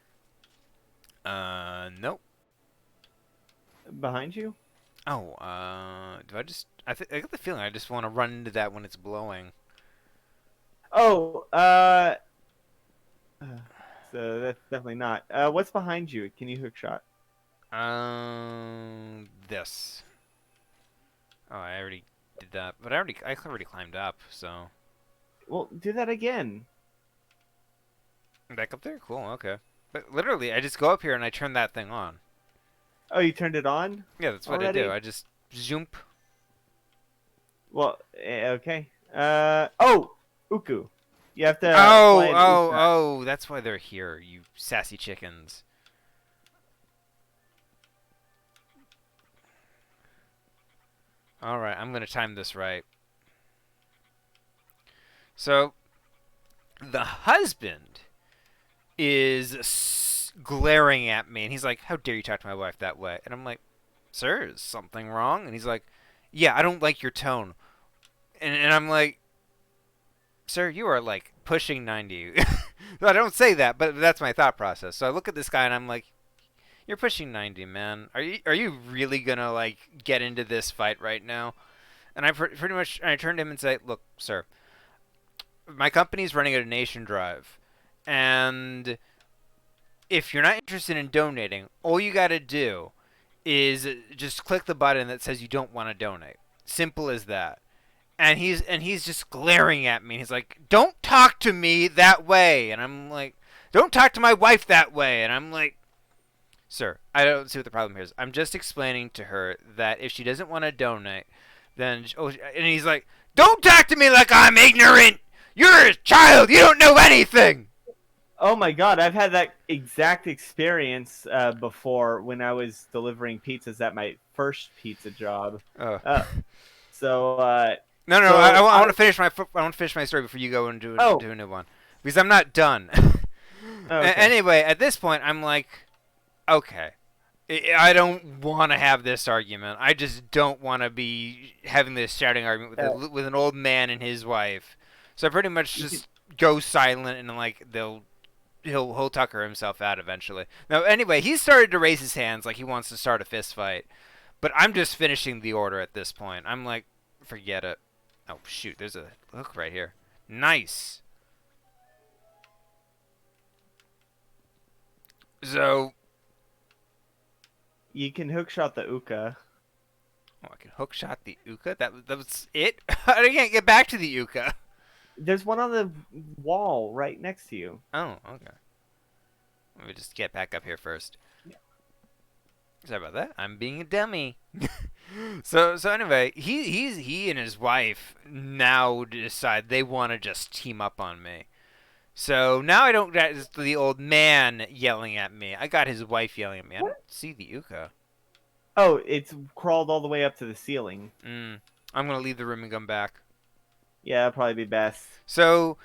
Nope. behind you? Oh, do I just... I get the feeling I just want to run into that when it's blowing. Oh, so that's definitely not. What's behind you? Can you hook shot? This. Oh, I already did that, but I already climbed up, so Well, do that again. back up there. Cool, okay. But literally, I just go up here and I turn that thing on. Oh, you turned it on? Yeah, that's what Already? I do. I just zoom. Well, okay. Oh, Uku. You have to. Oh, fly an Uku. oh, that's why they're here, you sassy chickens. All right, I'm gonna time this right. So, the husband is glaring at me, and he's like, "How dare you talk to my wife that way?" And I'm like, "Sir, is something wrong?" And he's like, "Yeah, I don't like your tone." And I'm like, "Sir, you are like pushing 90." I don't say that, but that's my thought process. So I look at this guy and I'm like, "You're pushing 90, man. Are you really gonna like get into this fight right now?" And I pretty much I turned to him and said, "Look, sir, my company's running a donation drive, and if you're not interested in donating, all you got to do is just click the button that says you don't want to donate. Simple as that." And he's just glaring at me. He's like, "Don't talk to me that way." And I'm like, "Don't talk to my wife that way." And I'm like, "Sir, I don't see what the problem here is. I'm just explaining to her that if she doesn't want to donate, then..." And he's like, "Don't talk to me like I'm ignorant. You're a child. You don't know anything." Oh my god, I've had that exact experience before when I was delivering pizzas at my first pizza job. Oh. So, No, So, I want I- to finish my story before you go and do Oh. a new one, because I'm not done. okay. Anyway, at this point, I'm like, okay, I don't want to have this argument. I just don't want to be having this shouting argument with an old man and his wife. So I pretty much just go silent, and like he'll tucker himself out eventually. Now, anyway, he started to raise his hands like he wants to start a fist fight, but I'm just finishing the order at this point. I'm like, forget it. Oh shoot, there's a hook right here. Nice. So, You can hookshot the Uka. I can hookshot the Uka. That was it. I can't get back to the Uka. There's one on the wall right next to you. Oh, okay. Let me just get back up here first. Sorry about that. I'm being a dummy. So anyway, he and his wife now decide they want to just team up on me. So now I don't got the old man yelling at me. I got his wife yelling at me. I don't see the Uka. Oh, it's crawled all the way up to the ceiling. I'm gonna leave the room and come back. Yeah, that'd probably be best. So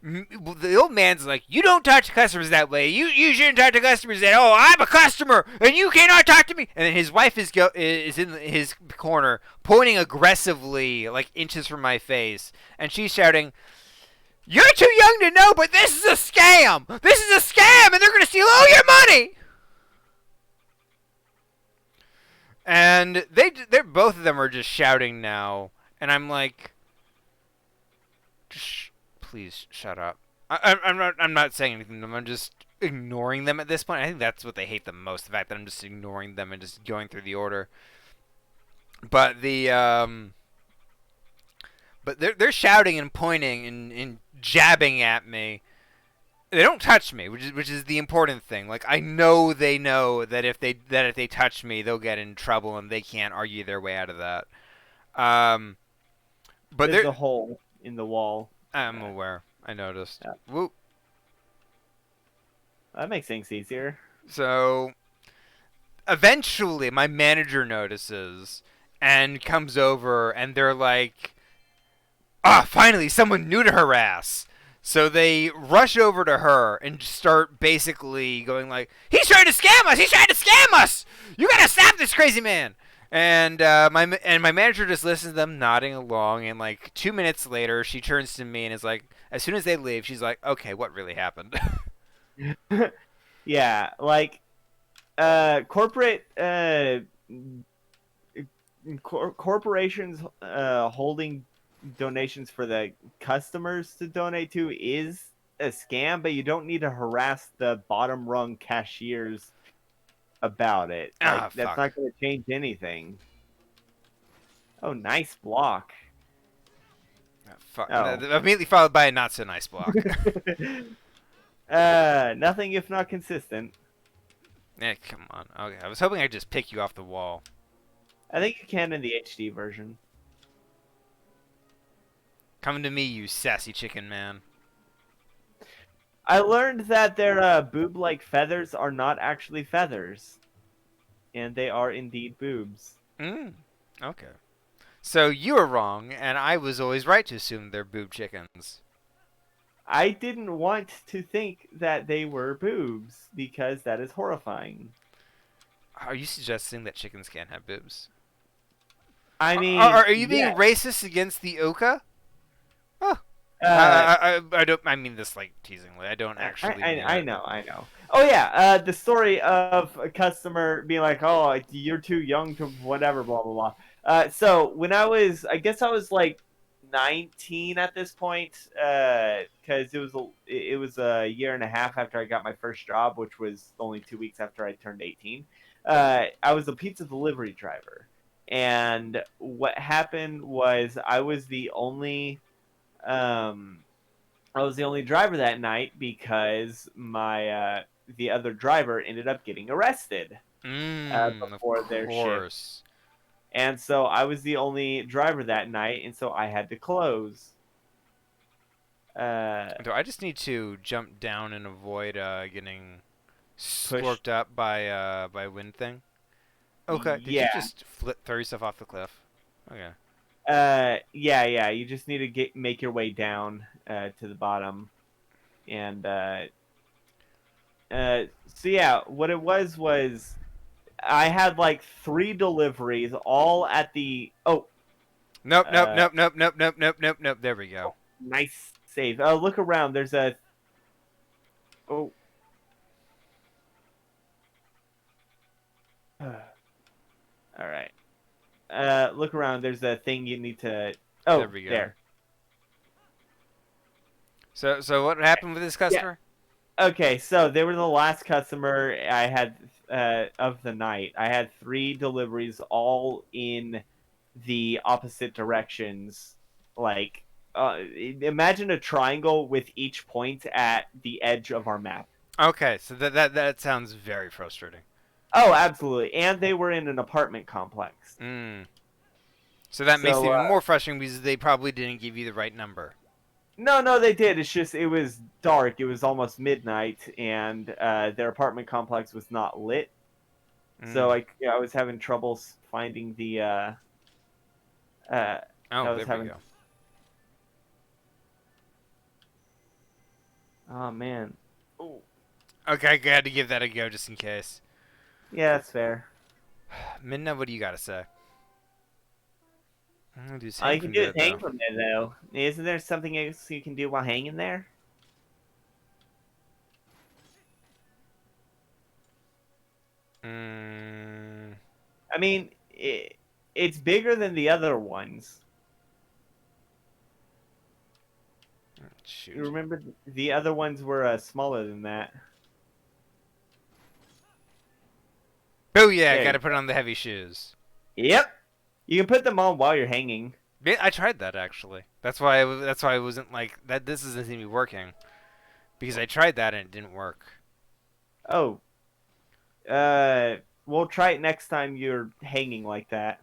the old man's like, you don't talk to customers that way. You shouldn't talk to customers that. Oh, I'm a customer and you cannot talk to me. And then his wife is in his corner, pointing aggressively, like inches from my face, and she's shouting, "You're too young to know, but this is a scam. This is a scam, and they're gonna steal all your money." And they're both of them are just shouting now, and I'm like, please shut up. I'm not saying anything to them. I'm just ignoring them at this point. I think that's what they hate the most, the fact that I'm just ignoring them and just going through the order. But but they're shouting and pointing and jabbing at me. They don't touch me, which is the important thing. Like, I know they know that if they touch me, they'll get in trouble and they can't argue their way out of that. But there's a hole in the wall. I'm aware. I noticed. Yeah. Whoop. That makes things easier. So eventually my manager notices and comes over and they're like, finally someone new to harass. So they rush over to her and start basically going like, he's trying to scam us! He's trying to scam us! You gotta stop this crazy man! And my manager just listens to them nodding along, and like 2 minutes later, she turns to me and is like, as soon as they leave, she's like, "Okay, what really happened?" Yeah, like corporate corporations holding donations for the customers to donate to is a scam, but you don't need to harass the bottom rung cashiers about it. Like, that's not going to change anything. Oh, nice block. Oh. Immediately followed by a not so nice block. Nothing if not consistent. Yeah, come on. Okay, I was hoping I'd just pick you off the wall. I think you can in the HD version. Come to me, you sassy chicken man. I learned that their boob-like feathers are not actually feathers. And they are indeed boobs. Okay. So you were wrong, and I was always right to assume they're boob chickens. I didn't want to think that they were boobs, because that is horrifying. Are you suggesting that chickens can't have boobs? I mean... Are you being racist against the Oka? Oh. I don't. I mean this like teasingly. I don't actually. I know. Oh yeah. The story of a customer being like, "Oh, you're too young to whatever," blah blah blah. So when I guess I was like 19 at this point, because it was a year and a half after I got my first job, which was only 2 weeks after I turned 18. I was a pizza delivery driver, and what happened was I was the only driver that night because my the other driver ended up getting arrested before their shift. And so I was the only driver that night, and so I had to close. I just need to jump down and avoid getting scorched up by wind thing. Okay. Did you just throw yourself off the cliff? Okay. Yeah. You just need to make your way down to the bottom, and so yeah, what it was I had like 3 deliveries, all at the Nope. There we go. Nice save. Look around. There's a all right. Look around. There's a thing you need to Oh, There we go. there. So what happened with this customer? Okay, so they were the last customer I had of the night. I had 3 deliveries, all in the opposite directions. Like, imagine a triangle with each point at the edge of our map. Okay, so that sounds very frustrating. Oh, absolutely. And they were in an apartment complex. Mm. So that makes it So, even more frustrating because they probably didn't give you the right number. no, they did. It's just it was dark. It was almost midnight, and their apartment complex was not lit. So I was having troubles finding the. I Oh, was there we having. go. Oh man. Okay, I had to give that a go just in case. Yeah, that's fair. Midna, what do you got to say? I'm gonna do All hang you can from do there, is hang though. from there, though. Isn't there something else you can do while hanging there? Mm, I mean, it's bigger than the other ones. shoot. You remember the other ones were smaller than that. Oh yeah, There got you to put on the heavy shoes. Yep. You can put them on while you're hanging. Yeah, I tried that actually. That's why I wasn't like that. This isn't seem to be working because I tried that and it didn't work. Oh. We'll try it next time you're hanging like that.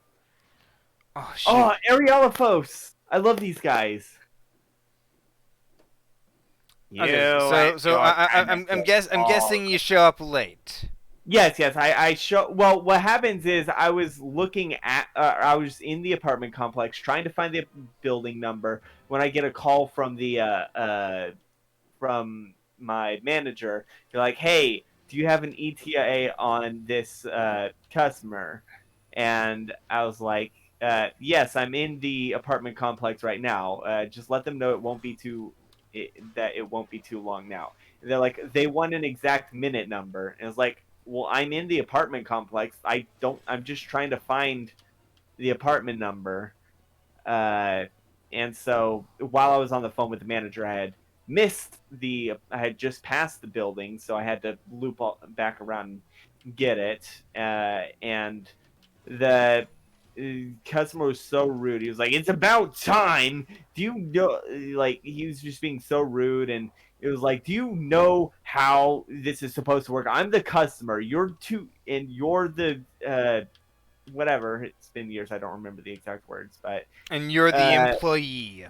Oh shoot. Oh, Areolifos! I love these guys. Okay, so I'm guessing you show up late. Yes. I show. Well, what happens is I was looking at. I was in the apartment complex trying to find the building number when I get a call from the from my manager. They're like, "Hey, do you have an ETA on this customer?" And I was like, "Yes, I'm in the apartment complex right now. Just let them know it won't be that it won't be too long now." And they're like, "They want an exact minute number," and it's like, "Well, I'm in the apartment complex. I'm just trying to find the apartment number." And so while I was on the phone with the manager, I had just passed the building, so I had to loop back around and get it. And the customer was so rude. He was like, "It's about time. Do you know?" Like, he was just being so rude, and it was like, "Do you know how this is supposed to work? I'm the customer. You're the whatever. It's been years. I don't remember the exact words, but And you're the uh, employee.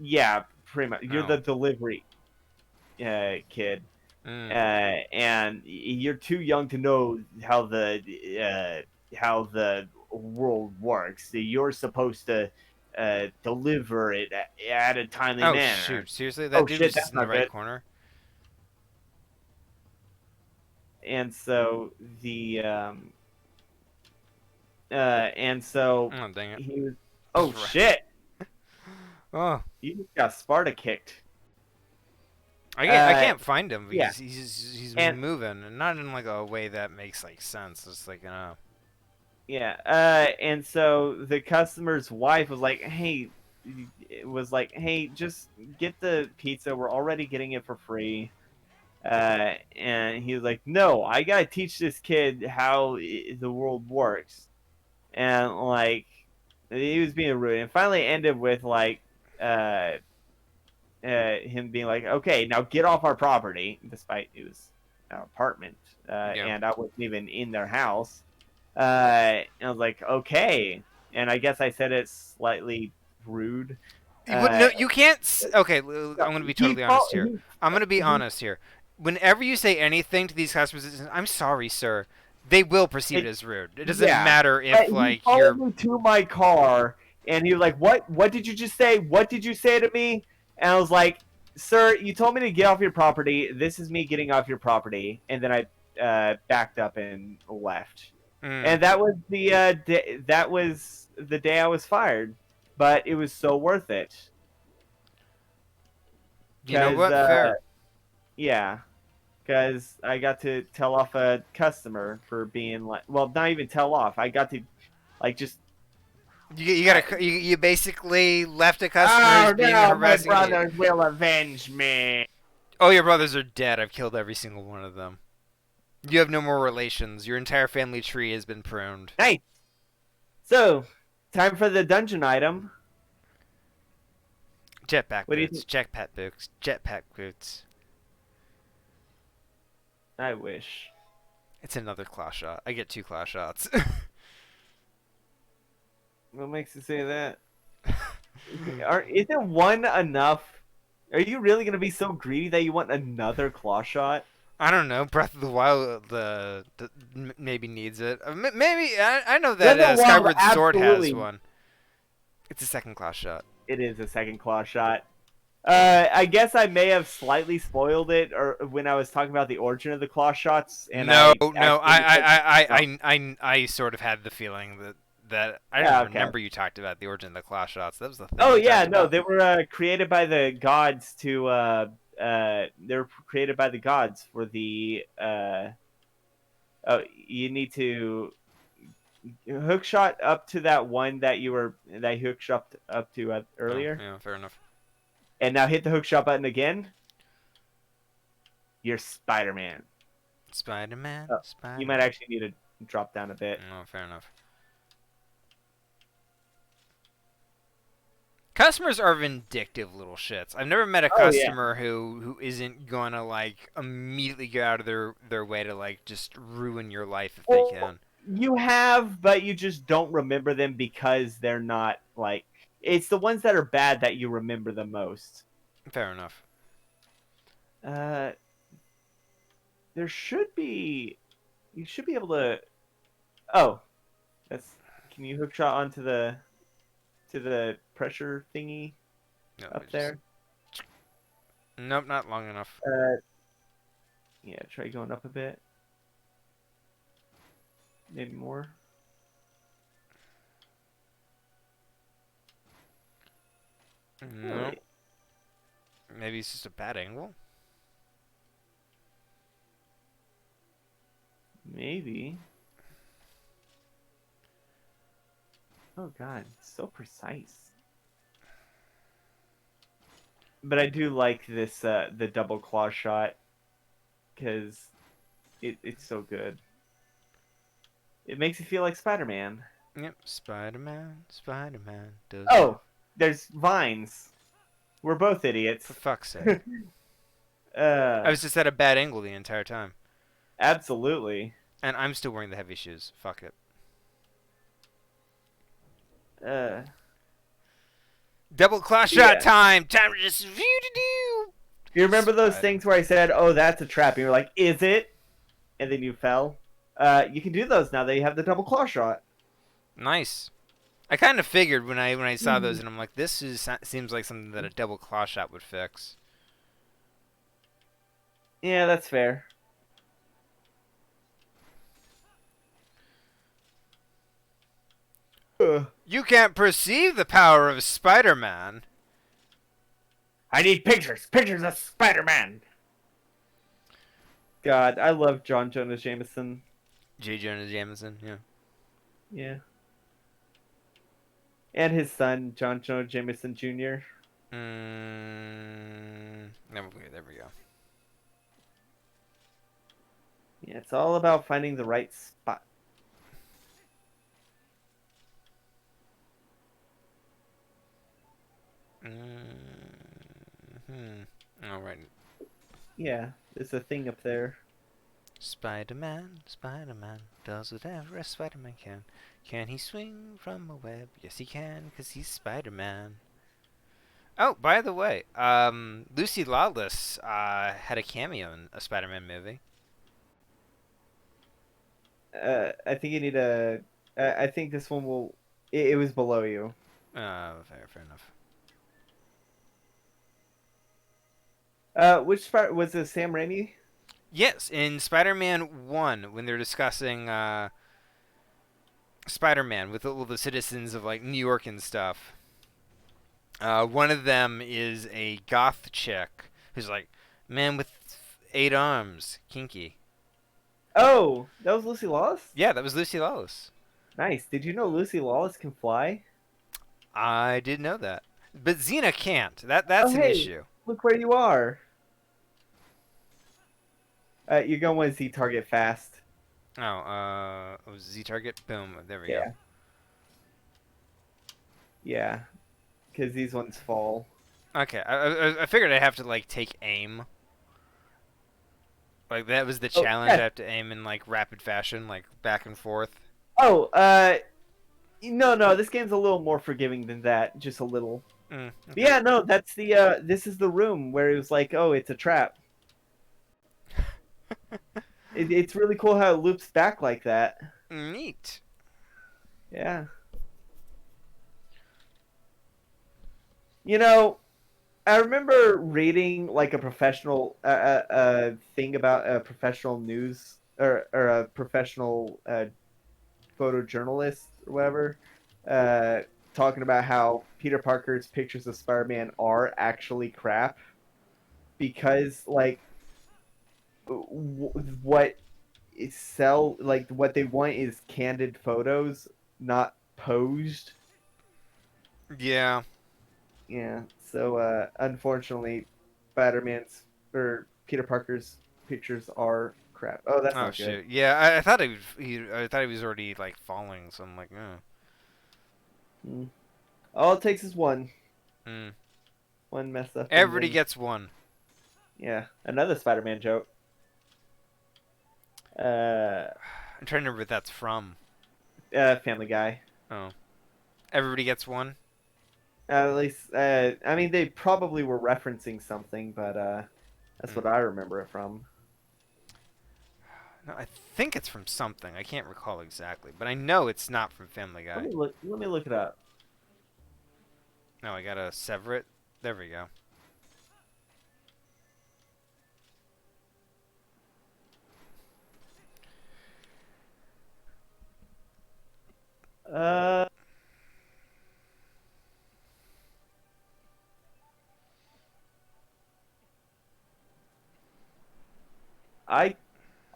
yeah, pretty much. You're Oh. the delivery kid, Mm. and you're too young to know how the world works. You're supposed to deliver it at a timely Oh manner." shoot! Seriously, Oh that dude shit, was just that's in the not right good. corner. And so and so Oh dang it! he was. Oh Right. shit! Oh, You just got Sparta kicked. I can't find him yeah. because he's And- moving and not in like a way that makes like sense. It's like Yeah, and so the customer's wife was like, "Hey, just get the pizza. We're already getting it for free." And he was like, "No, I gotta teach this kid how the world works." And like, he was being rude, and finally ended with like, him being like, "Okay, now get off our property," despite it was our apartment, Yeah. and I wasn't even in their house. And I was like, "Okay," and I guess I said it slightly rude. no, you can't. Okay, I'm gonna be totally honest here. I'm gonna be he- honest here. Whenever you say anything to these customers, I'm sorry, sir. They will perceive it as rude. It doesn't Yeah, matter if like he you're. followed me to my car, and he was like, "What? What did you just say? What did you say to me?" And I was like, "Sir, you told me to get off your property. This is me getting off your property." And then I backed up and left. Mm, And that was that was the day I was fired, but it was so worth it. you know what? Fair. Yeah, because I got to tell off a customer for being like, well, not even tell off. I got to like just You basically left a customer Oh who's being no, my harassing you. brothers will avenge me. Oh, your brothers are dead. I've killed every single one of them. You have no more relations. Your entire family tree has been pruned. Nice. So, time for the dungeon item. Jetpack What do you boots. Jetpack boots. Jetpack boots. I wish. It's another claw shot. I get 2 claw shots. What makes you say that? Isn't one enough? Are you really gonna be so greedy that you want another claw shot? I don't know. Breath of the Wild maybe needs it. Maybe I know that Breath of the Wild Skyward Sword has absolutely- one. It's a second claw shot. It is a second claw shot. I guess I may have slightly spoiled it, or when I was talking about the origin of the claw shots. And No, I I sort of had the feeling that I Yeah, don't okay. remember you talked about the origin of the claw shots. That was the thing. Oh you yeah, talked no, about. they were created by the gods to. They were created by the gods for the. Oh, you need to hook shot up to that one that you hook shot up to earlier, Oh, yeah, fair enough. and now hit the hook shot button again. You're Spider-Man. Spider-Man. Oh, Spider-Man. You might actually need to drop down a bit. Oh, fair enough. Customers are vindictive little shits. I've never met a Oh, yeah. customer who isn't gonna like immediately go out of their way to like just ruin your life if Well, they can. You have, but you just don't remember them because they're not like. It's the ones that are bad that you remember the most. Fair enough. There should be. You should be able to. Oh, that's. Can you hook shot onto the pressure thingy No, up just- there? Nope, not long enough. Yeah, try going up a bit. Maybe more. No. Wait. Maybe it's just a bad angle. Maybe. Oh god, so precise. But I do like this the double claw shot because it's so good. It makes you feel like Spider-Man. Yep, Spider-Man, Spider-Man does. Oh, there's vines. We're both idiots. For fuck's sake! I was just at a bad angle the entire time, Absolutely. and I'm still wearing the heavy shoes. Fuck it. Double claw shot Yeah. time! Time to just view-to-do! You remember those Spider. things where I said, "Oh, that's a trap," and you're like, "Is it?" And then you fell. You can do those now that you have the double claw shot. Nice. I kind of figured when I saw those, and I'm like, this seems like something that a double claw shot would fix. Yeah, that's fair. You can't perceive the power of Spider-Man. I need pictures. Pictures of Spider-Man. God, I love John Jonah Jameson. J. Jonah Jameson, yeah. Yeah. And his son, John Jonah Jameson Jr. There we go. Yeah, it's all about finding the right spot. All right. Yeah, there's a thing up there. Spider-Man, Spider-Man does whatever a Spider-Man can. Can he swing from a web? Yes, he can, because he's Spider-Man. Oh, by the way, Lucy Lawless had a cameo in a Spider-Man movie. I think you need a. I think this one will. It was below you. Fair enough. Which part was it? Sam Raimi? Yes, in Spider-Man 1, when they're discussing Spider-Man with all the citizens of like New York and stuff, one of them is a goth chick who's like, man with 8 arms, kinky. Oh, that was Lucy Lawless? Yeah, that was Lucy Lawless. Nice. Did you know Lucy Lawless can fly? I did know that, but Xena can't. That's Oh, an hey. issue. Look where you are. You're going to Z target fast. Oh, Z target. Boom. There we go. Yeah. Yeah. Because these ones fall. Okay, I figured I'd have to like take aim. Like that was the Oh, challenge. yeah. I have to aim in like rapid fashion, like back and forth. Oh, no, this game's a little more forgiving than that. Just a little. Mm, But okay. yeah, no, that's this is the room where it was like, oh, it's a trap. It's really cool how it loops back like that. Neat. Yeah. You know, I remember reading like a professional thing about a professional news or a professional photojournalist or whatever, talking about how Peter Parker's pictures of Spider-Man are actually crap because like what is what they want is candid photos, not posed. Yeah. Yeah. So unfortunately, Spider-Man's or Peter Parker's pictures are crap. Oh, that's Oh not good. shoot. Yeah, I thought I thought he was already like falling. So I'm like, All it takes is one. Mm. One mess up. And Everybody then, gets one. yeah, another Spider-Man joke. I'm trying to remember what that's from. Family Guy. Oh, everybody gets one. At least, I mean, they probably were referencing something, but that's what I remember it from. No, I think it's from something. I can't recall exactly, but I know it's not from Family Guy. Let me look. Let me look it up. No, I gotta sever it. There we go. Uh, I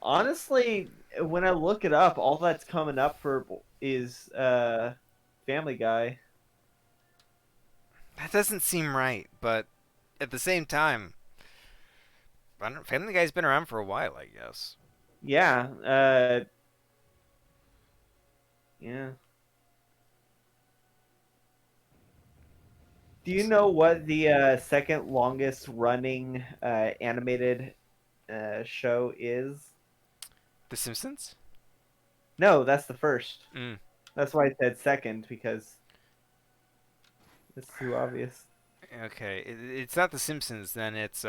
honestly, when I look it up, all that's coming up for is Family Guy. That doesn't seem right, but at the same time, Family Guy's been around for a while, I guess. Yeah. Yeah. Do you know what the second longest running animated show is? The Simpsons? No, that's the first. Mm. That's why I said second because it's too obvious. Okay, it's not The Simpsons, then it's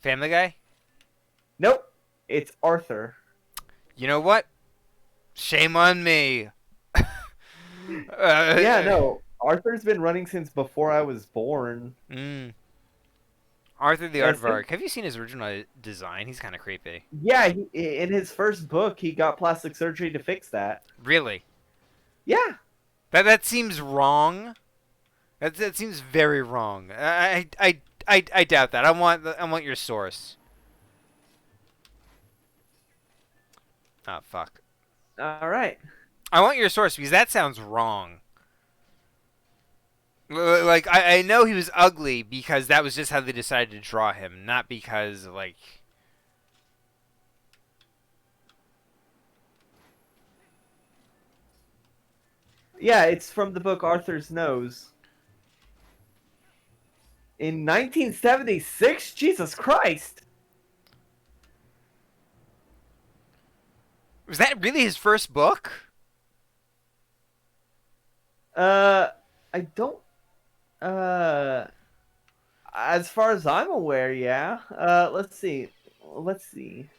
Family Guy? Nope, it's Arthur. You know what? Shame on me. Yeah, no, Arthur's been running since before I was born. Mm. Arthur the Yes, Aardvark. Have you seen his original design? He's kind of creepy. yeah, in his first book, he got plastic surgery to fix that. Really? Yeah. That seems wrong. That seems very wrong. I doubt that. I want your source. Oh fuck. All right. I want your source because that sounds wrong. Like I know he was ugly because that was just how they decided to draw him, not because like. Yeah, it's from the book Arthur's Nose. In 1976? Jesus Christ! Was that really his first book? I don't. As far as I'm aware, yeah. Let's see. Let's see.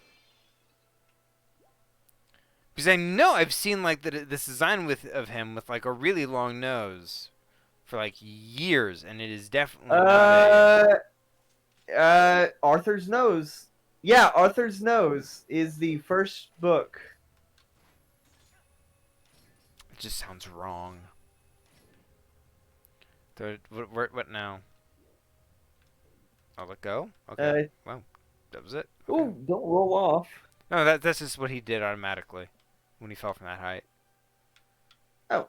Because I know I've seen like this design of him with like a really long nose for like years, and it is definitely not Arthur's Nose. Yeah, Arthur's Nose is the first book. It just sounds wrong. What now? I'll let go? Okay. Well, that was it. Okay. Ooh, don't roll off. No, that's just what he did automatically when he fell from that height. Oh.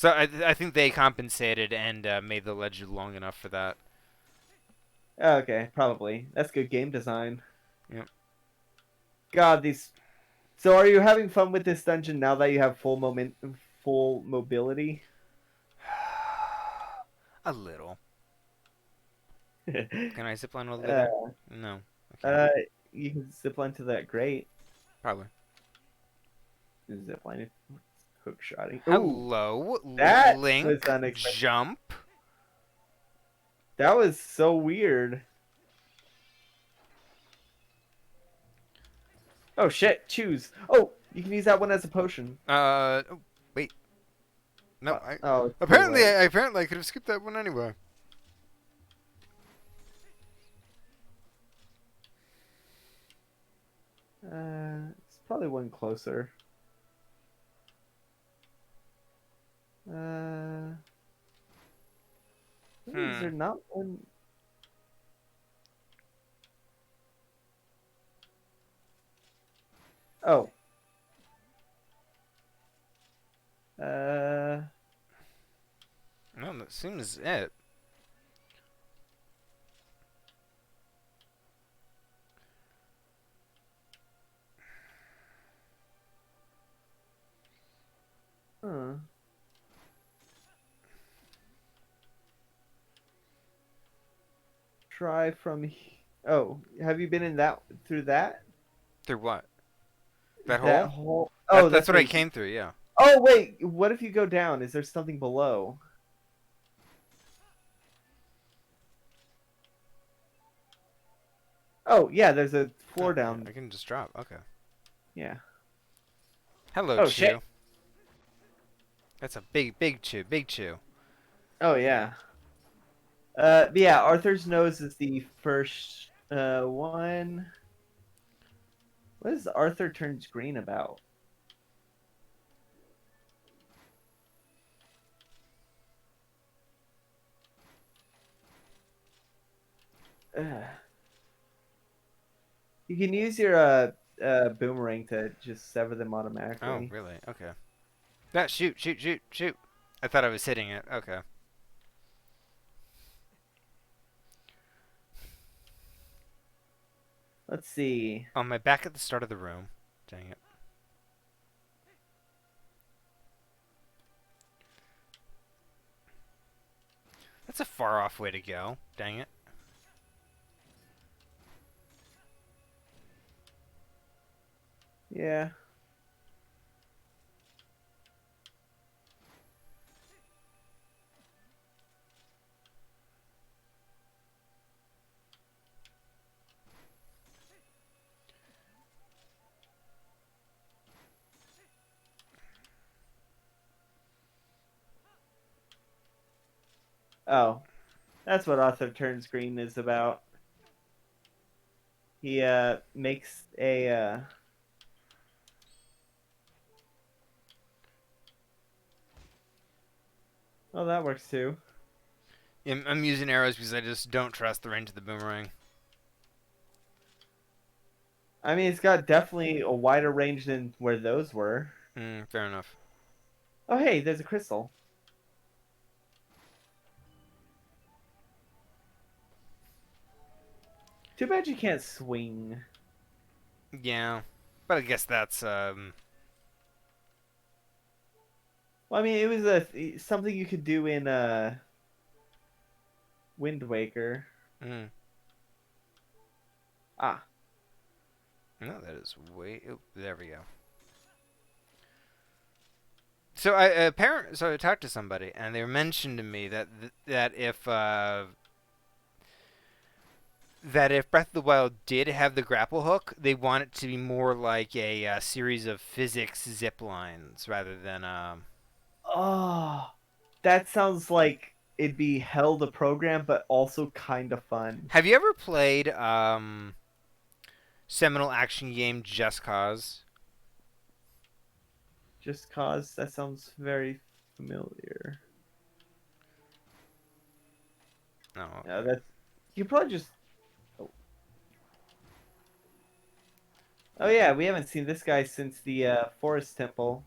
So I think they compensated and made the ledge long enough for that. Okay, probably. That's good game design. Yep. God, these. So, are you having fun with this dungeon now that you have full mobility? A little. Can I zip line all the way uh, there? No. I can't. you can zipline to that grate. Probably. Zipline, hook shotting. Ooh, Hello, that Link. was unexpected. Jump. That was so weird. Oh shit! Choose. Oh, you can use that one as a potion. Oh, wait. No, I Oh, it's too apparently late. I could have skipped that one anyway. It's probably one closer. Is there not one? Oh. No, that seems it. Huh. Try from. Oh, have you been in that through that? Through what? That That hole? hole. Oh, That's what I where you- came through. Yeah. Oh wait, what if you go down? Is there something below? Oh yeah, there's a floor Oh, down. I can just drop. Okay. Yeah. Hello, Oh, Chew. shit. That's a big chew. Big chew. Oh yeah. But yeah, Arthur's nose is the first one. What is Arthur turns green about? Ugh. You can use your boomerang to just sever them Oh, automatically. really? Okay. That shoot. I thought I was hitting it. Okay. Let's see. On my back at the start of the room. Dang it. That's a far off way to go. Dang it. Yeah. Oh, that's what Arthur turns green is about. He makes a Oh, that works too. I'm using arrows because I just don't trust the range of the boomerang. I mean, it's got definitely a wider range than where those were. Fair enough. Oh, hey, there's a crystal. Too bad you can't swing. Yeah. But I guess that's, Well, I mean, it was something you could do in Wind Waker. Ah, No, that is way... Oh, there we go. So I talked to somebody, and they mentioned to me that that if Breath of the Wild did have the grapple hook, they want it to be more like a series of physics zip lines rather than oh, that sounds like it'd be hell to program, but also kind of fun. Have you ever played seminal action game Just Cause? Just Cause, that sounds very familiar. No. Yeah, that's you probably just. Oh yeah, we haven't seen this guy since the Forest Temple.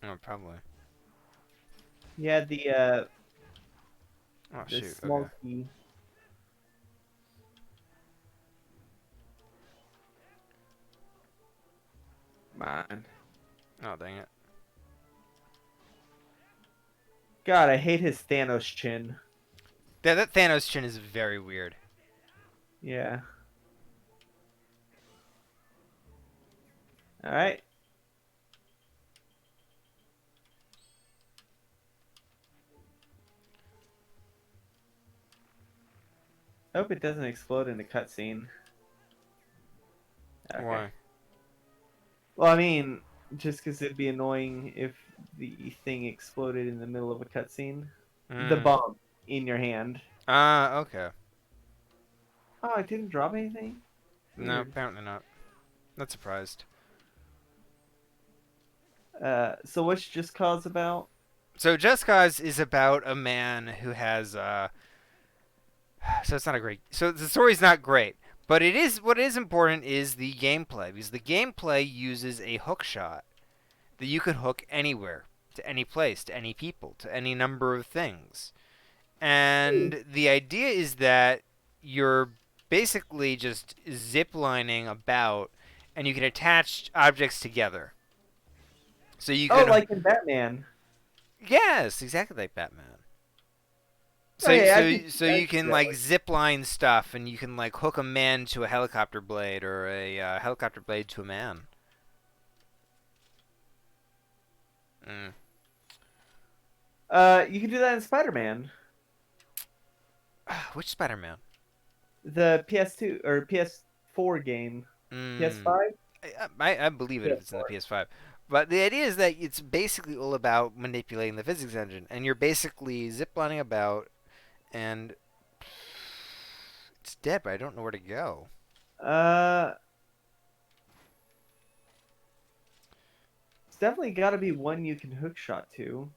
Oh, probably. Yeah, Oh the shoot. small Okay. key. Man. Oh dang it. God, I hate his Thanos chin. That Thanos chin is very weird. Yeah. All right. Hope it doesn't explode in the cutscene. Okay. Why? Well, I mean, just because it'd be annoying if the thing exploded in the middle of a cutscene. The Mm. bomb in your hand. Ah, okay. Oh, it didn't drop anything? No, Weird. apparently not. Not surprised. So what's Just Cause about? So Just Cause is about a man who has so it's not a great. So the story's not great, but it is what is important is the gameplay because the gameplay uses a hook shot that you can hook anywhere, to any place, to any people, to any number of things. And the idea is that you're basically just ziplining about and you can attach objects together. So you Oh, can like in Batman. Yes, exactly like Batman. So, Okay, so I you could see can that like one. zip line stuff, and you can like hook a man to a helicopter blade, or a helicopter blade to a man. Mm. You can do that in Spider-Man. Which Spider-Man? The PS2 or PS4 game. Mm. PS5? I believe it if it's in the PS4. PS5. But the idea is that it's basically all about manipulating the physics engine, and you're basically ziplining about, and it's dead, but I don't know where to go. Uh, it's definitely got to be one you can hookshot to.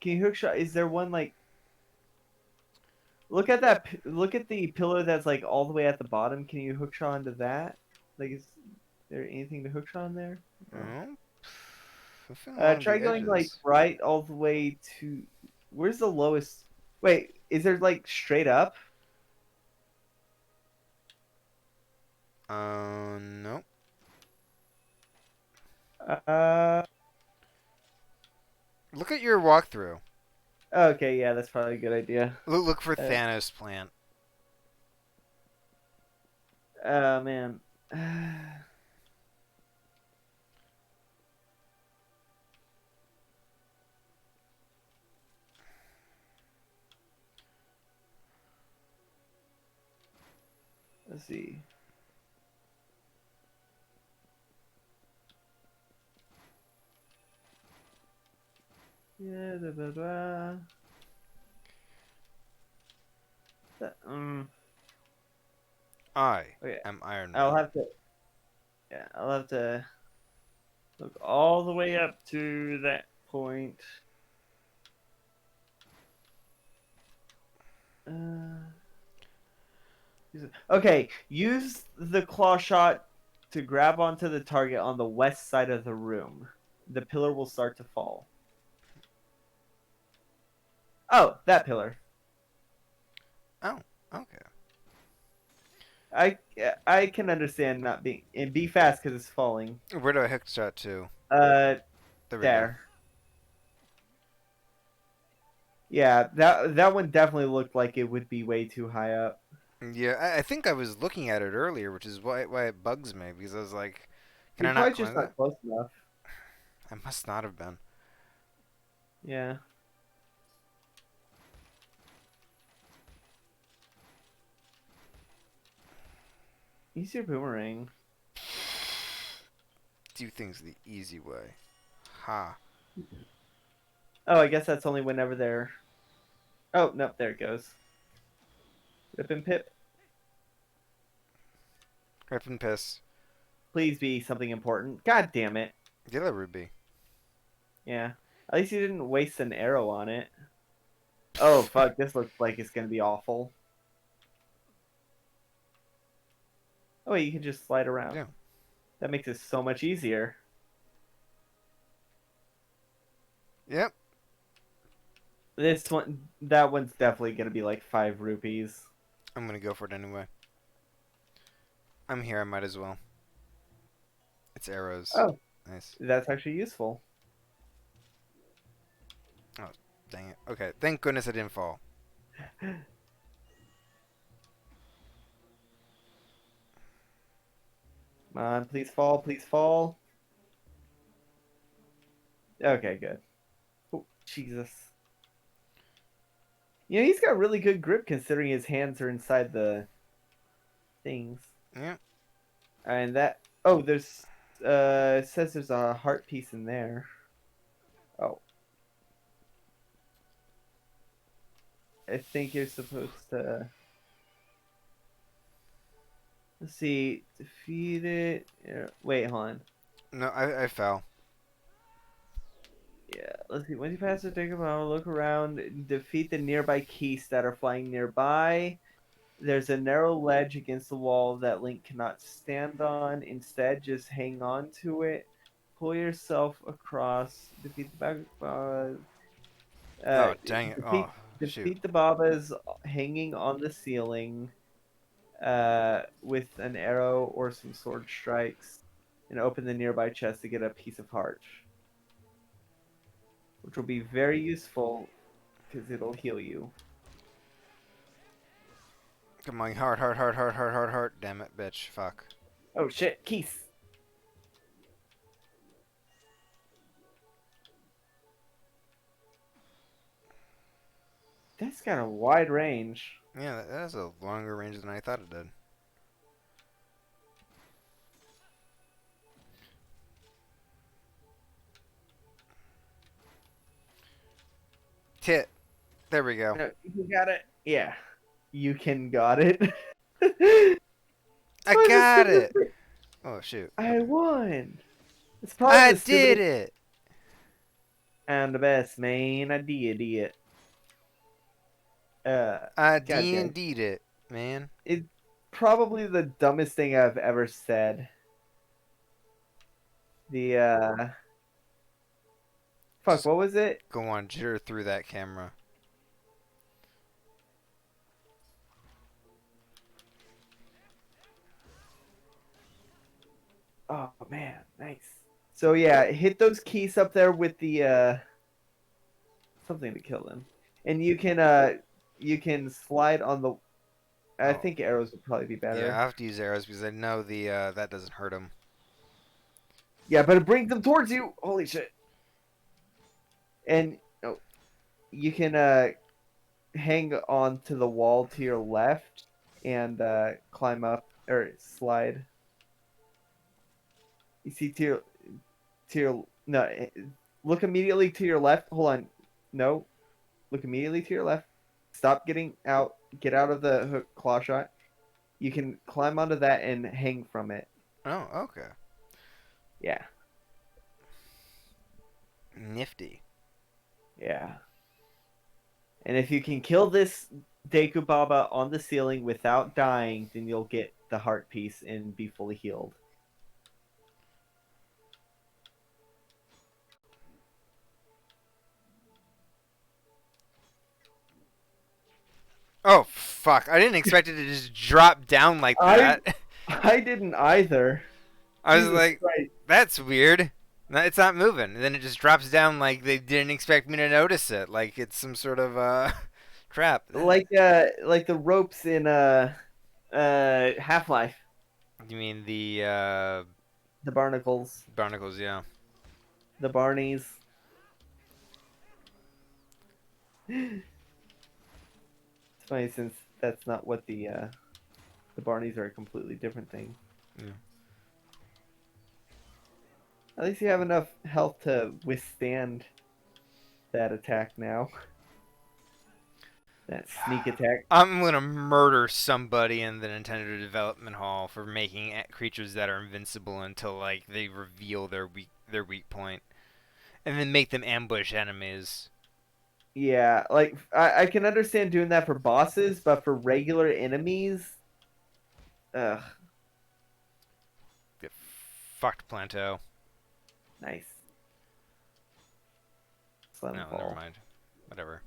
Can you hookshot? Is there one like? Look at that. Look at the pillar that's like all the way at the bottom. Can you hookshot onto that? Like, is there anything to hookshot on there? No. Oh, something along Try the going like edges. right all the way to. Where's the lowest? Wait, is there like straight up? No. Uh. Look at your walkthrough. Okay, yeah, that's probably a good idea. Look for Uh, Thanos plant. Man. Let's see. Yeah, blah, blah, blah. I Okay. am Iron I'll Man. have to. Yeah, I'll have to look all the way up to that point. Okay, use the claw shot to grab onto the target on the west side of the room. The pillar will start to fall. Oh, that pillar. Oh, okay. I can understand not being and be fast because it's falling. Where do I hook shot to? Uh, There we there. Yeah, that one definitely looked like it would be way too high up. go. Yeah, I think I was looking at it earlier, which is why it bugs me because I was like, can You're I not probably just climb that? not close enough. I must not have been. Yeah. Use your boomerang. Do things the easy way. Ha. Oh, I guess that's only whenever they're. Oh, nope, there it goes. Rip and Pip. Rip and piss. Please be something important. God damn it. Yellow ruby. Yeah. At least you didn't waste an arrow on it. Oh, fuck. This looks like it's going to be awful. Oh, wait, you can just slide around. Yeah. That makes it so much easier. Yep. That one's definitely gonna be like 5 rupees. I'm gonna go for it anyway. I'm here. I might as well. It's arrows. Oh, Nice. that's actually useful. Dang it. Okay. Thank goodness I didn't fall. Come on, please fall, please fall. Okay, good. Oh, Jesus. You know, he's got really good grip considering his hands are inside the things. Yeah. And that... Oh, there's... it says there's a heart piece in there. Oh. I think you're supposed to... Let's see. Defeat it. Yeah. Wait, hold on. No, I fell. Yeah, let's see. Once you pass the take a moment, look around, defeat the nearby keys that are flying nearby. There's a narrow ledge against the wall that Link cannot stand on. Instead, just hang on to it. Pull yourself across. Defeat the back. Oh, dang it. Defeat, Oh, shoot. defeat the Babas hanging on the ceiling with an arrow or some sword strikes, and open the nearby chest to get a piece of heart, which will be very useful because it'll heal you. Come on, heart. Damn it, bitch. Fuck. Oh shit, keys. That's got a wide range. Yeah, that has a longer range than I thought it did. Tit. There we go. No, you got it. Yeah, you can got it. I got it. Oh, shoot. I won. It's probably I the did stupidest- it. I'm the best, man. I did it. I goddamn. indeed it, man. It's probably the dumbest thing I've ever said. The fuck, what was it? Go on, jitter through that camera. Oh man, nice. So yeah, hit those keys up there with the something to kill them. And you can slide on the I Oh. think arrows would probably be better. Yeah, I have to use arrows because I know the that doesn't hurt him. Yeah, but it brings them towards you. Holy shit. And you can hang on to the wall to your left and climb up or slide. You see to your no, look immediately to your left. Hold on. No. Look immediately to your left. Stop getting out. Get out of the hook claw shot. You can climb onto that and hang from it. Oh, okay. Yeah. Nifty. Yeah. And if you can kill this Deku Baba on the ceiling without dying, then you'll get the heart piece and be fully healed. Oh, fuck. I didn't expect it to just drop down like that. I didn't either. I was Jesus like, Christ. that's weird. No, it's not moving. And then it just drops down like they didn't expect me to notice it. Like it's some sort of trap. Like the ropes in Half-Life. You mean the The barnacles. barnacles, yeah. The Barneys. It's funny since that's not what the Barneys are a completely different thing. Yeah. At least you have enough health to withstand that attack now. That sneak attack. I'm gonna murder somebody in the Nintendo Development Hall for making creatures that are invincible until like they reveal their weak point, and then make them ambush enemies. Yeah, like I can understand doing that for bosses, but for regular enemies, ugh, Get fucked, Planto. nice. Let him No, fall. never mind. Whatever.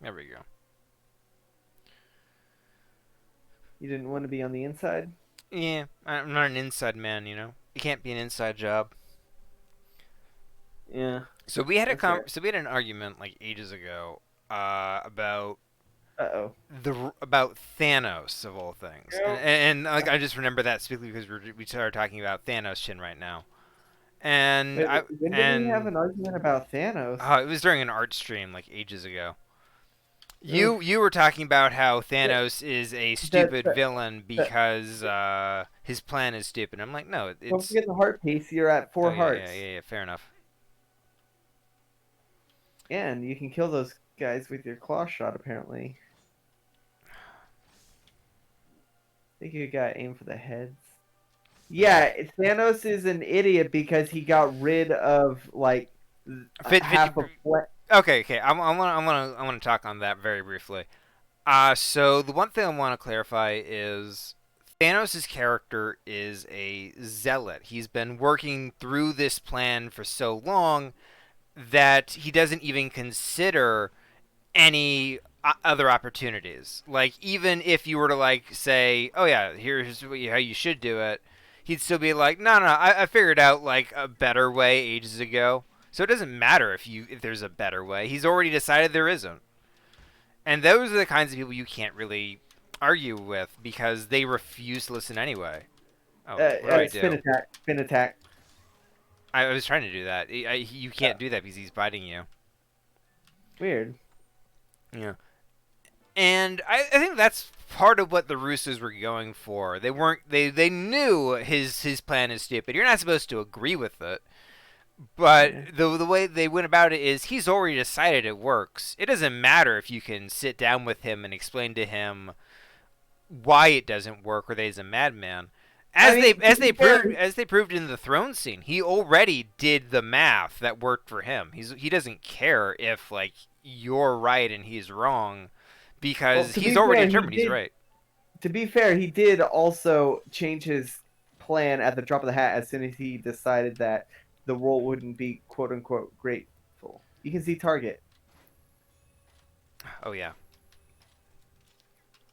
There we go. You didn't want to be on the inside? Yeah, I'm not an inside man, you know. It can't be an inside job. Yeah. So we had That's fair. so we had an argument like ages ago about Uh-oh. about Thanos of all things, and like I just remember that specifically because we started talking about Thanos Chin right now, and Wait, when did we have an argument about Thanos? it was during an art stream like ages ago. You were talking about how Thanos is a stupid villain because his plan is stupid. I'm like, no, it's. Don't forget the heart piece. You're at 4 hearts. Yeah. Fair enough. And you can kill those guys with your claw shot, apparently. I think you got aim for the heads. Yeah, Thanos is an idiot because he got rid of like half of. Okay. I want to talk on that very briefly. So the one thing I want to clarify is Thanos' character is a zealot. He's been working through this plan for so long that he doesn't even consider any other opportunities. Like, even if you were to, like, say, oh yeah, here's how you should do it, he'd still be like, no, I figured out, like, a better way ages ago. So it doesn't matter if there's a better way. He's already decided there isn't. And those are the kinds of people you can't really argue with because they refuse to listen anyway. Oh, what do I do? Spin attack. I was trying to do that. You can't do that because he's biting you. Weird. Yeah. And I think that's part of what the Russos were going for. They knew his plan is stupid. You're not supposed to agree with it. But the way they went about it is he's already decided it works. It doesn't matter if you can sit down with him and explain to him why it doesn't work or that he's a madman. As they proved in the throne scene, he already did the math that worked for him. He doesn't care if like you're right and he's wrong because he's already determined he's right. To be fair, he did also change his plan at the drop of the hat as soon as he decided that the world wouldn't be quote unquote grateful. You can see target. Oh yeah.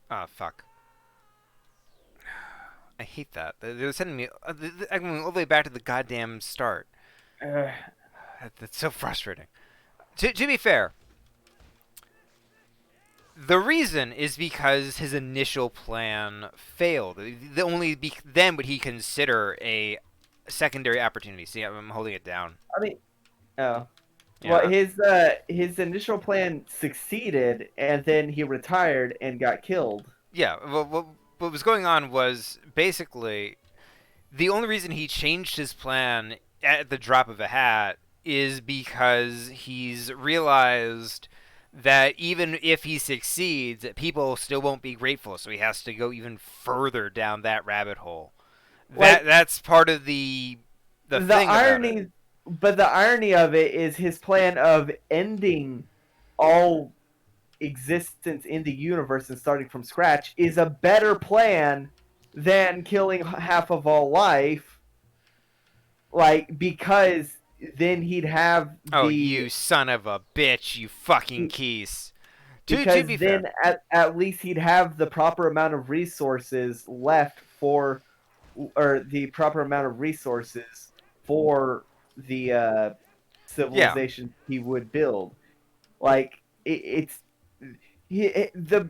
Ah, fuck. I hate that. They're sending me. I'm going all the way back to the goddamn start. That's so frustrating. To be fair, the reason is because his initial plan failed. Then would he consider a secondary opportunity. See, I'm holding it down. I mean, oh. Yeah. Well, his initial plan succeeded, and then he retired and got killed. Yeah. Well, what was going on was basically the only reason he changed his plan at the drop of a hat is because he's realized that even if he succeeds, people still won't be grateful, so he has to go even further down that rabbit hole. That's part of the thing irony, about it. But the irony of it is his plan of ending all existence in the universe and starting from scratch is a better plan than killing half of all life. Like, because then he'd have you son of a bitch, you fucking keys. Because then at least he'd have the proper amount of resources left for, or the proper amount of resources for the civilization he would build. Like, the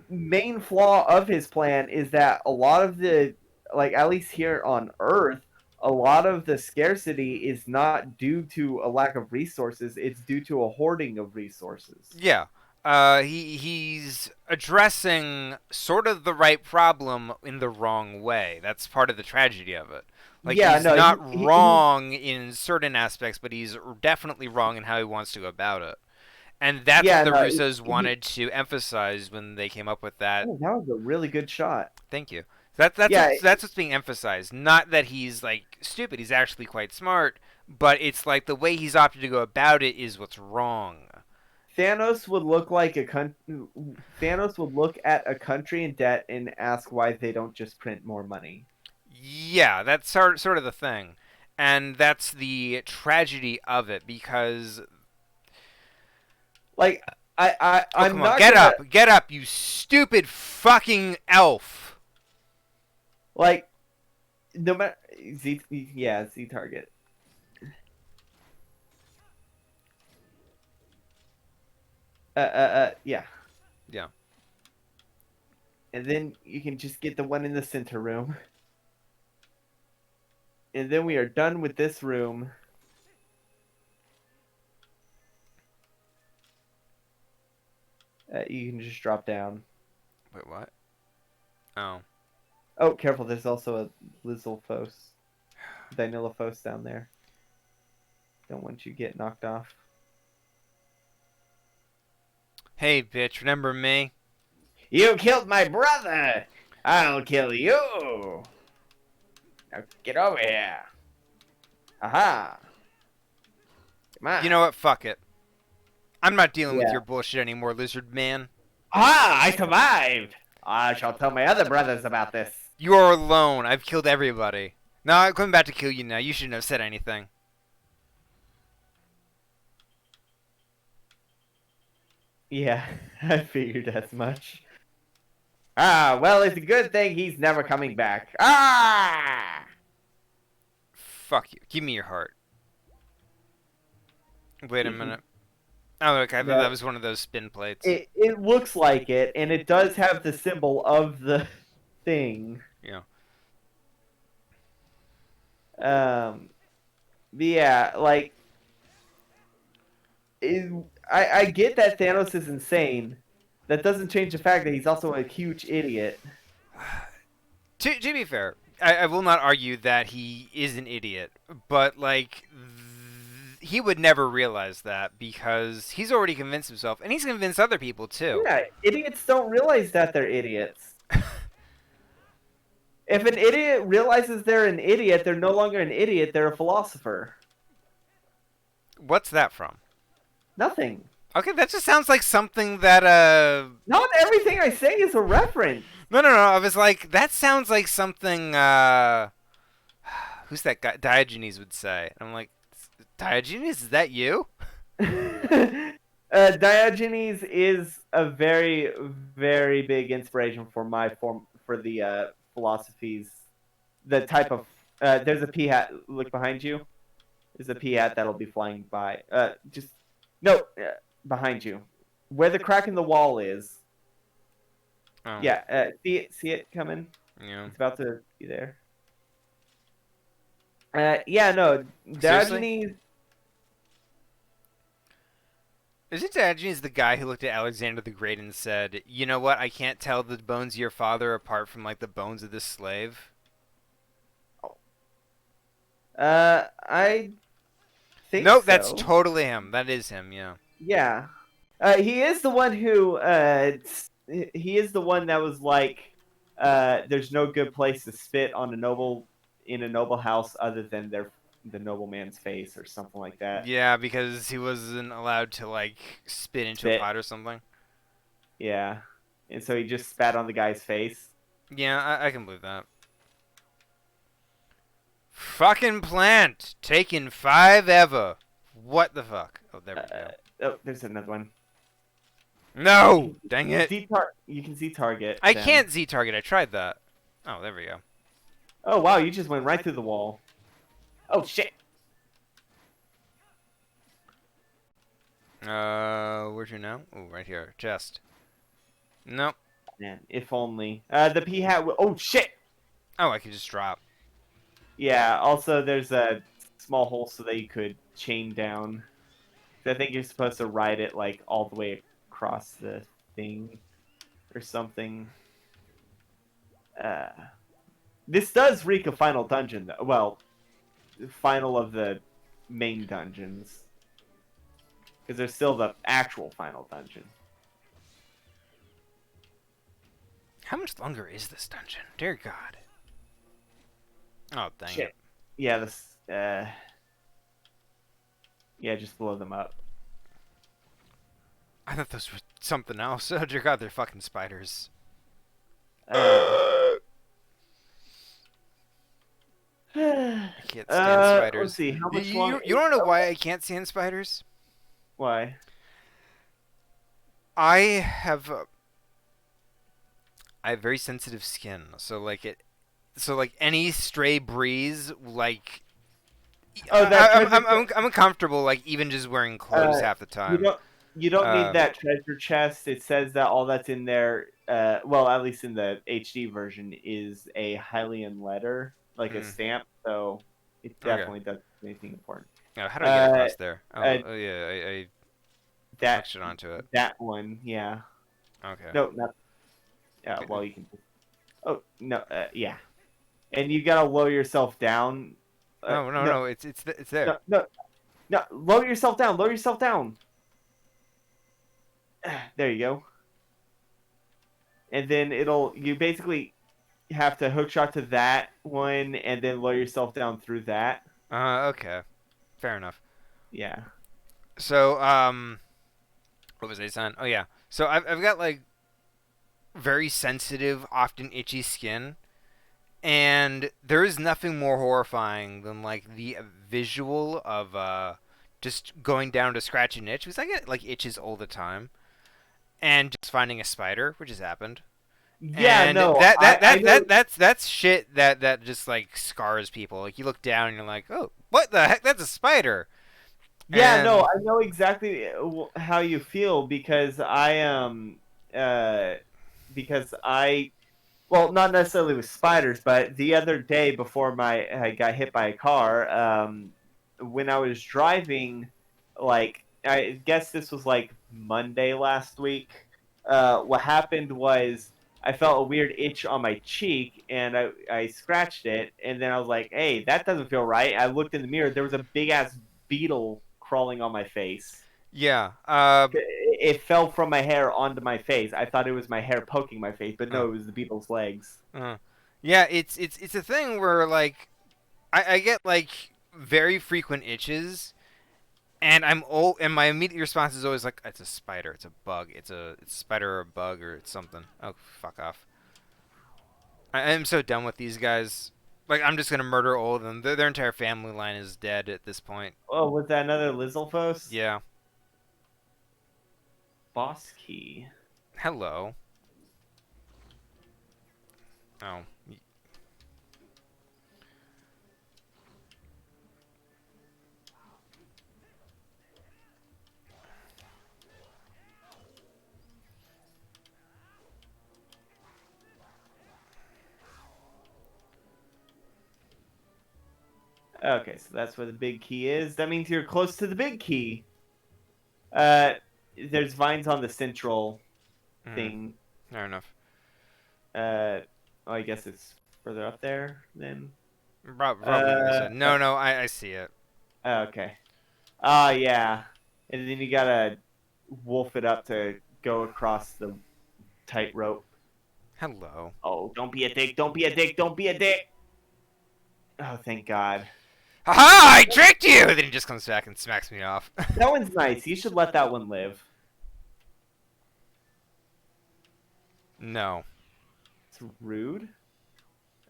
main flaw of his plan is that a lot of the, like, at least here on Earth, a lot of the scarcity is not due to a lack of resources, it's due to a hoarding of resources. Yeah. He's addressing sort of the right problem in the wrong way. That's part of the tragedy of it. Like, he's not wrong in certain aspects, but he's definitely wrong in how he wants to go about it. And that's what the Russos wanted to emphasize when they came up with that. Oh, that was a really good shot. Thank you. That's what's being emphasized. Not that he's like stupid. He's actually quite smart, but it's like the way he's opted to go about it is what's wrong. Thanos would look at a country in debt and ask why they don't just print more money. Yeah, that's sort of the thing. And that's the tragedy of it, because like I'm come not on, get gonna, up, get up, you stupid fucking elf. like, no matter Z target. Yeah. Yeah. And then you can just get the one in the center room. And then we are done with this room. You can just drop down. Wait, what? Oh. Oh, careful, there's also a Lizalfos. Dynilifos down there. Don't want you to get knocked off. Hey, bitch, remember me? You killed my brother! I'll kill you! Now get over here. Aha! Come on. You know what? Fuck it. I'm not dealing with Yeah. your bullshit anymore, lizard man. Ah, I survived! I shall tell my other brothers about this. You are alone. I've killed everybody. No, I'm coming back to kill you now. You shouldn't have said anything. Yeah, I figured as much. Ah, well, it's a good thing he's never coming back. Ah! Fuck you. Give me your heart. Wait a minute. Oh, okay. I thought that was one of those spin plates. It looks like it, and it does have the symbol of the thing. Yeah. Yeah, like, I get that Thanos is insane. That doesn't change the fact that he's also a huge idiot. To be fair, I will not argue that he is an idiot, but like he would never realize that because he's already convinced himself, and he's convinced other people too. Yeah, idiots don't realize that they're idiots. If an idiot realizes they're an idiot, they're no longer an idiot, they're a philosopher. What's that from? Nothing. Okay, that just sounds like something that Not everything I say is a reference. No. I was like, that sounds like something who's that guy Diogenes would say. And I'm like, Diogenes, is that you? Diogenes is a very, very big inspiration for for the philosophies. The type of there's a pea hat. Look behind you. There's a pea hat that'll be flying by. Behind you, where the crack in the wall is. Oh. Yeah, see it coming. Yeah. It's about to be there. Yeah, no, Diogenes. Isn't Diogenes the guy who looked at Alexander the Great and said, "You know what? I can't tell the bones of your father apart from like the bones of this slave"? I think Nope, so. that's totally him. That is him. Yeah. Yeah. He is the one who he is the one that was like there's no good place to spit on in a noble house other than the nobleman's face or something like that. Yeah, because he wasn't allowed to like spit into a Spit. pot or something. Yeah. And so he just spat on the guy's face. Yeah, I can believe that. Fucking plant taking 5 ever. What the fuck? Oh, there we go. Oh, there's another one. No! Dang it. You can see target. I then. can't Z target. I tried that. Oh, there we go. Oh wow, you just went right through the wall. Oh, shit. Where'd you now? Oh, right here. Chest. Nope. Man, if only. The pea hat. Oh shit. Oh, I could just drop. Yeah. Also, there's a small hole so that you could chain down. I think you're supposed to ride it like all the way across the thing, or something. This does reek of final dungeon, though. Well, final of the main dungeons, because there's still the actual final dungeon. How much longer is this dungeon? Dear God. Oh, dang Shit. it. Yeah, this. Yeah, just blow them up. I thought those were something else. Oh, dear God, they're fucking spiders. I can't stand spiders. Let's see, how much You longer? don't know why I can't stand spiders? Why? I have I have very sensitive skin, so like any stray breeze, like Oh, that treasure. I'm uncomfortable, like even just wearing clothes Uh, half the you time. don't you don't need Uh, that treasure chest. It says that all that's in there, well, at least in the HD version, is a Hylian letter, like a mm, stamp. So it okay. definitely doesn't do anything important. How do I get Uh, across there? uh, Oh yeah, I that hooked it onto it. that one, yeah. Okay. No, not. Well, you can. Oh no, yeah. And you gotta lower yourself down. No, no, No, no. It's there. no, no, no. Lower yourself down. Lower yourself down. There you go. And then you basically have to hook shot to that one and then lower yourself down through that. Okay. Fair enough. Yeah. So, what was I saying? Oh yeah. So I've got like very sensitive, often itchy skin, and there is nothing more horrifying than like the visual of just going down to scratch an itch, because I get like itches all the time, and just finding a spider, which has happened. Yeah, And no, I know. that's shit that just like scars people. Like you look down and you're like, oh, what the heck? That's a spider. Yeah, no, And I know exactly how you feel because uh because I well, not necessarily with spiders, but the other day before I got hit by a car, when I was driving, like I guess this was like Monday last week. What happened was I felt a weird itch on my cheek, and I scratched it, and then I was like, "Hey, that doesn't feel right." I looked in the mirror. There was a big ass beetle crawling on my face. yeah, It fell from my hair onto my face. I thought it was my hair poking my face, but uh, no, it was the beetle's legs. uh, yeah, it's a thing where like I get like very frequent itches, and and my immediate response is always like, it's a spider, it's a bug, it's a spider or a bug or it's something. Oh, fuck off. I am so done with these guys. Like I'm just gonna murder all of them. Their entire family line is dead at this point. Oh, was that another Lizalfos? Yeah. Boss key. Hello. Oh. Okay, so that's where the big key is. That means you're close to the big key. Uh, there's vines on the central thing. Fair enough. Uh, oh, I guess it's further up there then. Probably what I said. No, no, I see it. Okay. Ah, yeah. And then you gotta wolf it up to go across the tightrope. Hello. Oh, don't be a dick! Don't be a dick! Don't be a dick! Oh, thank God. Haha! I tricked you! Then he just comes back and smacks me off. That one's nice. You should let that one live. No. It's rude.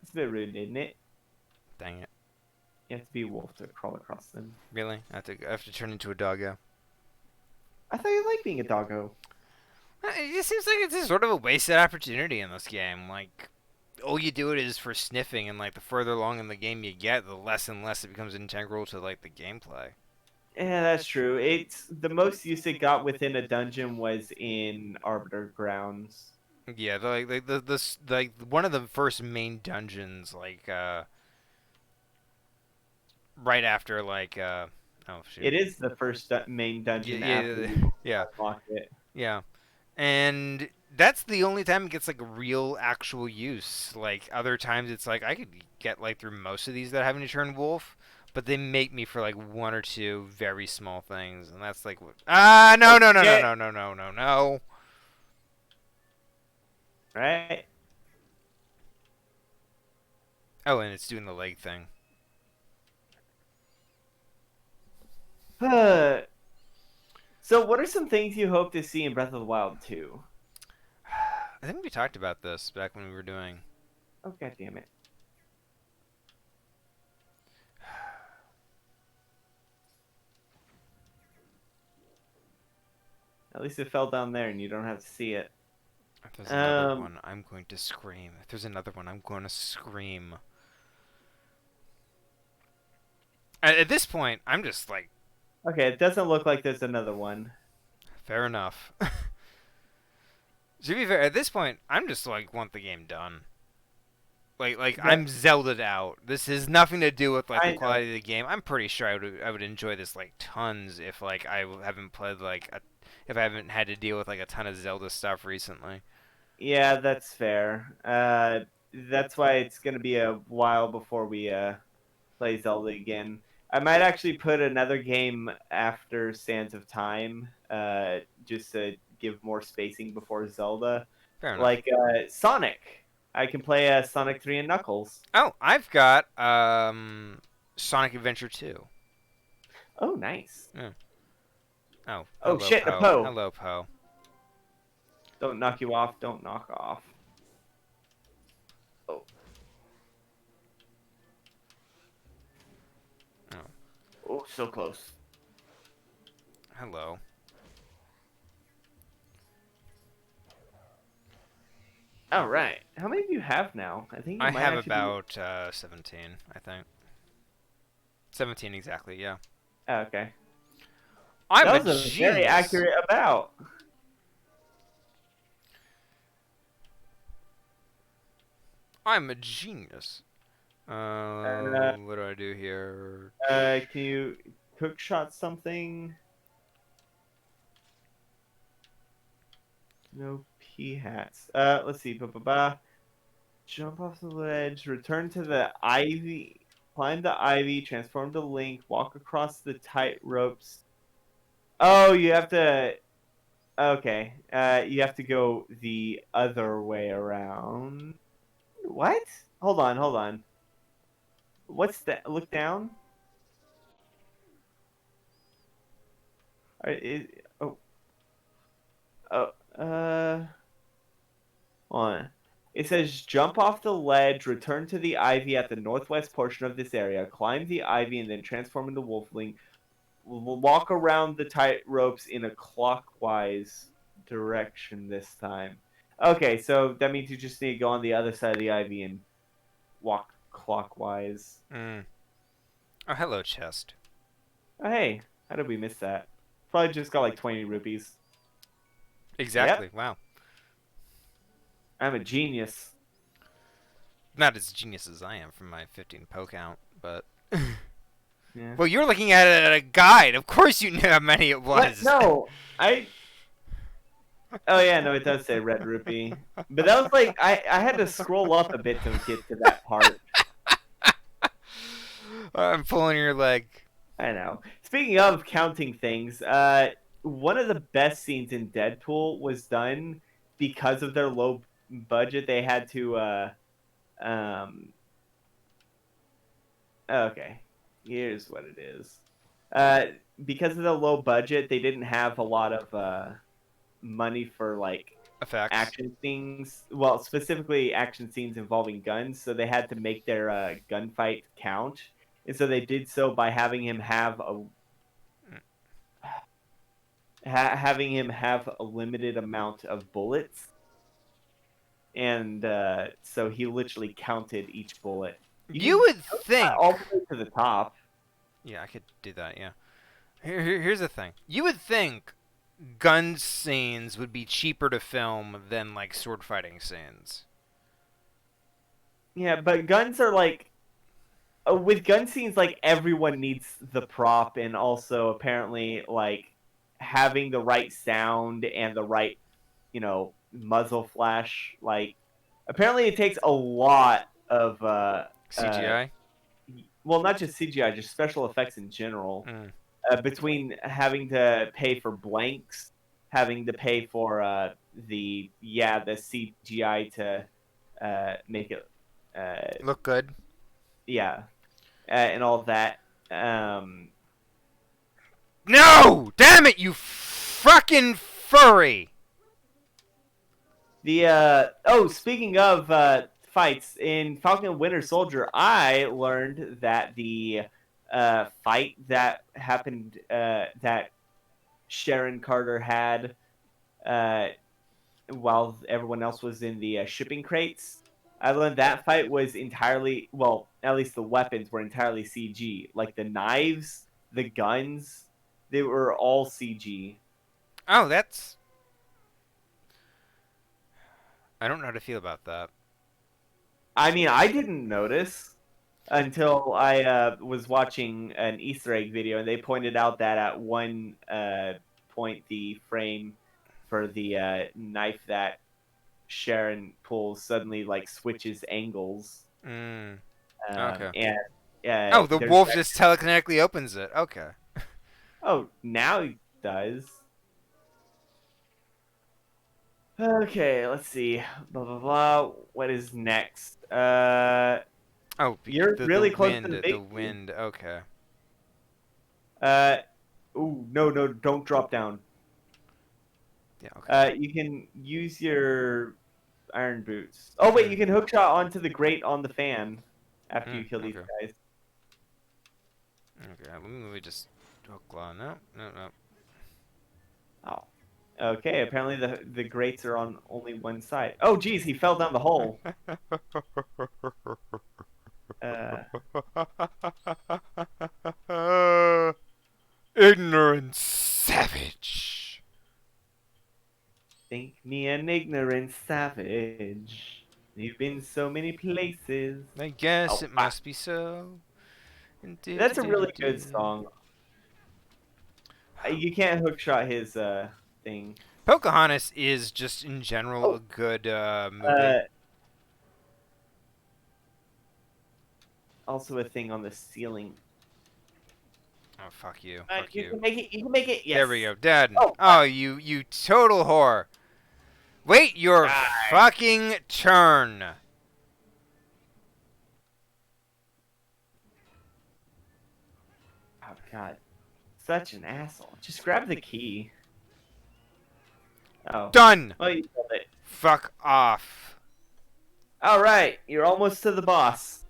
It's a bit rude, isn't it? Dang it. You have to be a wolf to crawl across them. Really? I have to turn into a doggo. I thought you liked being a doggo. It just seems like it's sort of a wasted opportunity in this game. Like, all you do it is for sniffing, and like the further along in the game you get, the less and less it becomes integral to like the gameplay. Yeah, that's true. It's the most use it got within a dungeon was in Arbiter Grounds. Yeah, like one of the first main dungeons, like right after oh shoot. It is the first main dungeon Yeah, after yeah, you yeah, unlock it. yeah. And that's the only time it gets like real actual use. Like other times it's like I could get like through most of these that having to turn wolf, but they make me for like one or two very small things, and that's like what no no no no no no no no no. Right? Oh, and it's doing the leg thing. So what are some things you hope to see in Breath of the Wild 2? I think we talked about this back when we were doing. Oh, God damn it. At least it fell down there, and you don't have to see it. If there's another one, I'm going to scream. If there's another one, I'm going to scream. At this point, I'm just like, Okay, it doesn't look like there's another one. fair enough. To be fair, at this point, I'm just like, want the game done. Like I'm Zelda'd out. This has nothing to do with like the quality of the game. I'm pretty sure I would enjoy this like tons if like I haven't played like if I haven't had to deal with like a ton of Zelda stuff recently. Yeah, that's fair. That's why it's gonna be a while before we play Zelda again. I might actually put another game after Sands of Time, just to give more spacing before Zelda. Fair enough. Like Sonic. I can play Sonic 3 and Knuckles. Oh, I've got Sonic Adventure 2. Oh, nice. Yeah. Oh. Oh, Hello, shit, Poe. a Poe. Hello, Poe. Don't knock you off. Don't knock off. Oh. Oh, so close. Hello. All right. How many do you have now? I think you I might have actually about 17, I think. 17 exactly, yeah. Oh, okay. I'm That a was a genius. very accurate about. I'm a genius. What do I do here? Can you hook shot something? No pea hats. Let's see. Jump off the ledge. Return to the ivy. Climb the ivy. Transform to Link. Walk across the tight ropes. Oh, you have to. Okay. You have to go the other way around. What? Hold on. What's that? Look down. Oh. Hold on. It says jump off the ledge, return to the ivy at the northwest portion of this area, climb the ivy, and then transform into Wolfling. Walk around the tight ropes in a clockwise direction this time. Okay, so that means you just need to go on the other side of the ivy and walk clockwise. Oh, hello, chest. Oh, hey, how did we miss that? Probably just got like 20 rupees. Exactly, wow. I'm a genius. Not as genius as I am from my 15 Poe count, but... Yeah. Well, you're looking at it at a guide. Of course you knew how many it was. What? No, Oh yeah, no, it does say red rupee. But that was like I had to scroll up a bit to get to that part. I'm pulling your leg. I know. Speaking of counting things, one of the best scenes in Deadpool was done because of their low budget. They had to okay. Here's what it is. Because of the low budget, they didn't have a lot of money for like Effects. action scenes. Well, specifically action scenes involving guns, so they had to make their gunfight count, and so they did so by having him have a limited amount of bullets, and so he literally counted each bullet. You would think... All the way to the top. Yeah, I could do that, yeah. Here's the thing. You would think gun scenes would be cheaper to film than, like, sword fighting scenes. Yeah, but guns are like... with gun scenes, like, everyone needs the prop, and also, apparently, like, having the right sound and the right, muzzle flash. Like, apparently it takes a lot of... CGI? Well, not just CGI, just special effects in general. Between having to pay for blanks, having to pay for the CGI to make it Look good. Yeah, and all of that. No! Damn it, you fucking furry! Speaking of fights in Falcon and Winter Soldier, I learned that the fight that happened that Sharon Carter had while everyone else was in the shipping crates. I learned that fight was entirely, well, at least the weapons were entirely CG. Like the knives, the guns, they were all CG. Oh, that's... I don't know how to feel about that. I mean, I didn't notice until I was watching an Easter egg video, and they pointed out that at one point the frame for the knife that Sharon pulls suddenly like switches angles. Mm. Okay. And Oh, the there's wolf just telekinetically opens it. Okay. oh, now he does. Okay, let's see. Blah blah blah. What is next? Oh, You're really close wind, to the the big wind. Okay. Ooh, no, don't drop down. Yeah. Okay. You can use your iron boots. Oh wait, you can hookshot onto the grate on the fan after you kill these okay. guys. Okay. Let me just hook claw. No. Oh. Okay, apparently the grates are on only one side. Oh geez, he fell down the hole. Ignorant savage. Think me an ignorant savage. You've been so many places. I guess Oh, it must be so. That's a really good song. You can't hookshot his thing. Pocahontas is just in general a good movie. Also a thing on the ceiling. Oh, fuck you. You can make it. You can make it. Yes. There we go. Dad. Oh, Oh, you total whore. Wait your fucking turn. Oh god, such an asshole. Just grab the key. Oh. Done. Oh, you killed it. Fuck off. All right, you're almost to the boss.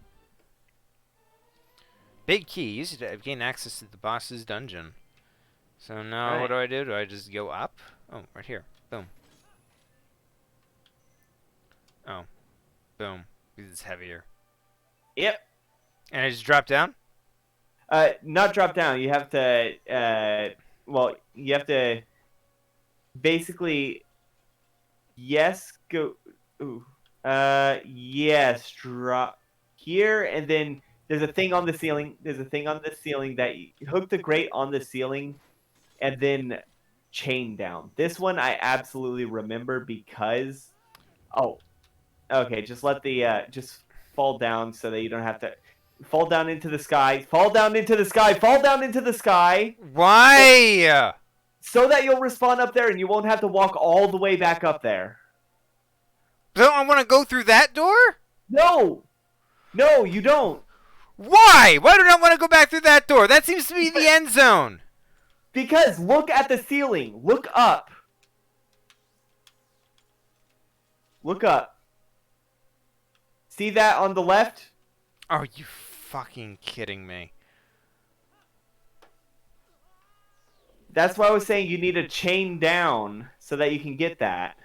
Big key. Use it to gain access to the boss's dungeon. So now what do? Do I just go up? Oh, right here. Boom. Oh. Boom. Because it's heavier. Yep. And I just drop down? Not drop down. You have to, well, you have to basically, yes, go, ooh, yes, drop here, and then there's a thing on the ceiling. There's a thing on the ceiling that you hook the grate on the ceiling, and then chain down. This one I absolutely remember because, oh, okay, just let the, just fall down so that you don't have to. Fall down into the sky. Fall down into the sky. Fall down into the sky. Why? So that you'll respawn up there and you won't have to walk all the way back up there. Don't I want to go through that door? No! No, you don't. Why? Why do I not want to go back through that door? That seems to be the end zone. Because look at the ceiling. Look up. Look up. See that on the left? Are you fucking kidding me? That's why I was saying you need to chain down so that you can get that.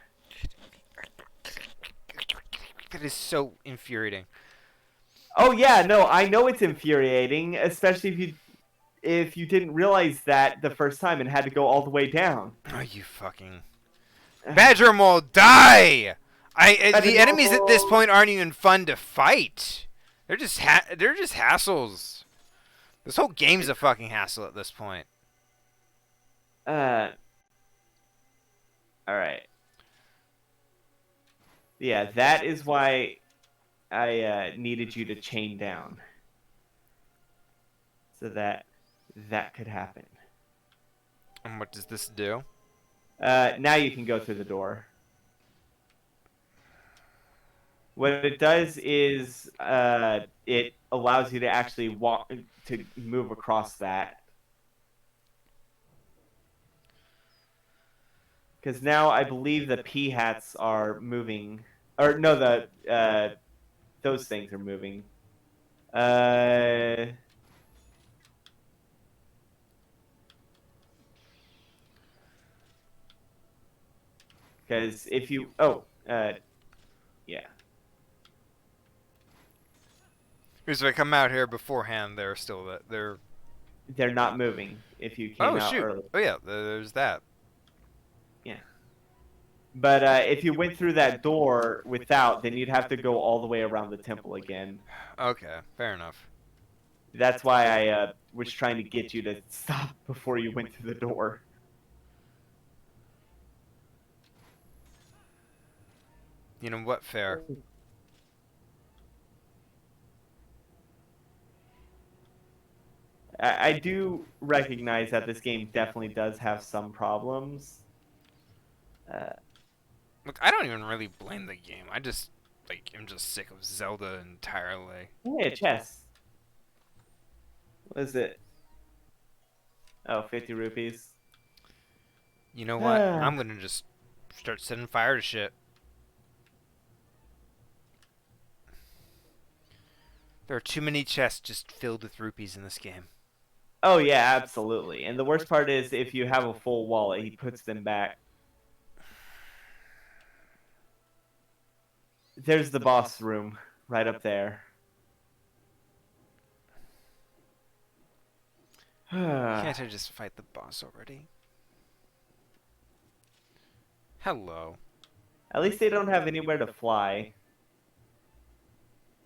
That is so infuriating. Oh yeah, no, I know it's infuriating, especially if you didn't realize that the first time and had to go all the way down. Are you fucking... Badger Mole, die! The enemies at this point aren't even fun to fight. They're just hassles. This whole game's a fucking hassle at this point. Alright. Yeah, that is why I needed you to chain down. So that could happen. And what does this do? Now you can go through the door. What it does is it allows you to actually move across that. Because now I believe the pea hats are moving, or no, those things are moving. Because if you yeah. Because if I come out here beforehand, they're still they're. They're not moving if you came Oh out shoot! early. Oh yeah, there's that. But if you went through that door without, then you'd have to go all the way around the temple again. Okay, fair enough. That's why I was trying to get you to stop before you went through the door. You know what? Fair. I do recognize that this game definitely does have some problems. Look, I don't even really blame the game. I just I'm just sick of Zelda entirely. Hey, a chest. What is it? Oh, 50 rupees. You know what? I'm gonna just start setting fire to shit. There are too many chests just filled with rupees in this game. Oh yeah, absolutely. And the worst part is if you have a full wallet, he puts them back. There's the boss room right up there. Can't I just fight the boss already? Hello. At least they don't have anywhere to fly.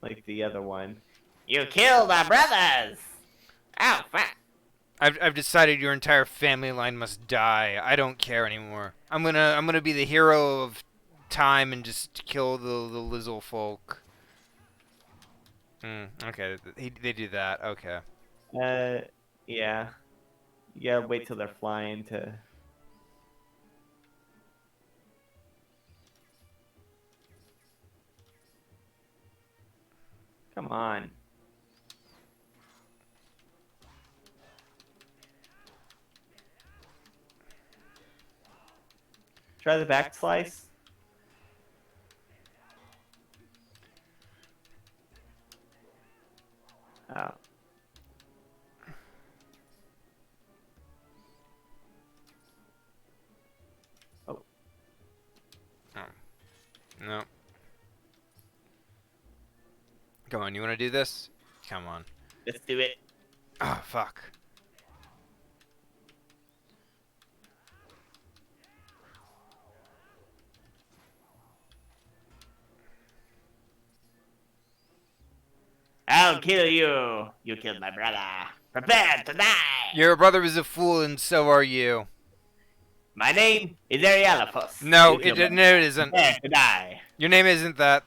Like the other one. You killed our brothers! Oh, fuck. I've decided your entire family line must die. I don't care anymore. I'm gonna be the hero of time and just kill the Lizzle folk. Okay, they do that. Okay. Yeah. You gotta wait till they're flying to... Come on. Try the back slice. Oh. Oh. No. Come on, you wanna do this? Come on. Let's do it. Oh, fuck. I'll kill you. You killed my brother. Prepare to die. Your brother is a fool, and so are you. My name is Arialafos. No, You killed it my- isn't. Prepare to die. Your name isn't that.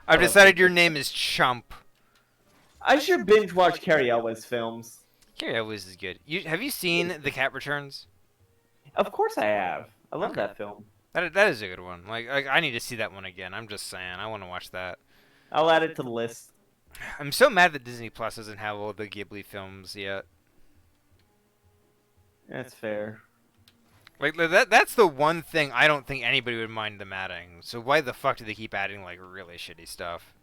I've decided your name is Chump. I should binge watch Carrie Elwes films. Carrie Elwes is good. Have you seen The Cat Returns? Of course I have. I love that film. That is a good one. Like I need to see that one again. I'm just saying. I want to watch that. I'll add it to the list. I'm so mad that Disney Plus doesn't have all the Ghibli films yet. That's fair. Like that's the one thing I don't think anybody would mind them adding. So why the fuck do they keep adding like really shitty stuff?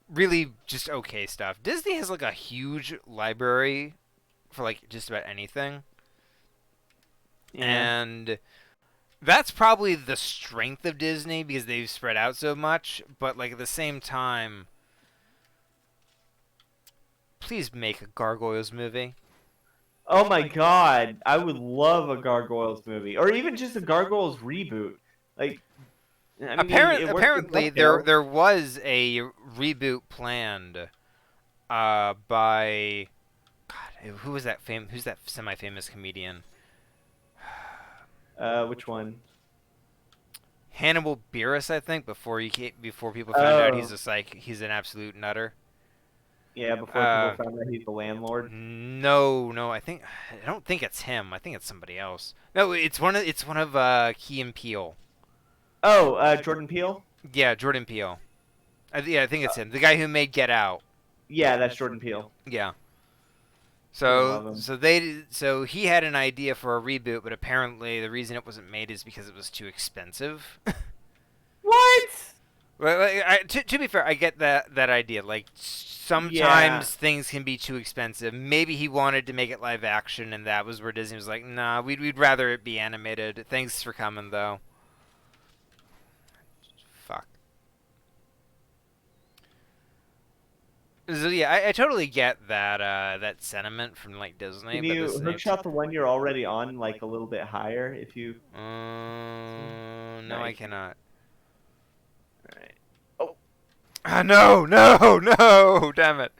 Really just okay stuff. Disney has like a huge library for like just about anything. Yeah. And that's probably the strength of Disney because they've spread out so much, but like at the same time, please make a Gargoyles movie. Oh my god, I would love a Gargoyles movie, or even just a Gargoyles reboot. Like, I mean, Apparently, it worked with there was a reboot planned by God, who's that semi-famous comedian? Which one? Hannibal Buress, I think. Before people found out Oh. he's an absolute nutter. Yeah, before people found out he's the landlord. No, I don't think it's him. I think it's somebody else. No, it's one of Key and Peele. Oh, Jordan Peele? Yeah, Jordan Peele. I think it's him. The guy who made Get Out. Yeah, that's Jordan Peele. Yeah. love him. So he had an idea for a reboot, but apparently the reason it wasn't made is because it was too expensive. What? To be fair, I get that idea. Like sometimes Yeah. things can be too expensive. Maybe he wanted to make it live action, and that was where Disney was like, "Nah, we'd rather it be animated." Thanks for coming, though. Fuck. So yeah, I totally get that that sentiment from like Disney, Can but you this hookshot the one you're already on like a little bit higher if you? No, I Nice. cannot. All right. Oh. Ah, no, no, no! Damn it.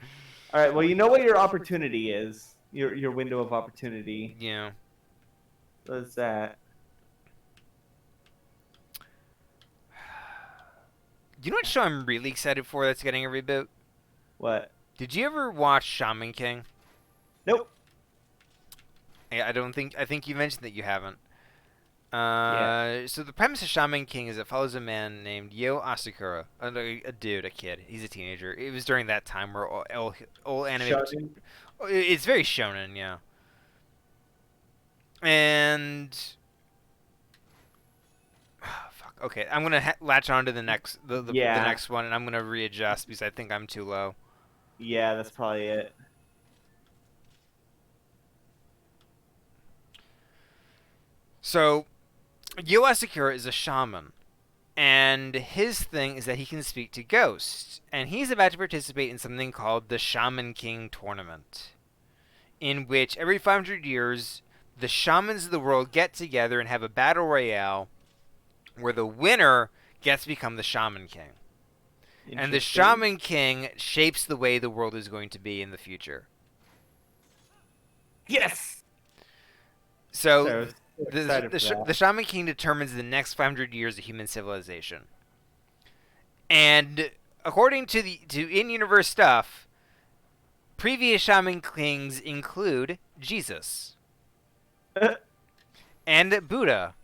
All right. Well, you know what your opportunity is. Your window of opportunity. Yeah. What's that? You know what show I'm really excited for that's getting a reboot? What? Did you ever watch Shaman King? Nope. Yeah, I think you mentioned that you haven't. Yeah. So the premise of Shaman King is it follows a man named Yo Asakura, a dude, a kid. He's a teenager. It was during that time where all anime. Shonen? It's very shonen, yeah. And fuck. Okay, I'm gonna latch on to the next the Yeah. next one, and I'm gonna readjust because I think I'm too low. Yeah, that's probably it. So, Yo Asakura is a shaman, and his thing is that he can speak to ghosts, and he's about to participate in something called the Shaman King Tournament, in which every 500 years, the shamans of the world get together and have a battle royale where the winner gets to become the Shaman King. And the Interesting. Shaman King shapes the way the world is going to be in the future. Yes. So, So, excited for that. the Shaman King determines the next 500 years of human civilization. And according to in-universe stuff, previous Shaman Kings include Jesus and Buddha.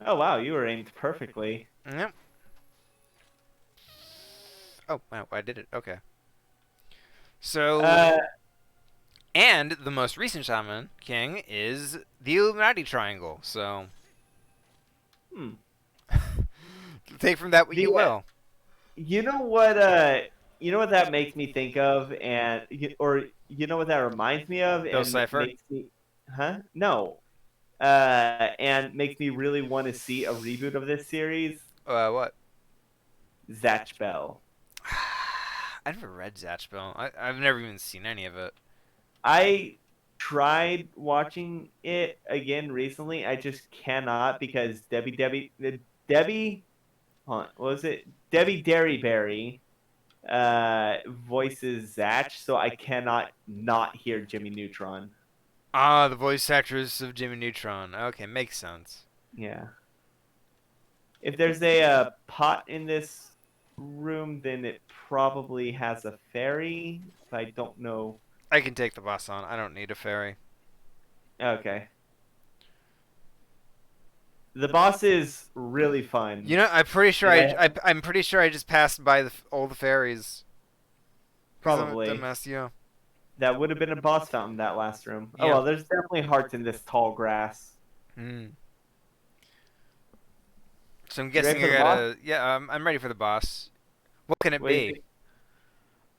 Oh wow, you were aimed perfectly. Yep. Oh, wow, I did it. Okay. So, and the most recent Shaman King is the Illuminati Triangle. So, take from that what you will. You know what? You know what that makes me think of, or you know what that reminds me of, Bill and Cipher? makes me, huh? No. And makes me really want to see a reboot of this series. What? Zatch Bell. I never read Zatch Bell. I've never even seen any of it. I tried watching it again recently. I just cannot because Debbie, hold on, what was it? Debbie Derryberry voices Zatch, so I cannot not hear Jimmy Neutron. Ah, the voice actress of Jimmy Neutron. Okay, makes sense. Yeah. If there's a pot in this room, then it probably has a fairy. I don't know. I can take the boss on. I don't need a fairy. Okay. The boss is really fun. You know, I'm pretty sure Yeah. I'm pretty sure I just passed by all the fairies. 'Cause I'm a Probably. dumbass, yeah. That would have been a boss fountain, that last room. Oh, Yeah. well, there's definitely hearts in this tall grass. Hmm. So I'm You ready guessing for I the gotta. Yeah, I'm ready for the boss. What can it What do you be? think?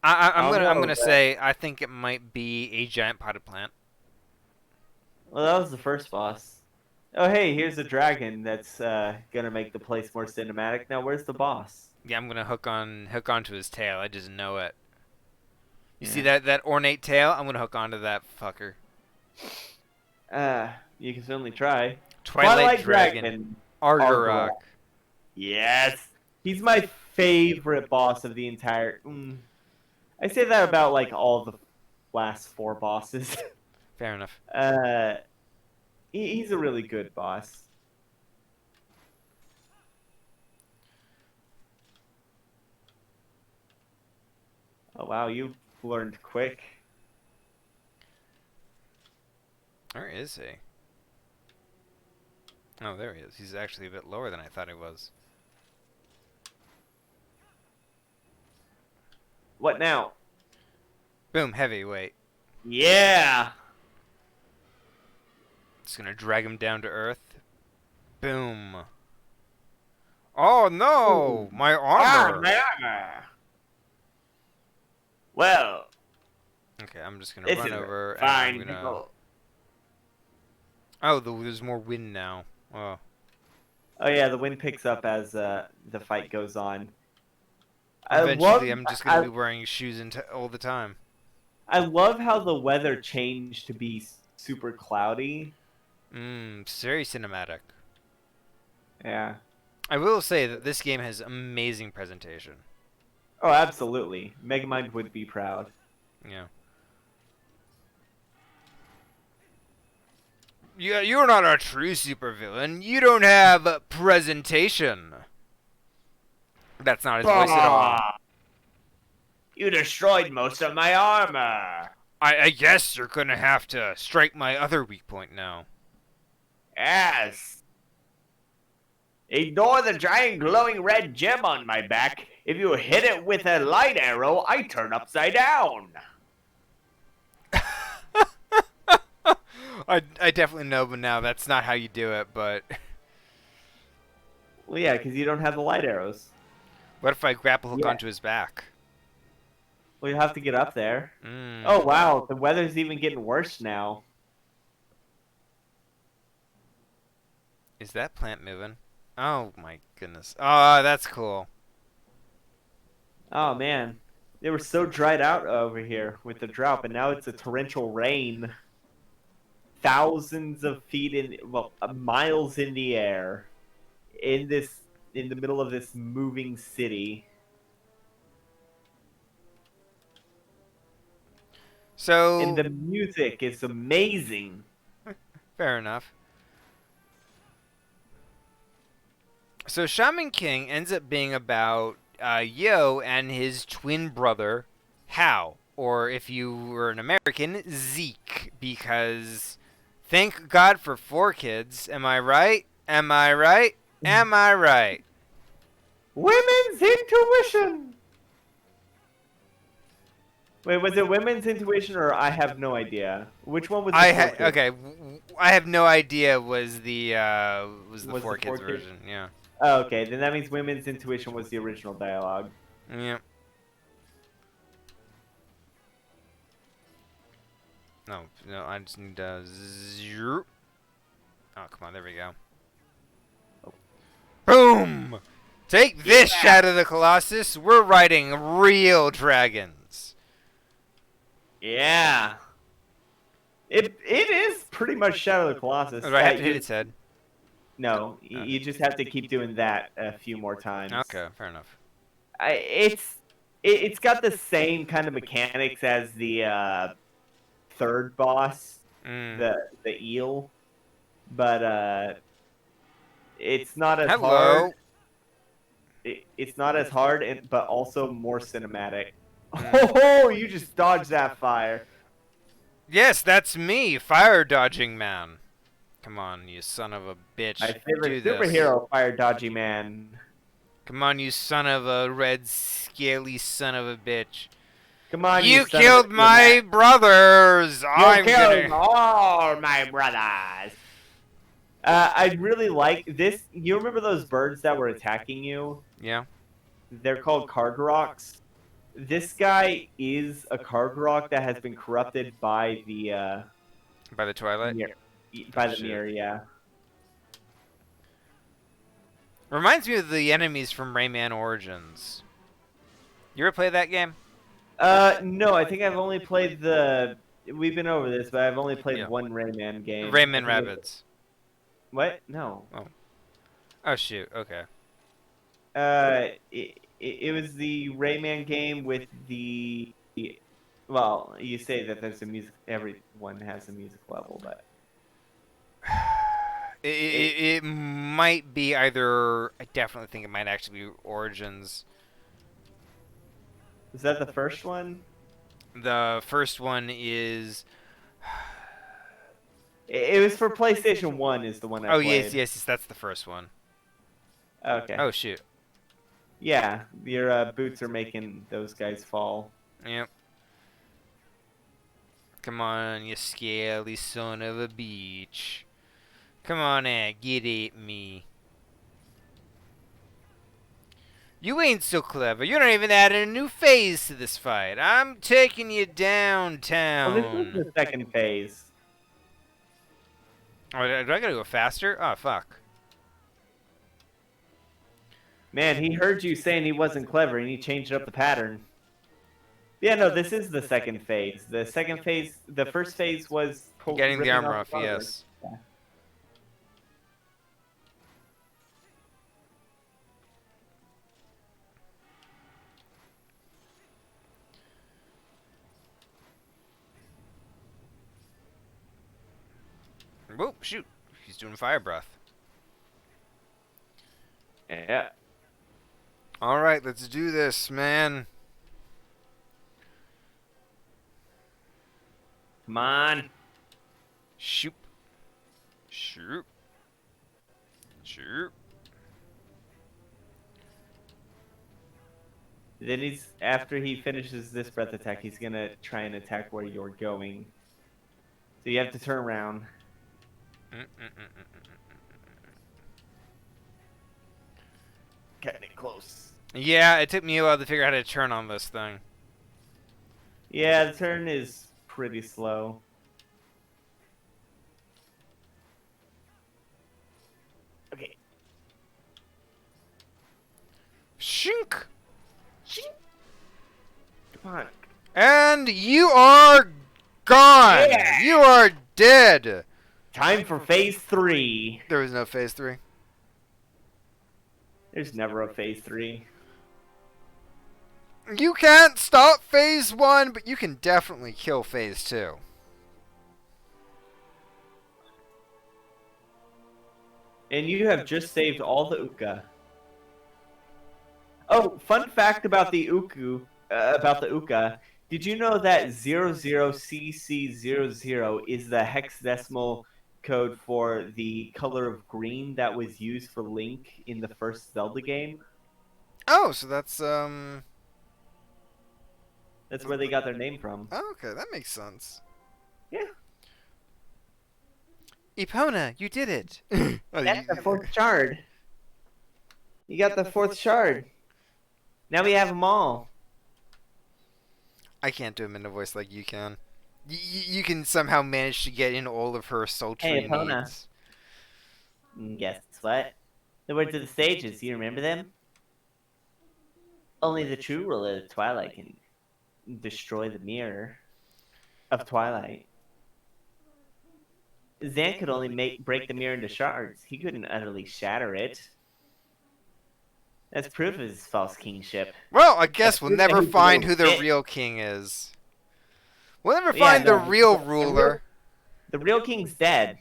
I'm I'll I'm know, gonna but- say I think it might be a giant potted plant. Well, that was the first boss. Oh, hey, here's a dragon that's gonna make the place more cinematic. Now, where's the boss? Yeah, I'm gonna hook onto his tail. I just know it. You see Yeah. that ornate tail? I'm gonna hook onto that fucker. You can certainly try. Twilight Dragon. Argarok. Yes. He's my favorite boss of the entire. I say that about like all the last 4 bosses. Fair enough. He's a really good boss. Oh wow, you learned quick. Where is he? Oh, there he is. He's actually a bit lower than I thought he was. What now? Boom, heavyweight. Yeah. Just gonna drag him down to earth. Boom. Oh no, my armor. My armor. Well, Okay, I'm just gonna this run is over and fine. I'm gonna. People. Oh, there's more wind now. Oh. Oh yeah, the wind picks up as the fight goes on. Eventually, I'm just gonna I, be wearing shoes all the time. I love how the weather changed to be super cloudy. It's very cinematic. Yeah. I will say that this game has amazing presentation. Oh, absolutely. Megamind would be proud. Yeah. You're not a true supervillain. You don't have presentation. That's not his voice at all. Bah! You destroyed most of my armor. I guess you're gonna have to strike my other weak point now. Yes. Ignore the giant glowing red gem on my back. If you hit it with a light arrow, I turn upside down. I definitely know, but now that's not how you do it. But Well, yeah, because you don't have the light arrows. what if I grapple hook Yeah. onto his back? Well, you have to get up there. Mm. Oh wow, the weather's even getting worse now. Is that plant moving? Oh my goodness. Oh, that's cool. Oh man, they were so dried out over here with the drought, but now it's a torrential rain. Thousands of feet miles in the air, in the middle of this moving city. So And the music is amazing. fair enough. So Shaman King ends up being about Yo and his twin brother, Hao, or if you were an American, Zeke, because thank God for 4 kids. Am I right? Am I right? Am I right? Women's intuition. Wait, was it women's intuition or I have no idea? Which one was the four kids? Okay. I have no idea. Was the Was 4 the kids 4 kids? version? Yeah. Oh, okay, then that means women's intuition was the original dialogue. Yeah. No, I just need zero. Oh, come on, there we go. Boom! Take this, Shadow of the Colossus. We're riding real dragons. Yeah. It is pretty much Shadow of the Colossus. Do I have to hit its head? No, you just have to keep doing that a few more times. Okay, fair enough. It's got the same kind of mechanics as the third boss, the eel, but it's not as hard. It's not as hard, but also more cinematic. Oh, you just dodged that fire. Yes, that's me, fire dodging man. Come on, you son of a bitch. My favorite Do this. superhero, fire dodging man. Come on, you son of a red, scaly son of a bitch. Come on, You son killed of a my brothers! You killed all my brothers. I really like this. You remember those birds that were attacking you? Yeah. They're called Kargaroks. This guy is a Kargarok that has been corrupted by the By the Twilight? mirror. By the Shit. mirror, yeah. Reminds me of the enemies from Rayman Origins. You ever play that game? No, I think I've only played the. We've been over this, but I've only played one Rayman game. Rayman Rabbids. What? No. Oh shoot, okay. It was the Rayman game with the. Well, you say that there's a music. Everyone has a music level, but. It might be either. I definitely think it might actually be Origins. Is that the first one? The first one is. It was for PlayStation 1 is the one I Oh played. yes, that's the first one. Okay. Oh shoot. Yeah, your boots are making those guys fall. Yep. Come on, you scaly son of a bitch. Come on, get at me. You ain't so clever. You don't even add a new phase to this fight. I'm taking you downtown. Well, this is the second phase. Oh, do I gotta go faster? Oh, fuck. Man, he heard you saying he wasn't clever, and he changed up the pattern. Yeah, no, this is the second phase. The second phase, the first phase was Getting the ripping armor off, the armor. yes. Yeah. Whoa, shoot. He's doing fire breath. Yeah. Alright, let's do this, man. Come on. Shoop. Shoop. Shoop. Then he's after he finishes this breath attack, he's gonna try and attack where you're going. So you have to turn around. Getting close. Yeah, it took me a while to figure out how to turn on this thing. Yeah, the turn is pretty slow. Okay. Shink! Come on. And you are gone! Yeah. You are dead! Time for phase 3. There was no phase 3. There's never a phase 3. You can't stop phase 1, but you can definitely kill phase 2. And you have just saved all the Uka. Oh, fun fact about the Uka. Did you know that 00CC00 is the hexadecimal code for the color of green that was used for Link in the first Zelda game? Oh, so that's, That's where they got their name from. Oh, okay, that makes sense. Yeah. Epona, you did it! That's the fourth shard. You got the fourth shard. Now we have them all. I can't do him in a voice like you can. You can somehow manage to get in all of her sultry Hey, Epona. needs. Guess what? The words of the stages, you remember them? Only the true ruler of Twilight can destroy the mirror of Twilight. Zan could only break the mirror into shards. He couldn't utterly shatter it. That's proof of his false kingship. Well, I guess we'll That's never who's the find little who the bit. real king is. We'll never Yeah, find the no, real the ruler. The real king's dead.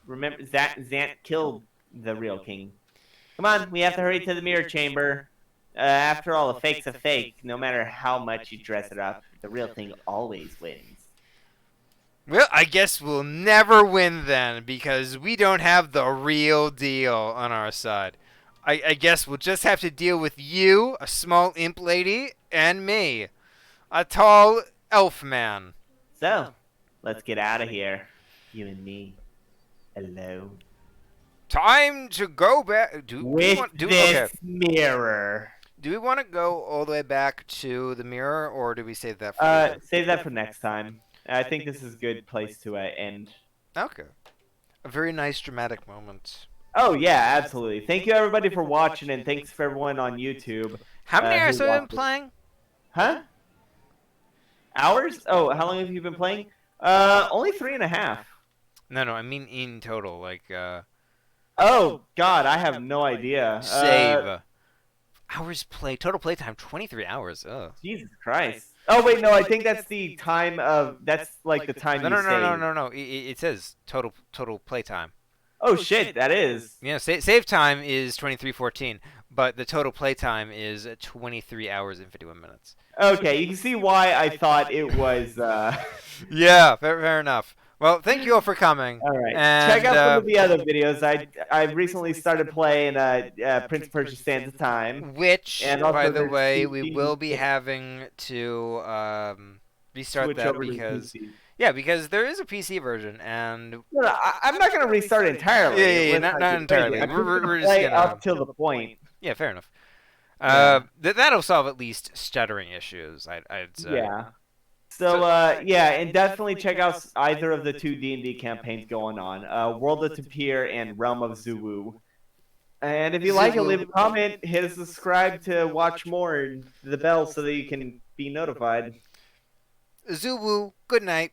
Remember, Zant killed the real king. Come on, we have to hurry to the mirror chamber. After all, a fake's a fake. No matter how much you dress it up, the real thing always wins. Well, I guess we'll never win then, because we don't have the real deal on our side. I guess we'll just have to deal with you, a small imp lady, and me, a tall elf man. So, let's get out of here. You and me. Alone. Time to go back. Do we With want, this mirror. Do we want to go all the way back to the mirror, or do we save that for later? Save that for next time. I think this is a good place to end. Okay. A very nice dramatic moment. Oh, yeah, absolutely. Thank you, everybody, for watching, and thanks for everyone on YouTube. How many who hours have you been watched it. playing? Huh? Hours? Oh, how long have you been playing? Only 3.5. No, I mean in total, like, Oh, God, I have no idea. save. Hours play, total playtime, 23 hours. Oh. Jesus Christ. Oh, wait, no, I think that's the time of, that's like the time you save. No. It says total playtime. Oh, shit, that is. Yeah, save time is 23:14, but the total playtime is 23 hours and 51 minutes. Okay, you can see why I thought it was, Yeah, fair enough. Well, thank you all for coming. All right. And, check out some of the other videos. I recently started playing Prince of Persia: Sands of Time. Which, And also by the there's way, two we games will be that- having to restart Switch that over to because PC. because there is a PC version and No, I'm not gonna restart entirely. Yeah, Let's not get crazy. entirely. I'm We're gonna just play gonna- up till the point. yeah, fair enough. Yeah. That'll solve at least stuttering issues. I'd say. Yeah. So, yeah, and definitely check out either of the two D&D campaigns going on, World of Tapir and Realm of Zulu. And if you like it, leave a comment, hit a subscribe to watch more, and the bell so that you can be notified. Zulu, good night.